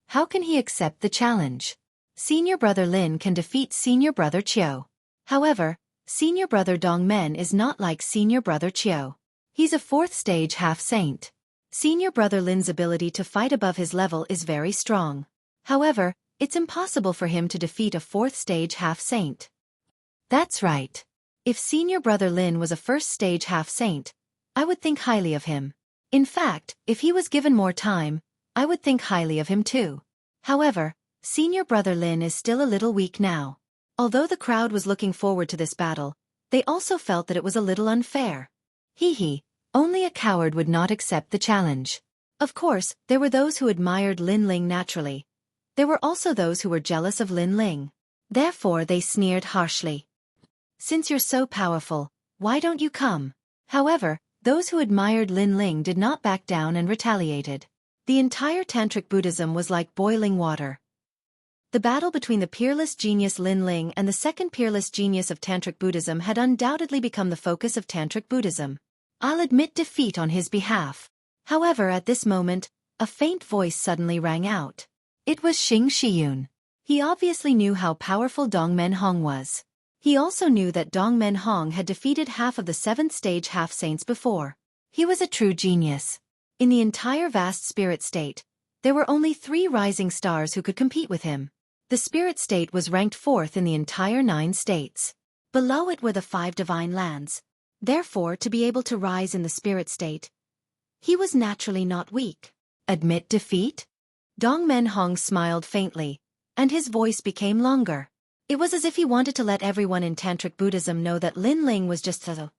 How can he accept the challenge? Senior brother Lin can defeat senior brother Qiu. However, senior brother Dongmen is not like senior brother Qiu. He's a 4th stage half-saint. Senior brother Lin's ability to fight above his level is very strong. However, it's impossible for him to defeat a 4th stage half-saint. That's right. If senior brother Lin was a 1st stage half-saint, I would think highly of him. In fact, if he was given more time, I would think highly of him too. However, senior brother Lin is still a little weak now. Although the crowd was looking forward to this battle, they also felt that it was a little unfair. Hee, only a coward would not accept the challenge. Of course, there were those who admired Lin Ling naturally. There were also those who were jealous of Lin Ling. Therefore they sneered harshly. Since you're so powerful, why don't you come? However, those who admired Lin Ling did not back down and retaliated. The entire Tantric Buddhism was like boiling water. The battle between the peerless genius Lin Ling and the second peerless genius of Tantric Buddhism had undoubtedly become the focus of Tantric Buddhism. I'll admit defeat on his behalf. However, at this moment, a faint voice suddenly rang out. It was Xing Shiyun. He obviously knew how powerful Dongmen Hong was. He also knew that Dongmen Hong had defeated half of the 7th stage half-saints before. He was a true genius. In the entire vast spirit state, there were only 3 rising stars who could compete with him. The spirit state was ranked 4th in the entire 9 states. Below it were the 5 divine lands. Therefore, to be able to rise in the spirit state, he was naturally not weak. Admit defeat? Dongmen Hong smiled faintly, and his voice became longer. It was as if he wanted to let everyone in Tantric Buddhism know that Lin Ling was just so.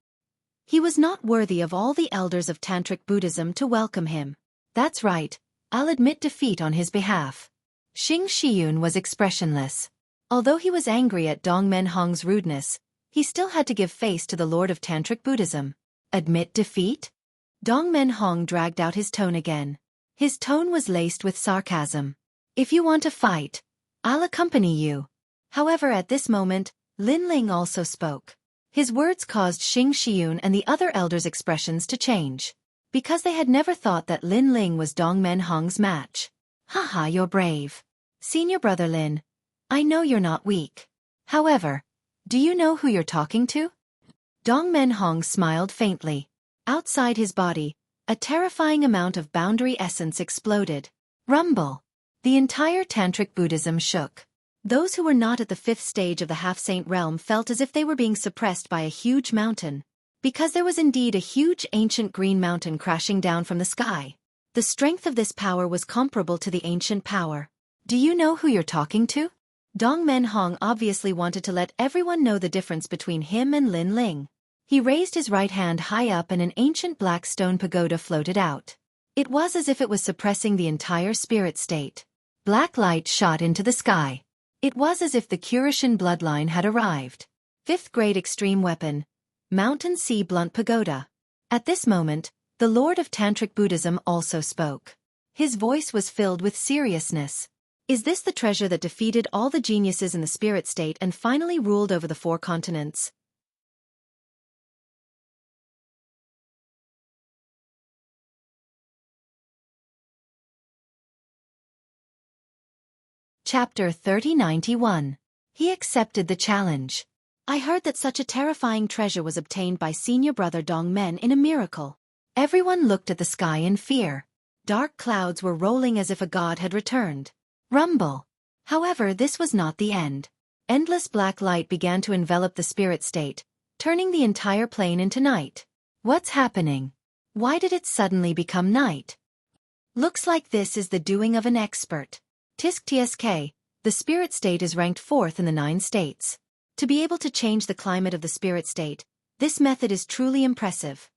He was not worthy of all the elders of Tantric Buddhism to welcome him. That's right, I'll admit defeat on his behalf. Xing Shiyun was expressionless. Although he was angry at Dongmen Hong's rudeness, he still had to give face to the Lord of Tantric Buddhism. Admit defeat? Dongmen Hong dragged out his tone again. His tone was laced with sarcasm. If you want to fight, I'll accompany you. However, at this moment, Lin Ling also spoke. His words caused Xing Shiyun and the other elders' expressions to change. Because they had never thought that Lin Ling was Dongmen Hong's match. Haha, you're brave. Senior brother Lin, I know you're not weak. However, do you know who you're talking to? Dongmen Hong smiled faintly. Outside his body, a terrifying amount of boundary essence exploded. Rumble. The entire Tantric Buddhism shook. Those who were not at the 5th stage of the half-saint realm felt as if they were being suppressed by a huge mountain. Because there was indeed a huge ancient green mountain crashing down from the sky. The strength of this power was comparable to the ancient power. Do you know who you're talking to? Dongmen Hong obviously wanted to let everyone know the difference between him and Lin Ling. He raised his right hand high up and an ancient black stone pagoda floated out. It was as if it was suppressing the entire spirit state. Black light shot into the sky. It was as if the Kurishin bloodline had arrived. 5th grade extreme weapon. Mountain Sea Blunt Pagoda. At this moment, the Lord of Tantric Buddhism also spoke. His voice was filled with seriousness. Is this the treasure that defeated all the geniuses in the spirit state and finally ruled over the 4 continents? Chapter 3091. He accepted the challenge. I heard that such a terrifying treasure was obtained by senior brother Dongmen in a miracle. Everyone looked at the sky in fear. Dark clouds were rolling as if a god had returned. Rumble. However, this was not the end. Endless black light began to envelop the spirit state, turning the entire plane into night. What's happening? Why did it suddenly become night? Looks like this is the doing of an expert. Tisk TSK, the spirit state is ranked 4th in the 9 states. To be able to change the climate of the spirit state, this method is truly impressive.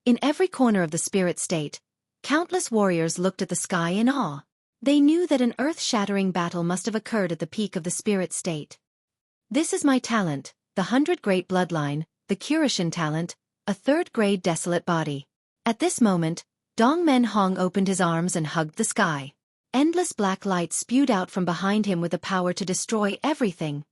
In every corner of the spirit state, countless warriors looked at the sky in awe. They knew that an earth-shattering battle must have occurred at the peak of the spirit state. This is my talent, the 100 Great Bloodline, the Kurishin talent, a 3rd grade desolate body. At this moment, Dongmen Hong opened his arms and hugged the sky. Endless black light spewed out from behind him with the power to destroy everything.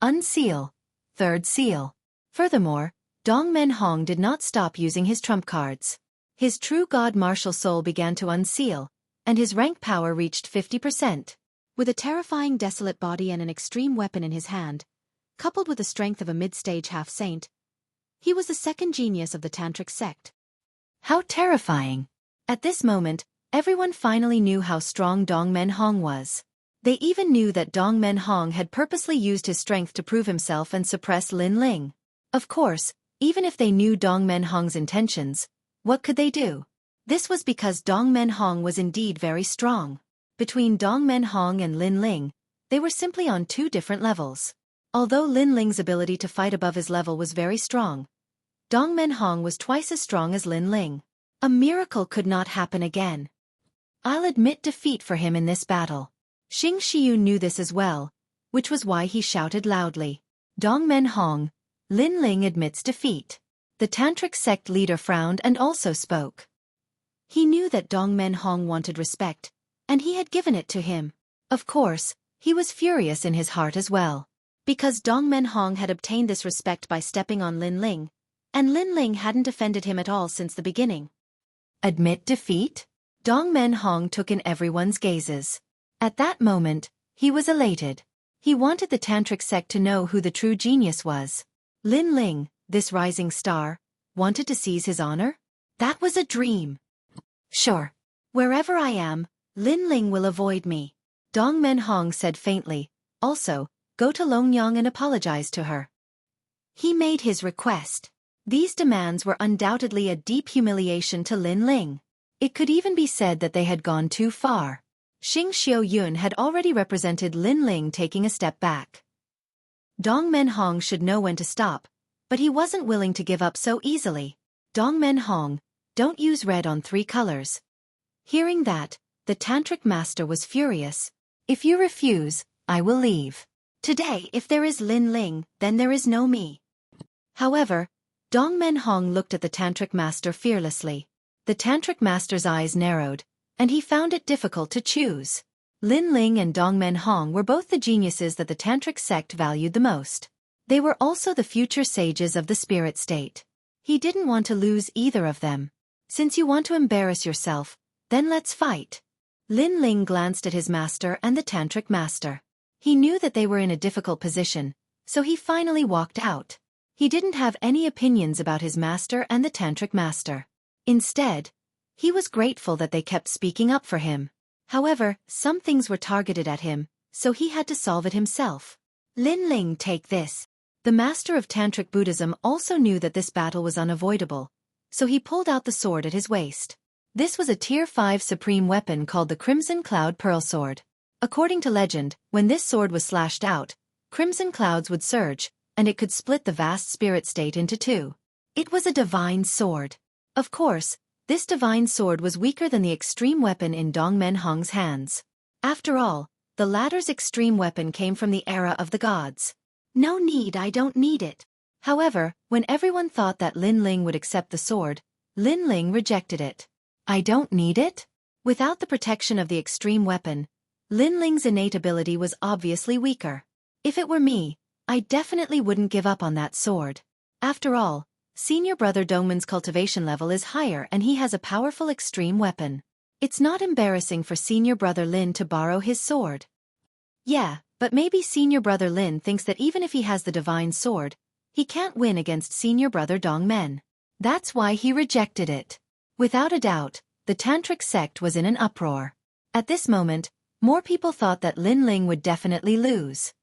Unseal. 3rd seal. Furthermore, Dongmen Hong did not stop using his trump cards. His true god martial soul began to unseal, and his rank power reached 50%. With a terrifying desolate body and an extreme weapon in his hand, coupled with the strength of a mid-stage half-saint, he was the second genius of the Tantric sect. How terrifying! At this moment, everyone finally knew how strong Dong Men Hong was. They even knew that Dong Men Hong had purposely used his strength to prove himself and suppress Lin Ling. Of course, even if they knew Dong Men Hong's intentions, what could they do? This was because Dong Men Hong was indeed very strong. Between Dong Men Hong and Lin Ling, they were simply on two different levels. Although Lin Ling's ability to fight above his level was very strong, Dong Men Hong was twice as strong as Lin Ling. A miracle could not happen again. I'll admit defeat for him in this battle. Xing Xiu knew this as well, which was why he shouted loudly. Dong Men Hong, Lin Ling admits defeat. The Tantric sect leader frowned and also spoke. He knew that Dong Men Hong wanted respect, and he had given it to him. Of course, he was furious in his heart as well. Because Dong Men Hong had obtained this respect by stepping on Lin Ling, and Lin Ling hadn't offended him at all since the beginning. Admit defeat? Dong Men Hong took in everyone's gazes. At that moment, he was elated. He wanted the Tantric sect to know who the true genius was. Lin Ling, this rising star, wanted to seize his honor? That was a dream. Sure. Wherever I am, Lin Ling will avoid me. Dong Men Hong said faintly. Also, go to Longyang and apologize to her. He made his request. These demands were undoubtedly a deep humiliation to Lin Ling. It could even be said that they had gone too far. Xing Xiu Yun had already represented Lin Ling taking a step back. Dong Men Hong should know when to stop, but he wasn't willing to give up so easily. Dong Men Hong, don't use red on 3 colors. Hearing that, the Tantric master was furious. If you refuse, I will leave. Today if there is Lin Ling, then there is no me. However, Dong Men Hong looked at the Tantric master fearlessly. The Tantric master's eyes narrowed, and he found it difficult to choose. Lin Ling and Dong Men Hong were both the geniuses that the Tantric sect valued the most. They were also the future sages of the spirit state. He didn't want to lose either of them. Since you want to embarrass yourself, then let's fight. Lin Ling glanced at his master and the Tantric master. He knew that they were in a difficult position, so he finally walked out. He didn't have any opinions about his master and the Tantric master. Instead, he was grateful that they kept speaking up for him. However, some things were targeted at him, so he had to solve it himself. Lin Ling, take this. The master of Tantric Buddhism also knew that this battle was unavoidable, so he pulled out the sword at his waist. This was a Tier 5 supreme weapon called the Crimson Cloud Pearl Sword. According to legend, when this sword was slashed out, crimson clouds would surge, and it could split the vast spirit state into 2. It was a divine sword. Of course, this divine sword was weaker than the extreme weapon in Dong Men Hong's hands. After all, the latter's extreme weapon came from the era of the gods. No need, I don't need it. However, when everyone thought that Lin Ling would accept the sword, Lin Ling rejected it. I don't need it? Without the protection of the extreme weapon, Lin Ling's innate ability was obviously weaker. If it were me, I definitely wouldn't give up on that sword. After all, Senior Brother Dongman's cultivation level is higher and he has a powerful extreme weapon. It's not embarrassing for Senior Brother Lin to borrow his sword. Yeah, but maybe Senior Brother Lin thinks that even if he has the divine sword, he can't win against Senior Brother Dongmen. That's why he rejected it. Without a doubt, the Tantric sect was in an uproar. At this moment, more people thought that Lin Ling would definitely lose.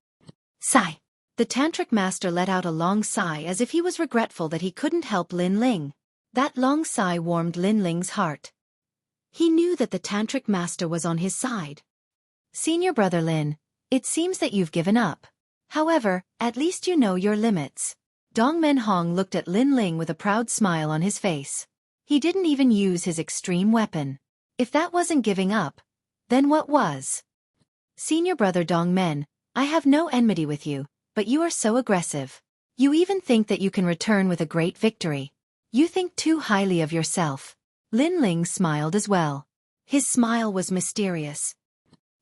Sigh. The Tantric master let out a long sigh as if he was regretful that he couldn't help Lin Ling. That long sigh warmed Lin Ling's heart. He knew that the Tantric master was on his side. Senior Brother Lin, it seems that you've given up. However, at least you know your limits. Dong Men Hong looked at Lin Ling with a proud smile on his face. He didn't even use his extreme weapon. If that wasn't giving up, then what was? Senior Brother Dong Men, I have no enmity with you, but you are so aggressive. You even think that you can return with a great victory. You think too highly of yourself. Lin Ling smiled as well. His smile was mysterious.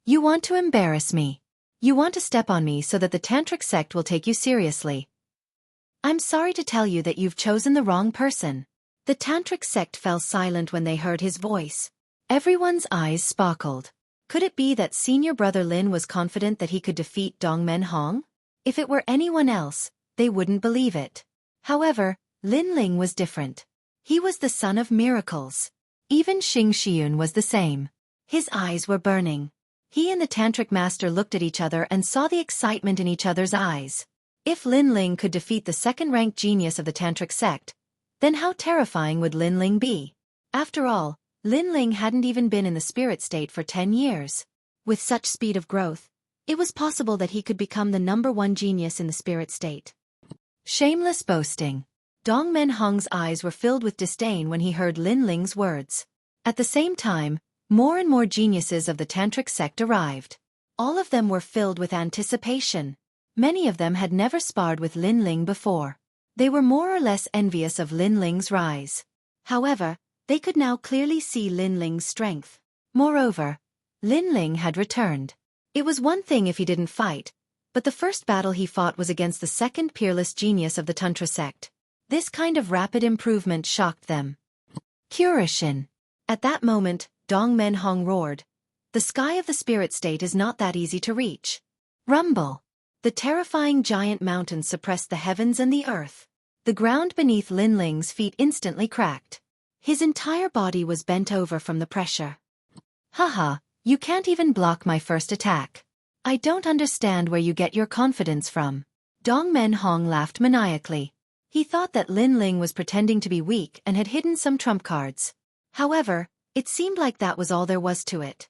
You want to embarrass me. You want to step on me so that the Tantric sect will take you seriously. I'm sorry to tell you that you've chosen the wrong person. The Tantric sect fell silent when they heard his voice. Everyone's eyes sparkled. Could it be that senior brother Lin was confident that he could defeat Dongmen Hong? If it were anyone else, they wouldn't believe it. However, Lin Ling was different. He was the son of miracles. Even Xing Xiun was the same. His eyes were burning. He and the tantric master looked at each other and saw the excitement in each other's eyes. If Lin Ling could defeat the second-ranked genius of the tantric sect, then how terrifying would Lin Ling be? After all, Lin Ling hadn't even been in the spirit state for 10 years. With such speed of growth, it was possible that he could become the #1 genius in the spirit state. Shameless boasting. Dongmen Hong's eyes were filled with disdain when he heard Lin Ling's words. At the same time, more and more geniuses of the tantric sect arrived. All of them were filled with anticipation. Many of them had never sparred with Lin Ling before. They were more or less envious of Lin Ling's rise. However, they could now clearly see Lin Ling's strength. Moreover, Lin Ling had returned. It was one thing if he didn't fight, but the first battle he fought was against the second peerless genius of the Tantra sect. This kind of rapid improvement shocked them. Curishin. At that moment, Dongmen Hong roared. The sky of the spirit state is not that easy to reach. Rumble. The terrifying giant mountain suppressed the heavens and the earth. The ground beneath Lin Ling's feet instantly cracked. His entire body was bent over from the pressure. Haha, you can't even block my first attack. I don't understand where you get your confidence from. Dongmen Hong laughed maniacally. He thought that Lin Ling was pretending to be weak and had hidden some trump cards. However, it seemed like that was all there was to it.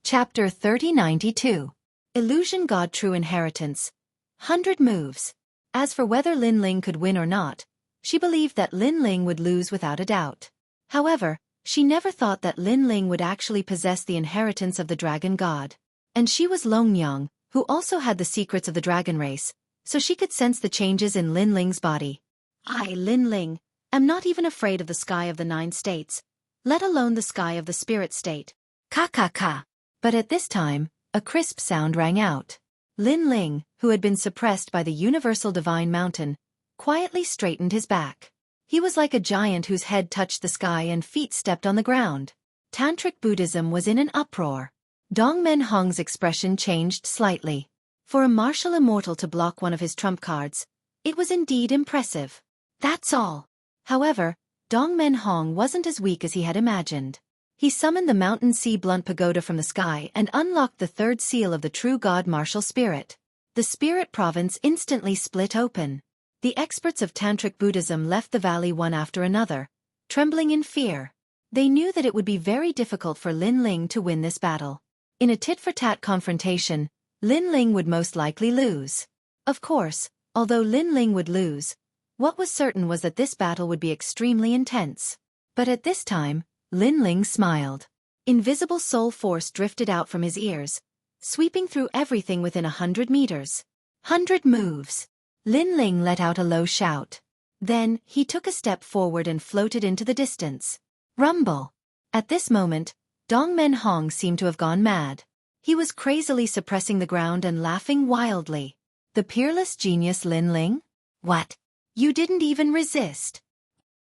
Chapter 3092. Illusion God True Inheritance. 100 Moves. As for whether Lin Ling could win or not, she believed that Lin Ling would lose without a doubt. However, she never thought that Lin Ling would actually possess the inheritance of the dragon god. And she was Longyang, who also had the secrets of the dragon race, so she could sense the changes in Lin Ling's body. I, Lin Ling, am not even afraid of the sky of the 9 states, let alone the sky of the spirit state. Ka. But at this time, a crisp sound rang out. Lin Ling, who had been suppressed by the universal divine mountain, quietly straightened his back. He was like a giant whose head touched the sky and feet stepped on the ground. Tantric Buddhism was in an uproar. Dongmen Hong's expression changed slightly. For a martial immortal to block one of his trump cards, it was indeed impressive. That's all. However, Dongmen Hong wasn't as weak as he had imagined. He summoned the Mountain Sea Blunt Pagoda from the sky and unlocked the 3rd seal of the true god martial spirit. The spirit province instantly split open. The experts of Tantric Buddhism left the valley one after another, trembling in fear. They knew that it would be very difficult for Lin Ling to win this battle. In a tit-for-tat confrontation, Lin Ling would most likely lose. Of course, although Lin Ling would lose, what was certain was that this battle would be extremely intense. But at this time, Lin Ling smiled. Invisible soul force drifted out from his ears, sweeping through everything within 100 meters. 100 moves. Lin Ling let out a low shout. Then, he took a step forward and floated into the distance. Rumble. At this moment, Dongmen Hong seemed to have gone mad. He was crazily suppressing the ground and laughing wildly. The peerless genius Lin Ling? What? You didn't even resist.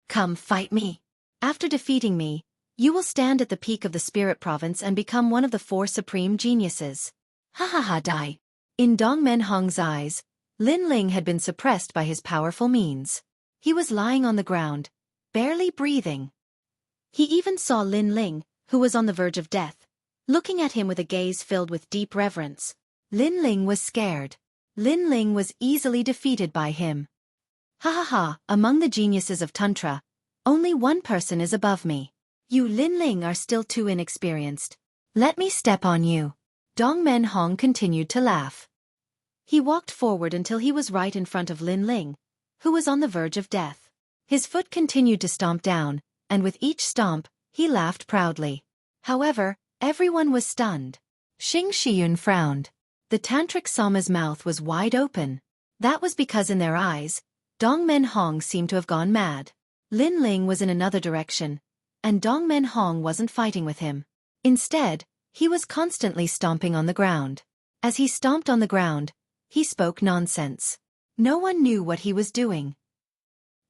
Come fight me. After defeating me, you will stand at the peak of the spirit province and become one of the 4 supreme geniuses. Ha die. In Dongmen Hong's eyes, Lin Ling had been suppressed by his powerful means. He was lying on the ground, barely breathing. He even saw Lin Ling, who was on the verge of death, looking at him with a gaze filled with deep reverence. Lin Ling was scared. Lin Ling was easily defeated by him. Ha, among the geniuses of Tantra, only one person is above me. You Lin Ling are still too inexperienced. Let me step on you. Dongmen Hong continued to laugh. He walked forward until he was right in front of Lin Ling, who was on the verge of death. His foot continued to stomp down, and with each stomp, he laughed proudly. However, everyone was stunned. Xing Xiun frowned. The Tantric Sama's mouth was wide open. That was because in their eyes, Dongmen Hong seemed to have gone mad. Lin Ling was in another direction, and Dongmen Hong wasn't fighting with him. Instead, he was constantly stomping on the ground. As he stomped on the ground, he spoke nonsense. No one knew what he was doing.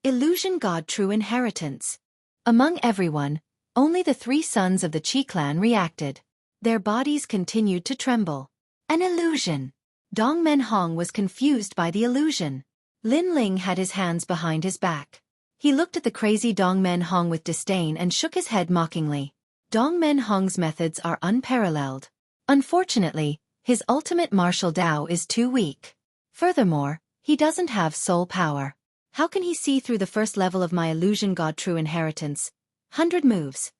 Illusion God True Inheritance. Among everyone, only the 3 sons of the Qi clan reacted. Their bodies continued to tremble. An illusion. Dong Menhong was confused by the illusion. Lin Ling had his hands behind his back. He looked at the crazy Dong Menhong with disdain and shook his head mockingly. Dong Menhong's methods are unparalleled. Unfortunately, his ultimate martial Dao is too weak. Furthermore, he doesn't have soul power. How can he see through the first level of my illusion God True Inheritance? 100 moves.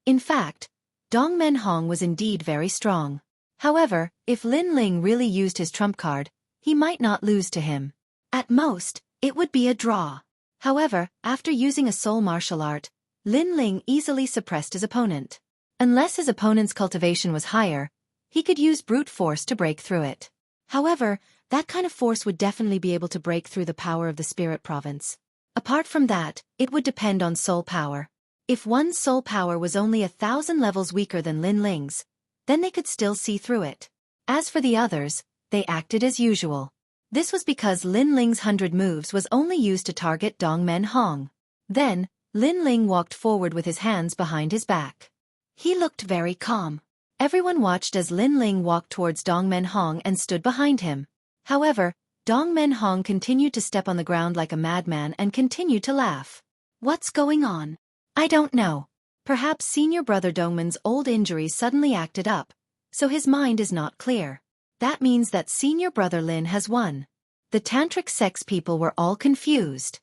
In fact, Dong Menhong was indeed very strong. However, if Lin Ling really used his trump card, he might not lose to him. At most, it would be a draw. However, after using a soul martial art, Lin Ling easily suppressed his opponent. Unless his opponent's cultivation was higher, he could use brute force to break through it. However, that kind of force would definitely be able to break through the power of the spirit province. Apart from that, it would depend on soul power. If one's soul power was only 1,000 levels weaker than Lin Ling's, then they could still see through it. As for the others, they acted as usual. This was because Lin Ling's 100 moves was only used to target Dong Menhong. Then, Lin Ling walked forward with his hands behind his back. He looked very calm. Everyone watched as Lin Ling walked towards Dong Menhong and stood behind him. However, Dong Menhong continued to step on the ground like a madman and continued to laugh. What's going on? I don't know. Perhaps senior brother Dongman's old injuries suddenly acted up, so his mind is not clear. That means that senior brother Lin has won. The tantric sex people were all confused.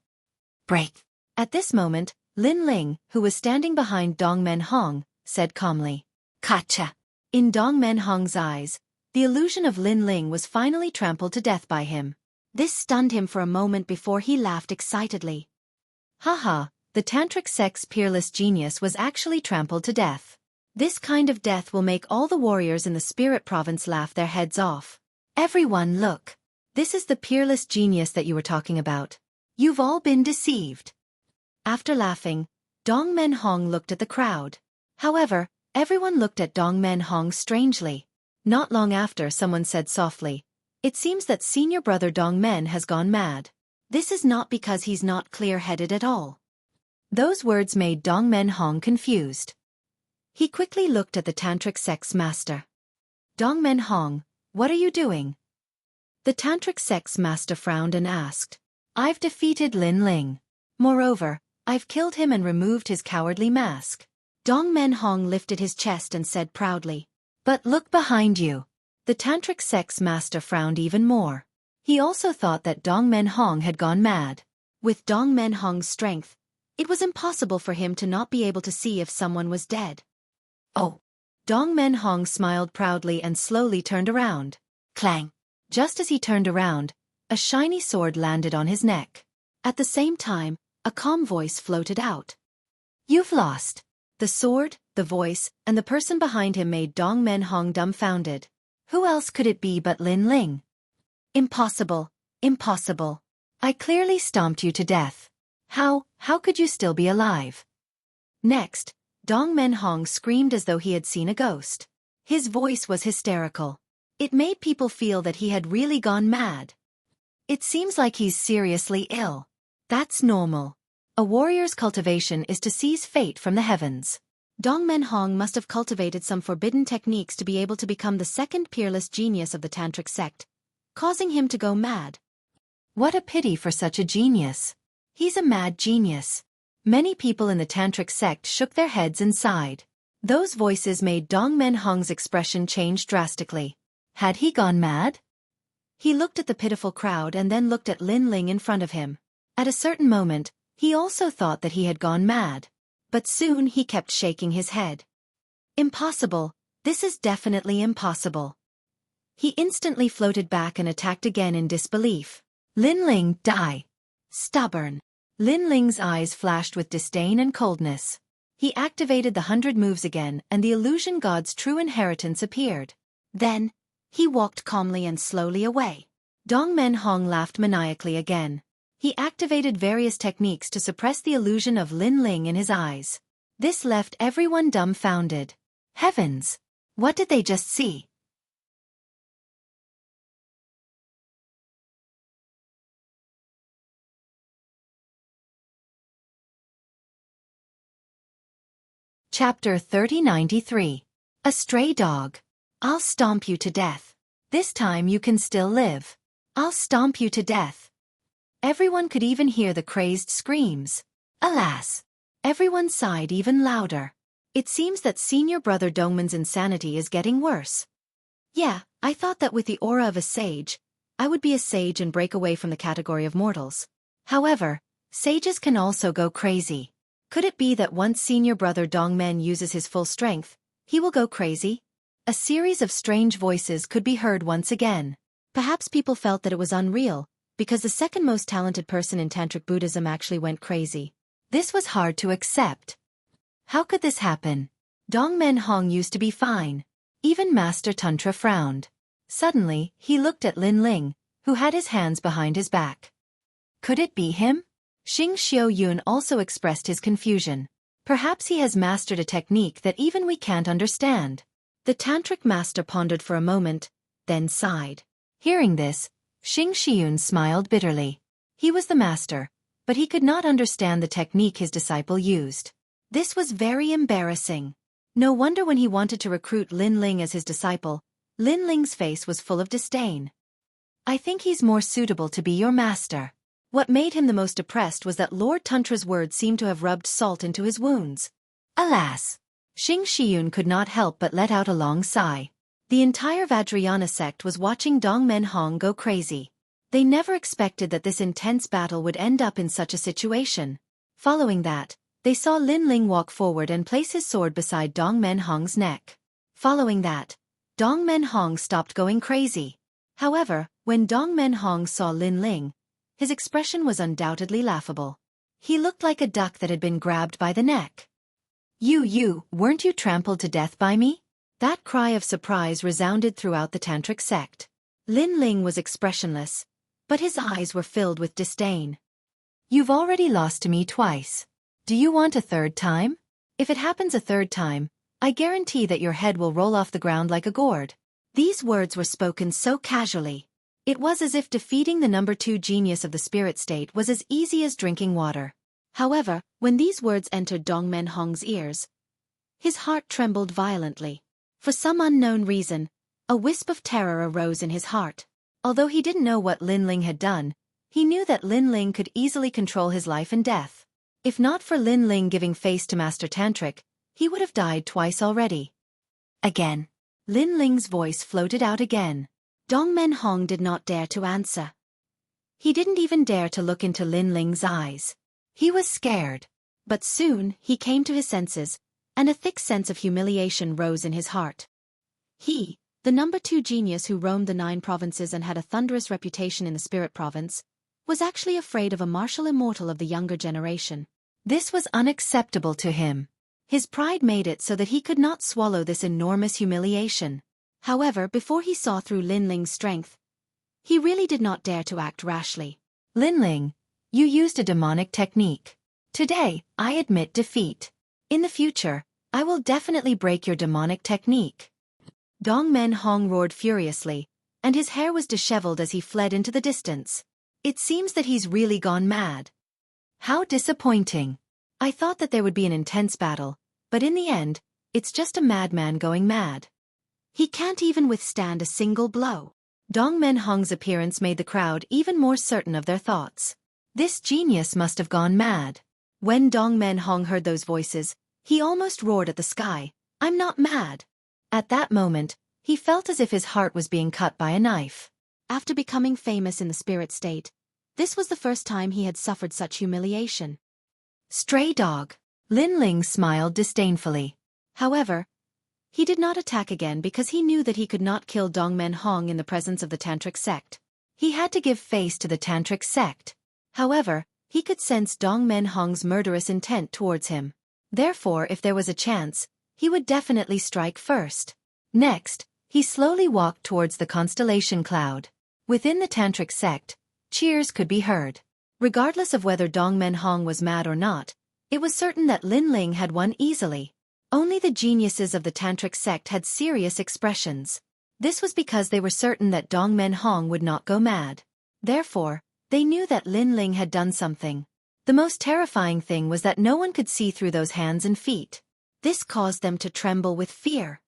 Break. At this moment, Lin Ling, who was standing behind Dong Menhong, said calmly, "Gotcha." In Dong Menhong's eyes, the illusion of Lin Ling was finally trampled to death by him. This stunned him for a moment before he laughed excitedly. Haha, the tantric sex peerless genius was actually trampled to death. This kind of death will make all the warriors in the spirit province laugh their heads off. Everyone look. This is the peerless genius that you were talking about. You've all been deceived. After laughing, Dong Menhong looked at the crowd. However, everyone looked at Dong Menhong strangely. Not long after, someone said softly, "It seems that senior brother Dong Men has gone mad. This is not because he's not clear-headed at all." Those words made Dong Menhong confused. He quickly looked at the tantric sex master. "Dong Menhong, what are you doing?" The tantric sex master frowned and asked, "I've defeated Lin Ling. Moreover, I've killed him and removed his cowardly mask." Dong Menhong lifted his chest and said proudly, "But look behind you." The tantric sex master frowned even more. He also thought that Dong Menhong had gone mad. With Dong Menhong's strength, it was impossible for him to not be able to see if someone was dead. "Oh." Dong Menhong smiled proudly and slowly turned around. Clang. Just as he turned around, a shiny sword landed on his neck. At the same time, a calm voice floated out. "You've lost." The sword, the voice, and the person behind him made Dong Menhong dumbfounded. Who else could it be but Lin Ling? "Impossible, impossible. I clearly stomped you to death. How could you still be alive?" Next, Dong Menhong screamed as though he had seen a ghost. His voice was hysterical. It made people feel that he had really gone mad. It seems like he's seriously ill. That's normal. A warrior's cultivation is to seize fate from the heavens. Dong Menhong must have cultivated some forbidden techniques to be able to become the second peerless genius of the tantric sect, causing him to go mad. What a pity for such a genius. He's a mad genius. Many people in the tantric sect shook their heads and sighed. Those voices made Dong Menhong's expression change drastically. Had he gone mad? He looked at the pitiful crowd and then looked at Lin Ling in front of him. At a certain moment, he also thought that he had gone mad. But soon he kept shaking his head. "Impossible, this is definitely impossible." He instantly floated back and attacked again in disbelief. "Lin Ling, die." Stubborn. Lin Ling's eyes flashed with disdain and coldness. He activated the 100 moves again and the illusion god's true inheritance appeared. Then, he walked calmly and slowly away. Dong Menhong laughed maniacally again. He activated various techniques to suppress the illusion of Lin Ling in his eyes. This left everyone dumbfounded. Heavens! What did they just see? Chapter 3093. A Stray Dog. I'll stomp you to death. This time you can still live. I'll stomp you to death. Everyone could even hear the crazed screams. Alas! Everyone sighed even louder. It seems that senior brother Dongman's insanity is getting worse. Yeah, I thought that with the aura of a sage, I would be a sage and break away from the category of mortals. However, sages can also go crazy. Could it be that once senior brother Dongmen uses his full strength, he will go crazy? A series of strange voices could be heard once again. Perhaps people felt that it was unreal, because the second most talented person in Tantric Buddhism actually went crazy. This was hard to accept. How could this happen? Dongmen Hong used to be fine. Even Master Tantra frowned. Suddenly, he looked at Lin Ling, who had his hands behind his back. Could it be him? Xing Xiaoyun also expressed his confusion. Perhaps he has mastered a technique that even we can't understand. The Tantric master pondered for a moment, then sighed. Hearing this, Xing Xiaoyun smiled bitterly. He was the master, but he could not understand the technique his disciple used. This was very embarrassing. No wonder when he wanted to recruit Lin Ling as his disciple, Lin Ling's face was full of disdain. I think he's more suitable to be your master. What made him the most depressed was that Lord Tantra's words seemed to have rubbed salt into his wounds. Alas! Xing Xiaoyun could not help but let out a long sigh. The entire Vajrayana sect was watching Dongmen Hong go crazy. They never expected that this intense battle would end up in such a situation. Following that, they saw Lin Ling walk forward and place his sword beside Dongmen Hong's neck. Following that, Dongmen Hong stopped going crazy. However, when Dongmen Hong saw Lin Ling, his expression was undoubtedly laughable. He looked like a duck that had been grabbed by the neck. You, weren't you trampled to death by me? That cry of surprise resounded throughout the Tantric sect. Lin Ling was expressionless, but his eyes were filled with disdain. You've already lost to me twice. Do you want a third time? If it happens a third time, I guarantee that your head will roll off the ground like a gourd. These words were spoken so casually. It was as if defeating the number 2 genius of the spirit state was as easy as drinking water. However, when these words entered Dongmen Hong's ears, his heart trembled violently. For some unknown reason, a wisp of terror arose in his heart. Although he didn't know what Lin Ling had done, he knew that Lin Ling could easily control his life and death. If not for Lin Ling giving face to Master Tantric, he would have died twice already. Again. Lin Ling's voice floated out again. Dongmen Hong did not dare to answer. He didn't even dare to look into Lin Ling's eyes. He was scared. But soon, he came to his senses, and a thick sense of humiliation rose in his heart. He, the number 2 genius who roamed the 9 provinces and had a thunderous reputation in the spirit province, was actually afraid of a martial immortal of the younger generation. This was unacceptable to him. His pride made it so that he could not swallow this enormous humiliation. However, before he saw through Lin Ling's strength, he really did not dare to act rashly. Lin Ling, you used a demonic technique. Today, I admit defeat. In the future, I will definitely break your demonic technique. Dongmen Hong roared furiously, and his hair was disheveled as he fled into the distance. It seems that he's really gone mad. How disappointing. I thought that there would be an intense battle, but in the end, it's just a madman going mad. He can't even withstand a single blow. Dongmen Hong's appearance made the crowd even more certain of their thoughts. This genius must have gone mad. When Dongmen Hong heard those voices, he almost roared at the sky, I'm not mad. At that moment, he felt as if his heart was being cut by a knife. After becoming famous in the spirit state, this was the first time he had suffered such humiliation. Stray dog. Lin Ling smiled disdainfully. However, he did not attack again because he knew that he could not kill Dongmen Hong in the presence of the Tantric sect. He had to give face to the Tantric sect. However, he could sense Dongmen Hong's murderous intent towards him. Therefore, if there was a chance, he would definitely strike first. Next, he slowly walked towards the constellation cloud. Within the Tantric sect, cheers could be heard. Regardless of whether Dongmen Hong was mad or not, it was certain that Lin Ling had won easily. Only the geniuses of the Tantric sect had serious expressions. This was because they were certain that Dongmen Hong would not go mad. Therefore, they knew that Lin Ling had done something. The most terrifying thing was that no one could see through those hands and feet. This caused them to tremble with fear.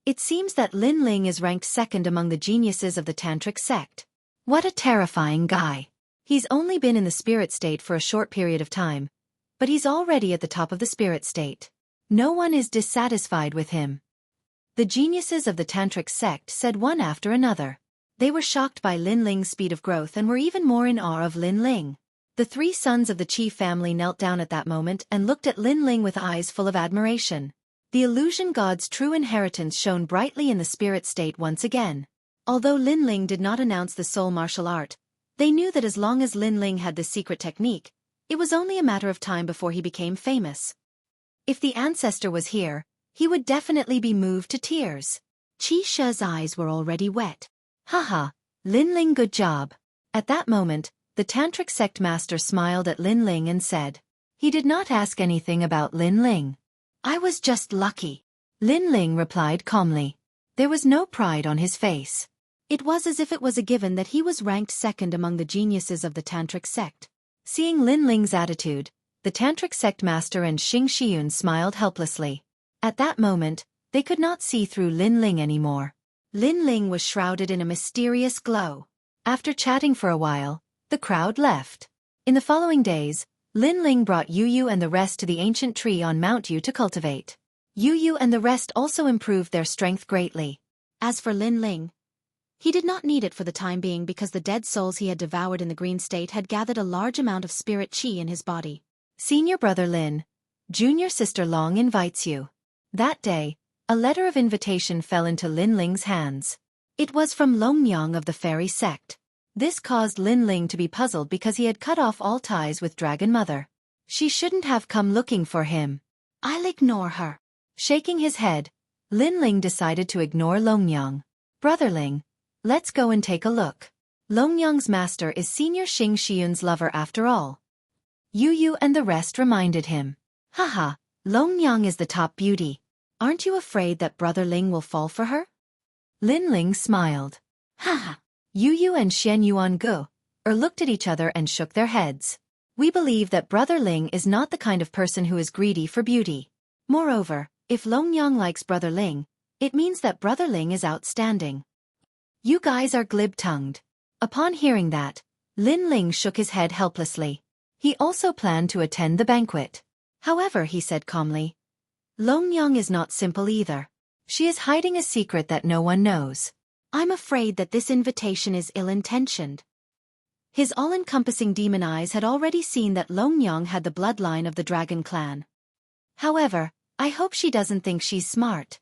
It seems that Lin Ling is ranked second among the geniuses of the Tantric sect. What a terrifying guy. He's only been in the spirit state for a short period of time, but he's already at the top of the spirit state. No one is dissatisfied with him. The geniuses of the Tantric sect said one after another. They were shocked by Lin Ling's speed of growth and were even more in awe of Lin Ling. The three sons of the Qi family knelt down at that moment and looked at Lin Ling with eyes full of admiration. The illusion god's true inheritance shone brightly in the spirit state once again. Although Lin Ling did not announce the soul martial art, they knew that as long as Lin Ling had this secret technique, it was only a matter of time before he became famous. If the ancestor was here, he would definitely be moved to tears. Qi She's eyes were already wet. Haha, Lin Ling, good job. At that moment, the Tantric sect master smiled at Lin Ling and said. He did not ask anything about Lin Ling. I was just lucky. Lin Ling replied calmly. There was no pride on his face. It was as if it was a given that he was ranked second among the geniuses of the Tantric sect. Seeing Lin Ling's attitude, the Tantric sect master and Xing Xiun smiled helplessly. At that moment, they could not see through Lin Ling anymore. Lin Ling was shrouded in a mysterious glow. After chatting for a while, the crowd left. In the following days, Lin Ling brought Yu Yu and the rest to the ancient tree on Mount Yu to cultivate. Yu Yu and the rest also improved their strength greatly. As for Lin Ling, he did not need it for the time being because the dead souls he had devoured in the green state had gathered a large amount of spirit qi in his body. Senior brother Lin, junior sister Long invites you. That day, a letter of invitation fell into Lin Ling's hands. It was from Longyang of the fairy sect. This caused Lin Ling to be puzzled because he had cut off all ties with Dragon Mother. She shouldn't have come looking for him. I'll ignore her. Shaking his head, Lin Ling decided to ignore Longyang. Brother Ling, let's go and take a look. Longyang's master is Senior Xing Xiun's lover after all. Yu Yu and the rest reminded him. Haha, Longyang is the top beauty. Aren't you afraid that Brother Ling will fall for her? Lin Ling smiled. Haha. Yu Yu and Xian Yuan Gu looked at each other and shook their heads. We believe that Brother Ling is not the kind of person who is greedy for beauty. Moreover, if Longyang likes Brother Ling, it means that Brother Ling is outstanding. You guys are glib-tongued. Upon hearing that, Lin Ling shook his head helplessly. He also planned to attend the banquet. However, he said calmly, Longyang is not simple either. She is hiding a secret that no one knows. I'm afraid that this invitation is ill-intentioned. His all-encompassing demon eyes had already seen that Longyang had the bloodline of the dragon clan. However, I hope she doesn't think she's smart.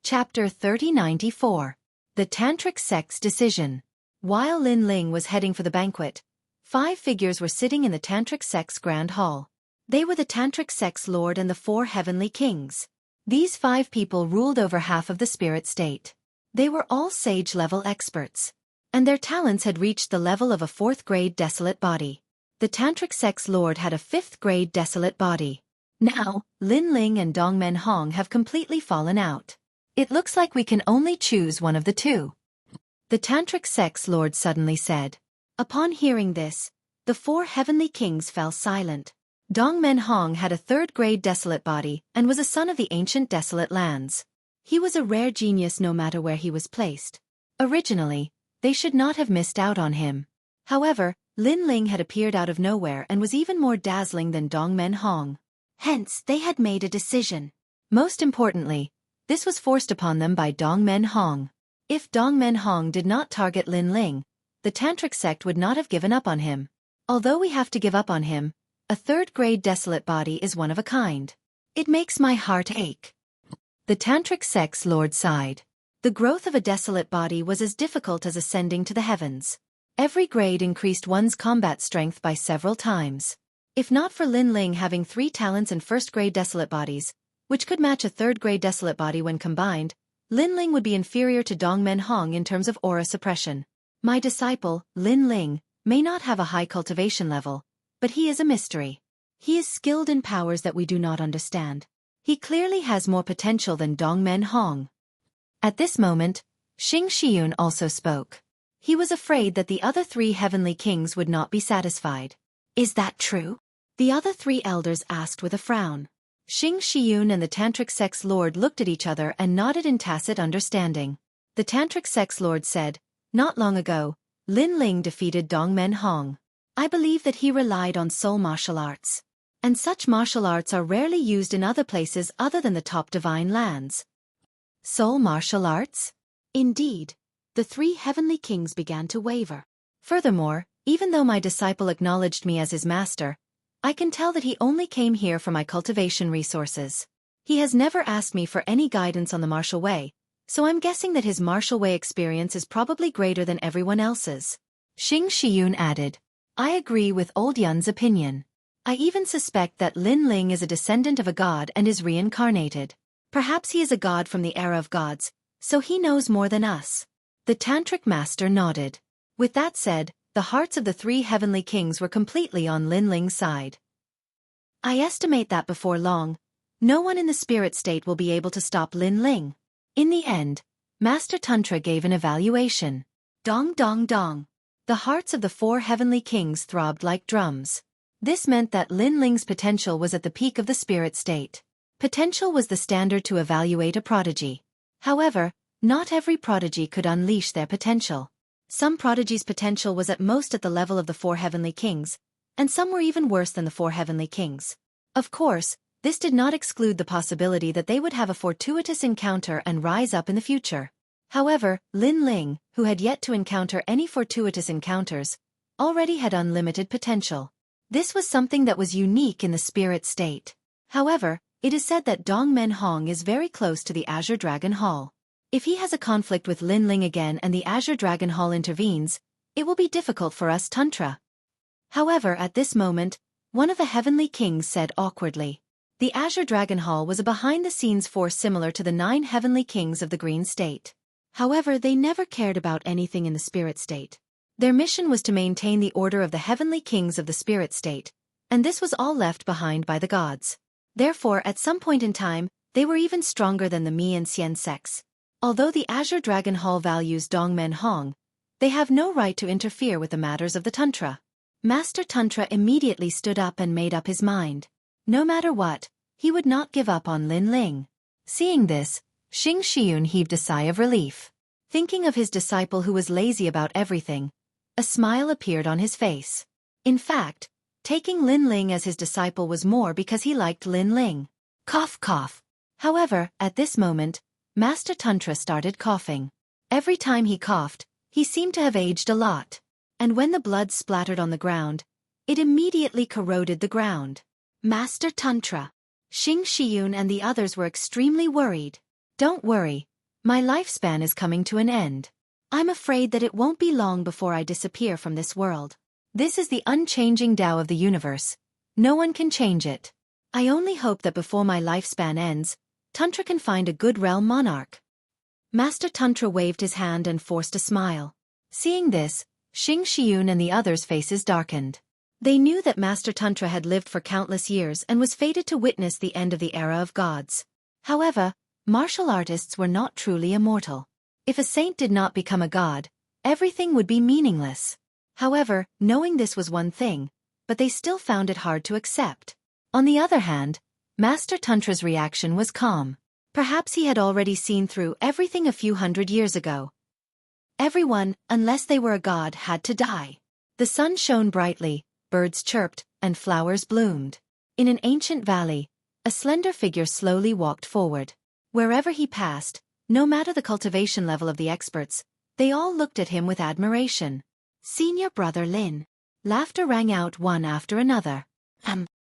Chapter 3094. The Tantric Sect's Decision. While Lin Ling was heading for the banquet, 5 figures were sitting in the Tantric Sect's Grand Hall. They were the Tantric Sect's Lord and the 4 Heavenly Kings. These 5 people ruled over half of the spirit state. They were all sage-level experts, and their talents had reached the level of a 4th-grade desolate body. The Tantric Sect's Lord had a 5th-grade desolate body. Now, Lin Ling and Dongmen Hong have completely fallen out. It looks like we can only choose one of the two. The Tantric Sect's Lord suddenly said. Upon hearing this, the 4 Heavenly Kings fell silent. Dongmen Hong had a 3rd-grade desolate body and was a son of the ancient desolate lands. He was a rare genius no matter where he was placed. Originally, they should not have missed out on him. However, Lin Ling had appeared out of nowhere and was even more dazzling than Dongmen Hong. Hence, they had made a decision. Most importantly, this was forced upon them by Dongmen Hong. If Dongmen Hong did not target Lin Ling, the Tantric sect would not have given up on him. Although we have to give up on him, a 3rd-grade desolate body is one of a kind. It makes my heart ache. The Tantric sect's Lord sighed. The growth of a desolate body was as difficult as ascending to the heavens. Every grade increased one's combat strength by several times. If not for Lin Ling having 3 talents and 1st-grade desolate bodies, which could match a 3rd-grade desolate body when combined, Lin Ling would be inferior to Dongmen Hong in terms of aura suppression. My disciple, Lin Ling, may not have a high cultivation level, but he is a mystery. He is skilled in powers that we do not understand. He clearly has more potential than Dongmen Hong. At this moment, Xing also spoke. He was afraid that the other 3 heavenly kings would not be satisfied. Is that true? The other 3 elders asked with a frown. Xing and the Tantric Sex Lord looked at each other and nodded in tacit understanding. The Tantric Sex Lord said, "Not long ago, Lin Ling defeated Dongmen Hong. I believe that he relied on soul martial arts. And such martial arts are rarely used in other places other than the top divine lands." Soul martial arts? Indeed. The 3 heavenly kings began to waver. Furthermore, even though my disciple acknowledged me as his master, I can tell that he only came here for my cultivation resources. He has never asked me for any guidance on the martial way, so I'm guessing that his martial way experience is probably greater than everyone else's. Xing added, "I agree with Old Yun's opinion. I even suspect that Lin Ling is a descendant of a god and is reincarnated. Perhaps he is a god from the era of gods, so he knows more than us." The Tantric Master nodded. With that said, the hearts of the 3 heavenly kings were completely on Lin Ling's side. I estimate that before long, no one in the spirit state will be able to stop Lin Ling. In the end, Master Tantra gave an evaluation. Dong dong dong. The hearts of the 4 heavenly kings throbbed like drums. This meant that Lin Ling's potential was at the peak of the spirit state. Potential was the standard to evaluate a prodigy. However, not every prodigy could unleash their potential. Some prodigies' potential was at most at the level of the 4 heavenly kings, and some were even worse than the 4 heavenly kings. Of course, this did not exclude the possibility that they would have a fortuitous encounter and rise up in the future. However, Lin Ling, who had yet to encounter any fortuitous encounters, already had unlimited potential. This was something that was unique in the spirit state. However, it is said that Dongmen Hong is very close to the Azure Dragon Hall. If he has a conflict with Lin Ling again and the Azure Dragon Hall intervenes, it will be difficult for us Tantra. However, at this moment, one of the heavenly kings said awkwardly. The Azure Dragon Hall was a behind-the-scenes force similar to the 9 heavenly kings of the Green State. However, they never cared about anything in the spirit state. Their mission was to maintain the order of the heavenly kings of the spirit state, and this was all left behind by the gods. Therefore, at some point in time, they were even stronger than the Mi and Xian sects. Although the Azure Dragon Hall values Dongmen Hong, they have no right to interfere with the matters of the Tantra. Master Tantra immediately stood up and made up his mind. No matter what, he would not give up on Lin Ling. Seeing this, Xing heaved a sigh of relief. Thinking of his disciple who was lazy about everything, a smile appeared on his face. In fact, taking Lin Ling as his disciple was more because he liked Lin Ling. Cough cough. However, at this moment, Master Tantra started coughing. Every time he coughed, he seemed to have aged a lot. And when the blood splattered on the ground, it immediately corroded the ground. Master Tantra. Xing and the others were extremely worried. Don't worry, my lifespan is coming to an end. I'm afraid that it won't be long before I disappear from this world. This is the unchanging Tao of the universe. No one can change it. I only hope that before my lifespan ends, Tantra can find a good realm monarch. Master Tantra waved his hand and forced a smile. Seeing this, Xing and the others' faces darkened. They knew that Master Tantra had lived for countless years and was fated to witness the end of the era of gods. However, martial artists were not truly immortal. If a saint did not become a god, everything would be meaningless. However, knowing this was one thing, but they still found it hard to accept. On the other hand, Master Tantra's reaction was calm. Perhaps he had already seen through everything a few hundred years ago. Everyone, unless they were a god, had to die. The sun shone brightly, birds chirped, and flowers bloomed. In an ancient valley, a slender figure slowly walked forward. Wherever he passed, no matter the cultivation level of the experts, they all looked at him with admiration. Senior Brother Lin. Laughter rang out one after another.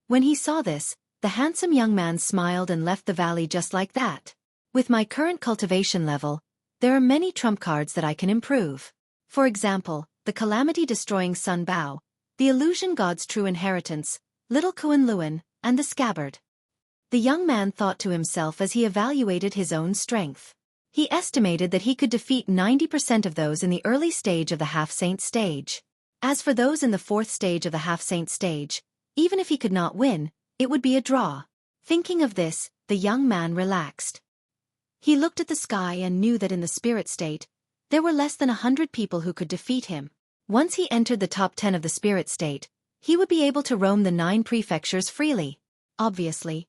When he saw this, the handsome young man smiled and left the valley just like that. With my current cultivation level, there are many trump cards that I can improve. For example, the calamity-destroying Sun Bao, the illusion god's true inheritance, Little Kuan Luan, and the scabbard. The young man thought to himself as he evaluated his own strength. He estimated that he could defeat 90% of those in the early stage of the half-saint stage. As for those in the 4th stage of the half-saint stage, even if he could not win, it would be a draw. Thinking of this, the young man relaxed. He looked at the sky and knew that in the spirit state, there were less than 100 people who could defeat him. Once he entered the top 10 of the spirit state, he would be able to roam the 9 prefectures freely. Obviously.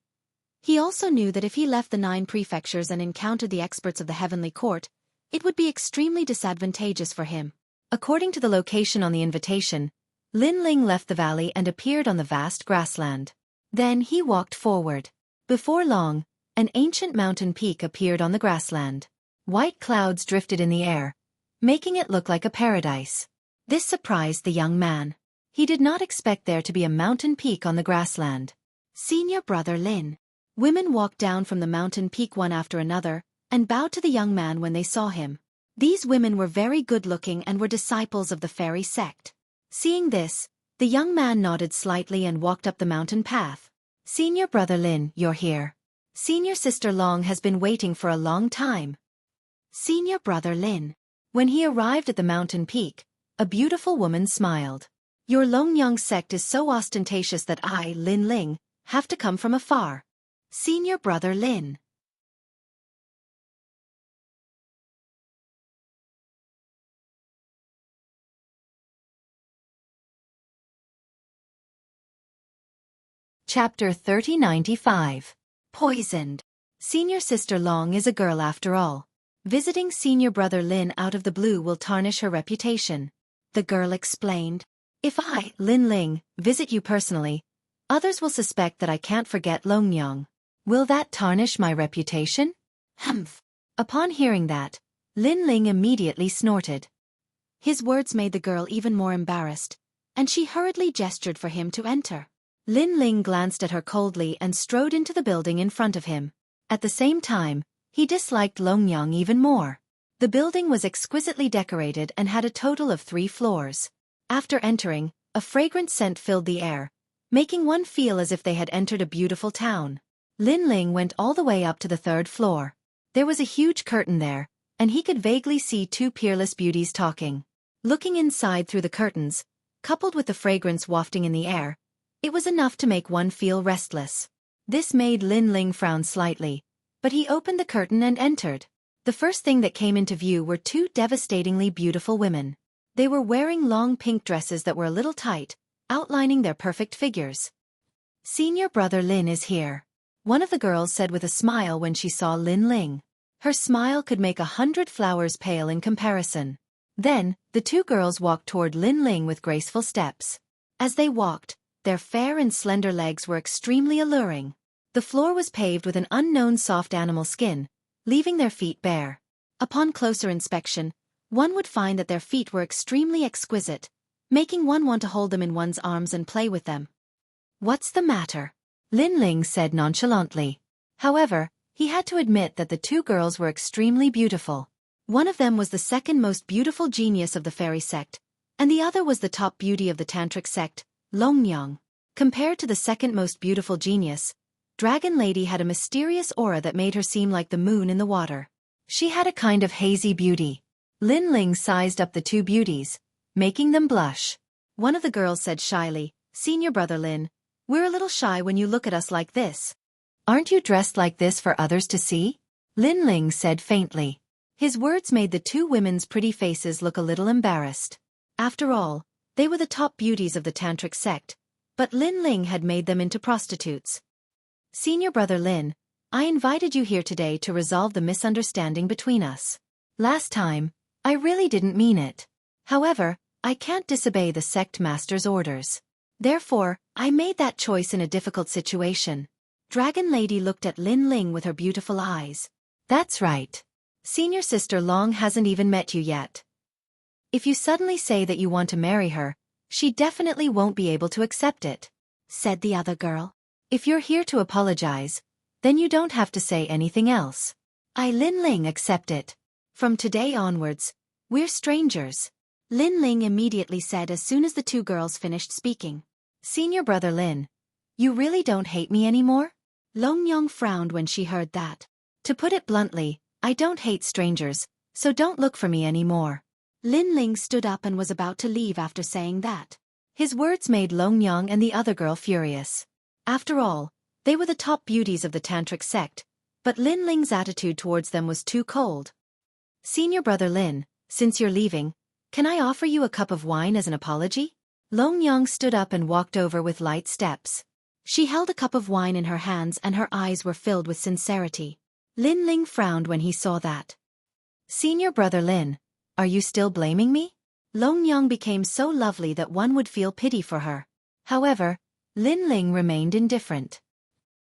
He also knew that if he left the 9 prefectures and encountered the experts of the heavenly court, it would be extremely disadvantageous for him. According to the location on the invitation, Lin Ling left the valley and appeared on the vast grassland. Then he walked forward. Before long, an ancient mountain peak appeared on the grassland. White clouds drifted in the air, making it look like a paradise. This surprised the young man. He did not expect there to be a mountain peak on the grassland. Senior brother Lin. Women walked down from the mountain peak one after another, and bowed to the young man when they saw him. These women were very good-looking and were disciples of the fairy sect. Seeing this, the young man nodded slightly and walked up the mountain path. Senior brother Lin, you're here. Senior sister Long has been waiting for a long time. Senior brother Lin. When he arrived at the mountain peak, a beautiful woman smiled. Your Longyang sect is so ostentatious that I, Lin Ling, have to come from afar. Senior brother Lin. Chapter 3095. Poisoned. Senior sister Long is a girl after all. Visiting senior brother Lin out of the blue will tarnish her reputation. The girl explained. If I, Lin Ling, visit you personally, others will suspect that I can't forget Longyang. Will that tarnish my reputation? Humph. Upon hearing that, Lin Ling immediately snorted. His words made the girl even more embarrassed, and she hurriedly gestured for him to enter. Lin Ling glanced at her coldly and strode into the building in front of him. At the same time, he disliked Longyang even more. The building was exquisitely decorated and had a total of 3 floors. After entering, a fragrant scent filled the air, making one feel as if they had entered a beautiful town. Lin Ling went all the way up to the 3rd floor. There was a huge curtain there, and he could vaguely see 2 peerless beauties talking. Looking inside through the curtains, coupled with the fragrance wafting in the air, it was enough to make one feel restless. This made Lin Ling frown slightly, but he opened the curtain and entered. The first thing that came into view were 2 devastatingly beautiful women. They were wearing long pink dresses that were a little tight, outlining their perfect figures. Senior brother Lin is here. One of the girls said with a smile when she saw Lin Ling. Her smile could make 100 flowers pale in comparison. Then, the 2 girls walked toward Lin Ling with graceful steps. As they walked, their fair and slender legs were extremely alluring. The floor was paved with an unknown soft animal skin, leaving their feet bare. Upon closer inspection, one would find that their feet were extremely exquisite, making one want to hold them in one's arms and play with them. What's the matter? Lin Ling said nonchalantly. However, he had to admit that the 2 girls were extremely beautiful. One of them was the second most beautiful genius of the fairy sect, and the other was the top beauty of the tantric sect, Longyang. Compared to the second most beautiful genius, Dragon Lady had a mysterious aura that made her seem like the moon in the water. She had a kind of hazy beauty. Lin Ling sized up the 2 beauties, making them blush. One of the girls said shyly, Senior brother Lin, we're a little shy when you look at us like this. Aren't you dressed like this for others to see? Lin Ling said faintly. His words made the 2 women's pretty faces look a little embarrassed. After all, they were the top beauties of the tantric sect, but Lin Ling had made them into prostitutes. Senior brother Lin, I invited you here today to resolve the misunderstanding between us. Last time, I really didn't mean it. However, I can't disobey the sect master's orders. Therefore, I made that choice in a difficult situation. Dragon Lady looked at Lin Ling with her beautiful eyes. That's right. Senior sister Long hasn't even met you yet. If you suddenly say that you want to marry her, she definitely won't be able to accept it, said the other girl. If you're here to apologize, then you don't have to say anything else. I Lin Ling accept it. From today onwards, we're strangers. Lin Ling immediately said as soon as the 2 girls finished speaking. Senior brother Lin, you really don't hate me anymore? Longyang frowned when she heard that. To put it bluntly, I don't hate strangers, so don't look for me anymore. Lin Ling stood up and was about to leave after saying that. His words made Longyang and the other girl furious. After all, they were the top beauties of the tantric sect, but Lin Ling's attitude towards them was too cold. "Senior brother Lin, since you're leaving, can I offer you a cup of wine as an apology?" Long Yang stood up and walked over with light steps. She held a cup of wine in her hands and her eyes were filled with sincerity. Lin Ling frowned when he saw that. "Senior brother Lin, are you still blaming me?" Long Yang became so lovely that one would feel pity for her. However, Lin Ling remained indifferent.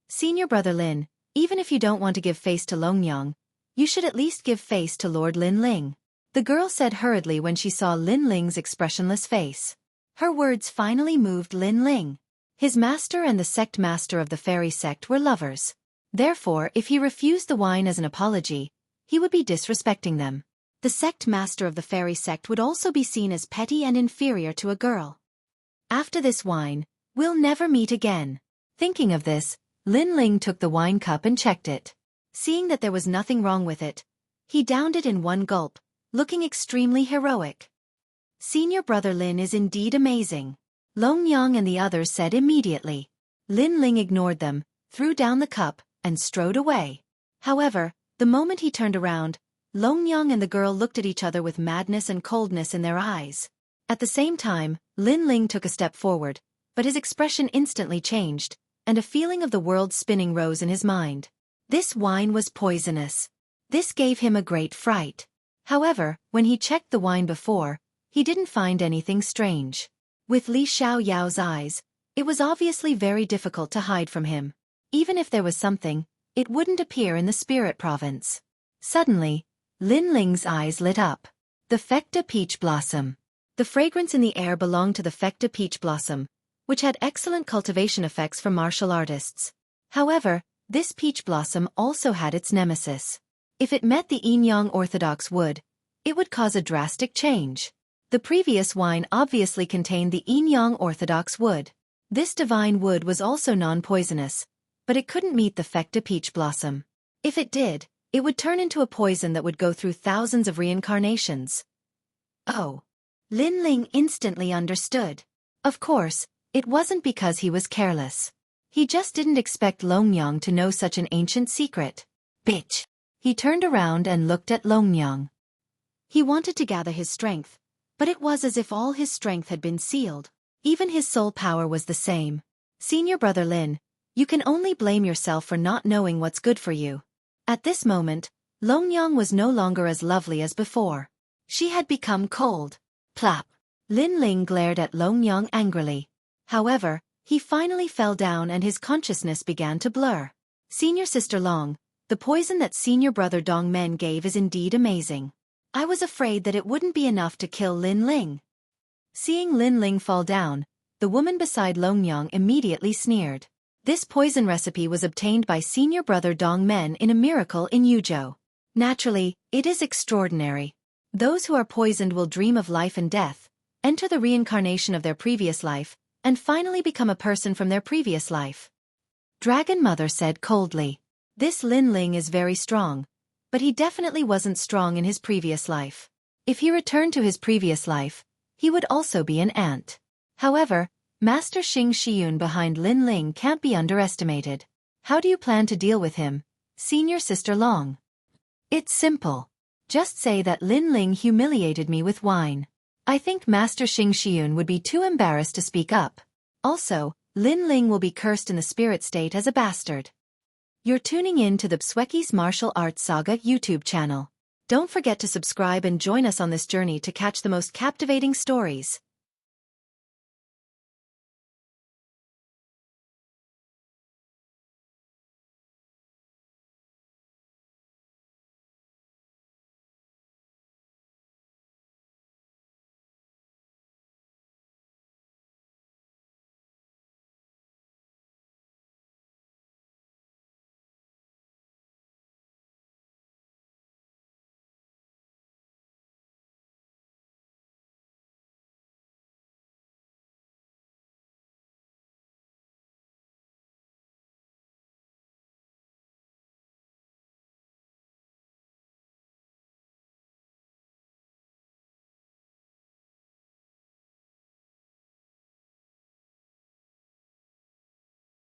"Senior brother Lin, even if you don't want to give face to Long Yang, you should at least give face to Lord Lin Ling," the girl said hurriedly when she saw Lin Ling's expressionless face. Her words finally moved Lin Ling. His master and the sect master of the fairy sect were lovers. Therefore, if he refused the wine as an apology, he would be disrespecting them. The sect master of the fairy sect would also be seen as petty and inferior to a girl. "After this wine, we'll never meet again." Thinking of this, Lin Ling took the wine cup and checked it. Seeing that there was nothing wrong with it, he downed it in one gulp, looking extremely heroic. "Senior brother Lin is indeed amazing," Long Yang and the others said immediately. Lin Ling ignored them, threw down the cup, and strode away. However, the moment he turned around, Long Yang and the girl looked at each other with madness and coldness in their eyes. At the same time, Lin Ling took a step forward, but his expression instantly changed, and a feeling of the world spinning rose in his mind. This wine was poisonous. This gave him a great fright. However, when he checked the wine before, he didn't find anything strange. With Li Xiaoyao's eyes, it was obviously very difficult to hide from him. Even if there was something, it wouldn't appear in the spirit province. Suddenly, Lin Ling's eyes lit up. The Fecta peach blossom. The fragrance in the air belonged to the Fecta peach blossom, which had excellent cultivation effects for martial artists. However, this peach blossom also had its nemesis. If it met the yin-yang orthodox wood, it would cause a drastic change. The previous wine obviously contained the yin-yang orthodox wood. This divine wood was also non-poisonous, but it couldn't meet the Fecta peach blossom. If it did, it would turn into a poison that would go through thousands of reincarnations. Oh. Lin Ling instantly understood. Of course, it wasn't because he was careless. He just didn't expect Long Yang to know such an ancient secret. Bitch. He turned around and looked at Long Yang. He wanted to gather his strength, but it was as if all his strength had been sealed. Even his soul power was the same. "Senior brother Lin, you can only blame yourself for not knowing what's good for you." At this moment, Long Yang was no longer as lovely as before. She had become cold. Plop. Lin Ling glared at Long Yang angrily. However, he finally fell down and his consciousness began to blur. "Senior sister Long, the poison that senior brother Dong Men gave is indeed amazing. I was afraid that it wouldn't be enough to kill Lin Ling." Seeing Lin Ling fall down, the woman beside Long Yang immediately sneered. This poison recipe was obtained by senior brother Dong Men in a miracle in Yuzhou. Naturally, it is extraordinary. Those who are poisoned will dream of life and death, enter the reincarnation of their previous life, and finally become a person from their previous life. Dragon Mother said coldly. This Lin Ling is very strong, but he definitely wasn't strong in his previous life. If he returned to his previous life, he would also be an ant. However, Master Xing Shiyun behind Lin Ling can't be underestimated. How do you plan to deal with him, senior sister Long? It's simple. Just say that Lin Ling humiliated me with wine. I think Master Xing Shiyun would be too embarrassed to speak up. Also, Lin Ling will be cursed in the spirit state as a bastard. You're tuning in to the Xueqi's Martial Arts Saga YouTube channel. Don't forget to subscribe and join us on this journey to catch the most captivating stories.